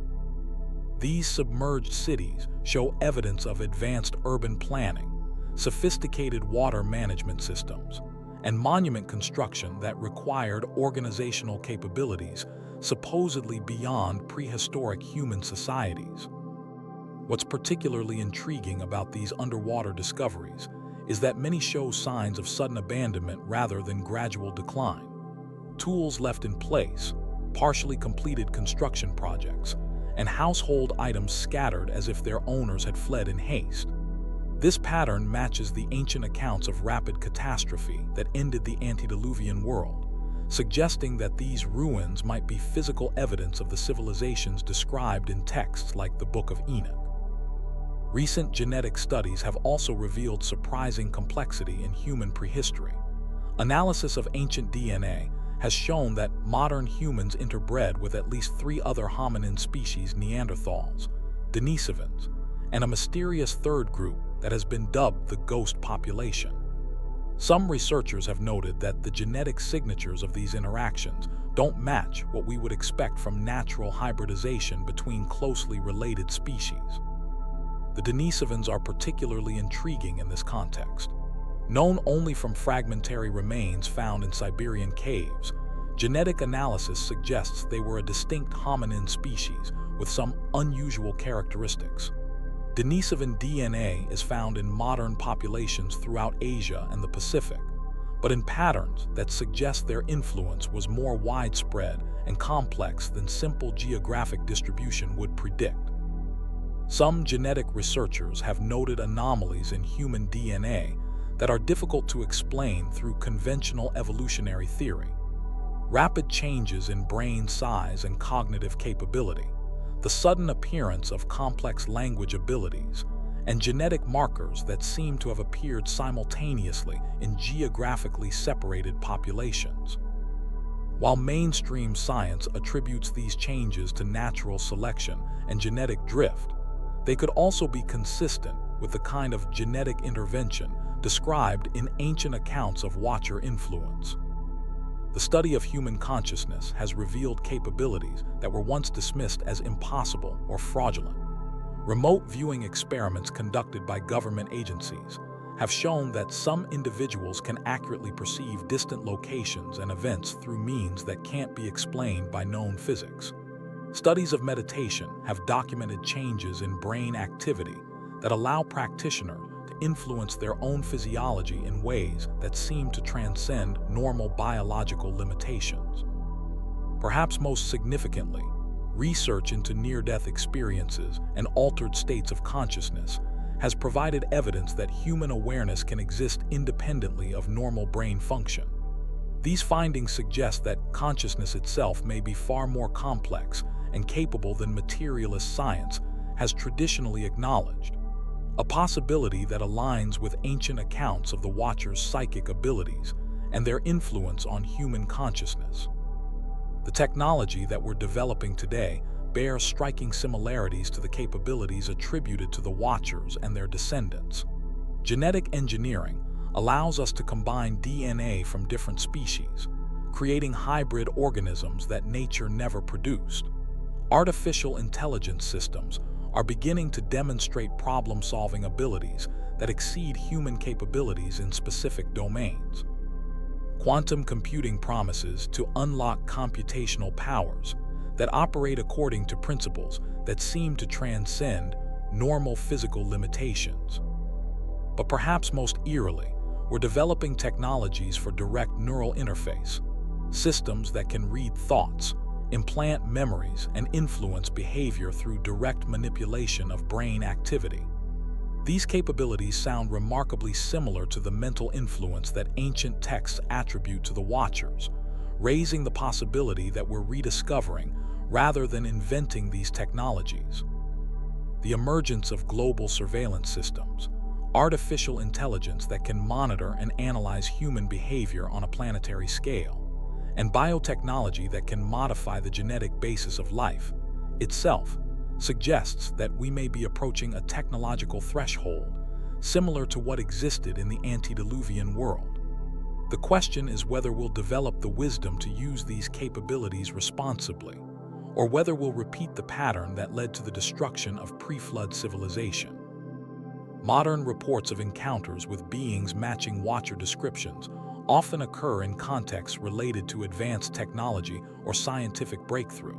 These submerged cities show evidence of advanced urban planning, sophisticated water management systems, and monument construction that required organizational capabilities supposedly beyond prehistoric human societies. What's particularly intriguing about these underwater discoveries is that many show signs of sudden abandonment rather than gradual decline. Tools left in place, partially completed construction projects, and household items scattered as if their owners had fled in haste. This pattern matches the ancient accounts of rapid catastrophe that ended the antediluvian world, suggesting that these ruins might be physical evidence of the civilizations described in texts like the Book of Enoch. Recent genetic studies have also revealed surprising complexity in human prehistory. Analysis of ancient DNA has shown that modern humans interbred with at least 3 other hominin species: Neanderthals, Denisovans, and a mysterious third group that has been dubbed the ghost population. Some researchers have noted that the genetic signatures of these interactions don't match what we would expect from natural hybridization between closely related species. The Denisovans are particularly intriguing in this context. Known only from fragmentary remains found in Siberian caves, genetic analysis suggests they were a distinct hominin species with some unusual characteristics. Denisovan DNA is found in modern populations throughout Asia and the Pacific, but in patterns that suggest their influence was more widespread and complex than simple geographic distribution would predict. Some genetic researchers have noted anomalies in human DNA that are difficult to explain through conventional evolutionary theory. Rapid changes in brain size and cognitive capability, the sudden appearance of complex language abilities, and genetic markers that seem to have appeared simultaneously in geographically separated populations. While mainstream science attributes these changes to natural selection and genetic drift, they could also be consistent with the kind of genetic intervention described in ancient accounts of Watcher influence. The study of human consciousness has revealed capabilities that were once dismissed as impossible or fraudulent. Remote viewing experiments conducted by government agencies have shown that some individuals can accurately perceive distant locations and events through means that can't be explained by known physics. Studies of meditation have documented changes in brain activity that allow practitioners to influence their own physiology in ways that seem to transcend normal biological limitations. Perhaps most significantly, research into near-death experiences and altered states of consciousness has provided evidence that human awareness can exist independently of normal brain function. These findings suggest that consciousness itself may be far more complex and capable than materialist science has traditionally acknowledged, a possibility that aligns with ancient accounts of the Watcher's psychic abilities and their influence on human consciousness. The technology that we're developing today bears striking similarities to the capabilities attributed to the Watchers and their descendants. Genetic engineering allows us to combine DNA from different species, creating hybrid organisms that nature never produced. Artificial intelligence systems are beginning to demonstrate problem-solving abilities that exceed human capabilities in specific domains. Quantum computing promises to unlock computational powers that operate according to principles that seem to transcend normal physical limitations. But perhaps most eerily, we're developing technologies for direct neural interface, systems that can read thoughts, implant memories, and influence behavior through direct manipulation of brain activity. These capabilities sound remarkably similar to the mental influence that ancient texts attribute to the Watchers, raising the possibility that we're rediscovering rather than inventing these technologies. The emergence of global surveillance systems, artificial intelligence that can monitor and analyze human behavior on a planetary scale, and biotechnology that can modify the genetic basis of life itself suggests that we may be approaching a technological threshold similar to what existed in the antediluvian world. The question is whether we'll develop the wisdom to use these capabilities responsibly, or whether we'll repeat the pattern that led to the destruction of pre-flood civilization. Modern reports of encounters with beings matching Watcher descriptions often occur in contexts related to advanced technology or scientific breakthrough.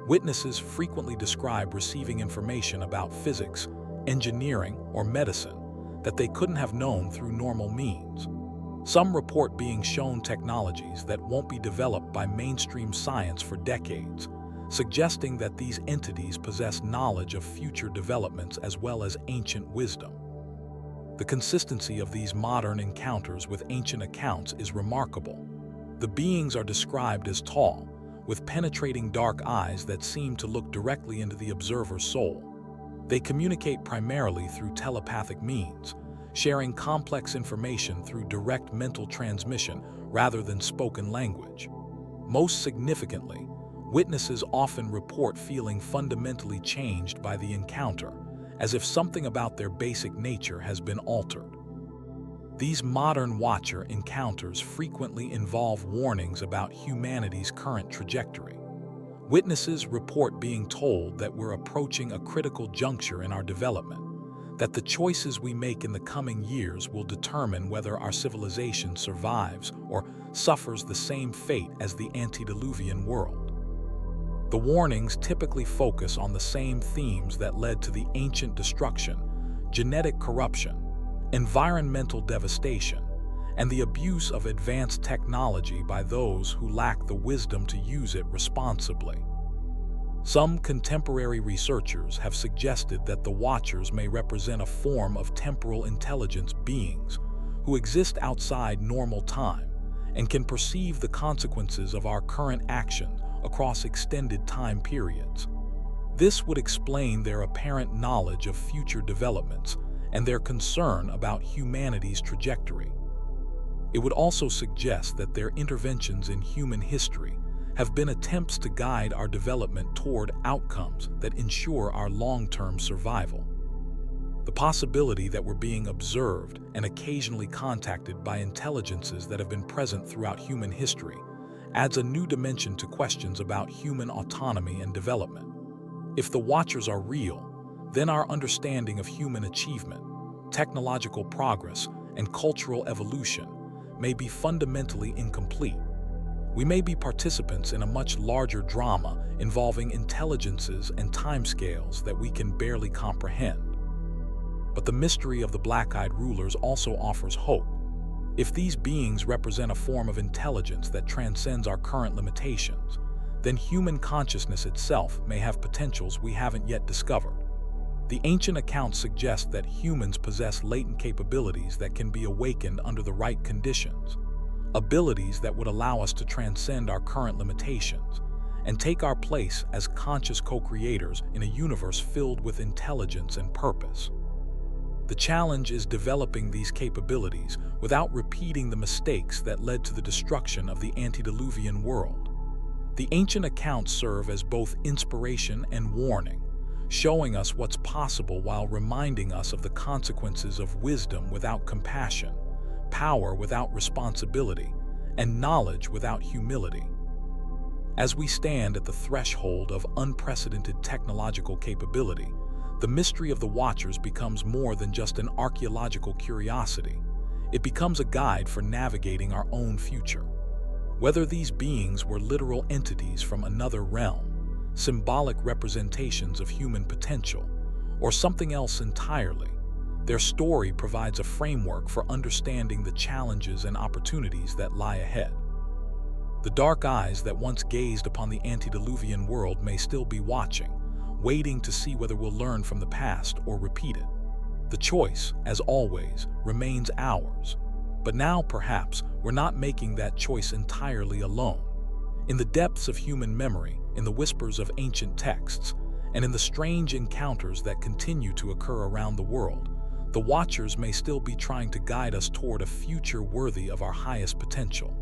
Witnesses frequently describe receiving information about physics, engineering, or medicine that they couldn't have known through normal means. Some report being shown technologies that won't be developed by mainstream science for decades, suggesting that these entities possess knowledge of future developments as well as ancient wisdom. The consistency of these modern encounters with ancient accounts is remarkable. The beings are described as tall, with penetrating dark eyes that seem to look directly into the observer's soul. They communicate primarily through telepathic means, sharing complex information through direct mental transmission rather than spoken language. Most significantly, witnesses often report feeling fundamentally changed by the encounter, as if something about their basic nature has been altered. These modern Watcher encounters frequently involve warnings about humanity's current trajectory. Witnesses report being told that we're approaching a critical juncture in our development, that the choices we make in the coming years will determine whether our civilization survives or suffers the same fate as the antediluvian world. The warnings typically focus on the same themes that led to the ancient destruction: genetic corruption, environmental devastation, and the abuse of advanced technology by those who lack the wisdom to use it responsibly. Some contemporary researchers have suggested that the Watchers may represent a form of temporal intelligence beings who exist outside normal time and can perceive the consequences of our current action across extended time periods. This would explain their apparent knowledge of future developments and their concern about humanity's trajectory. It would also suggest that their interventions in human history have been attempts to guide our development toward outcomes that ensure our long-term survival. The possibility that we're being observed and occasionally contacted by intelligences that have been present throughout human history adds a new dimension to questions about human autonomy and development. If the Watchers are real, then our understanding of human achievement, technological progress, and cultural evolution may be fundamentally incomplete. We may be participants in a much larger drama involving intelligences and timescales that we can barely comprehend. But the mystery of the black-eyed rulers also offers hope. If these beings represent a form of intelligence that transcends our current limitations, then human consciousness itself may have potentials we haven't yet discovered. The ancient accounts suggest that humans possess latent capabilities that can be awakened under the right conditions, abilities that would allow us to transcend our current limitations and take our place as conscious co-creators in a universe filled with intelligence and purpose. The challenge is developing these capabilities without repeating the mistakes that led to the destruction of the antediluvian world. The ancient accounts serve as both inspiration and warning, showing us what's possible while reminding us of the consequences of wisdom without compassion, power without responsibility, and knowledge without humility. As we stand at the threshold of unprecedented technological capability, The mystery of the Watchers becomes more than just an archaeological curiosity. It becomes a guide for navigating our own future. Whether these beings were literal entities from another realm, symbolic representations of human potential, or something else entirely, their story provides a framework for understanding the challenges and opportunities that lie ahead. The dark eyes that once gazed upon the antediluvian world may still be watching, waiting to see whether we'll learn from the past or repeat it. The choice, as always, remains ours. But now, perhaps, we're not making that choice entirely alone. In the depths of human memory, in the whispers of ancient texts, and in the strange encounters that continue to occur around the world, the Watchers may still be trying to guide us toward a future worthy of our highest potential.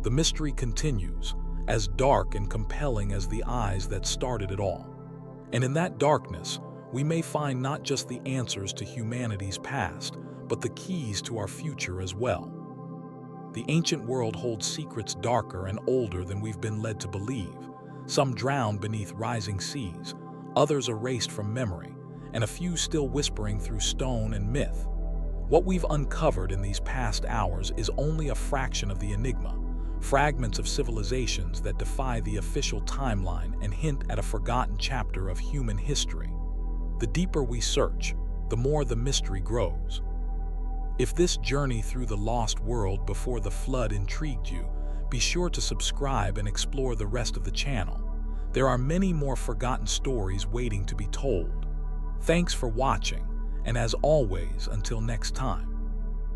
The mystery continues, as dark and compelling as the eyes that started it all. And in that darkness, we may find not just the answers to humanity's past, but the keys to our future as well. The ancient world holds secrets darker and older than we've been led to believe, some drowned beneath rising seas, others erased from memory, and a few still whispering through stone and myth. What we've uncovered in these past hours is only a fraction of the enigma, fragments of civilizations that defy the official timeline and hint at a forgotten chapter of human history. The deeper we search, the more the mystery grows. If this journey through the lost world before the flood intrigued you, be sure to subscribe and explore the rest of the channel. There are many more forgotten stories waiting to be told. Thanks for watching, and as always, until next time.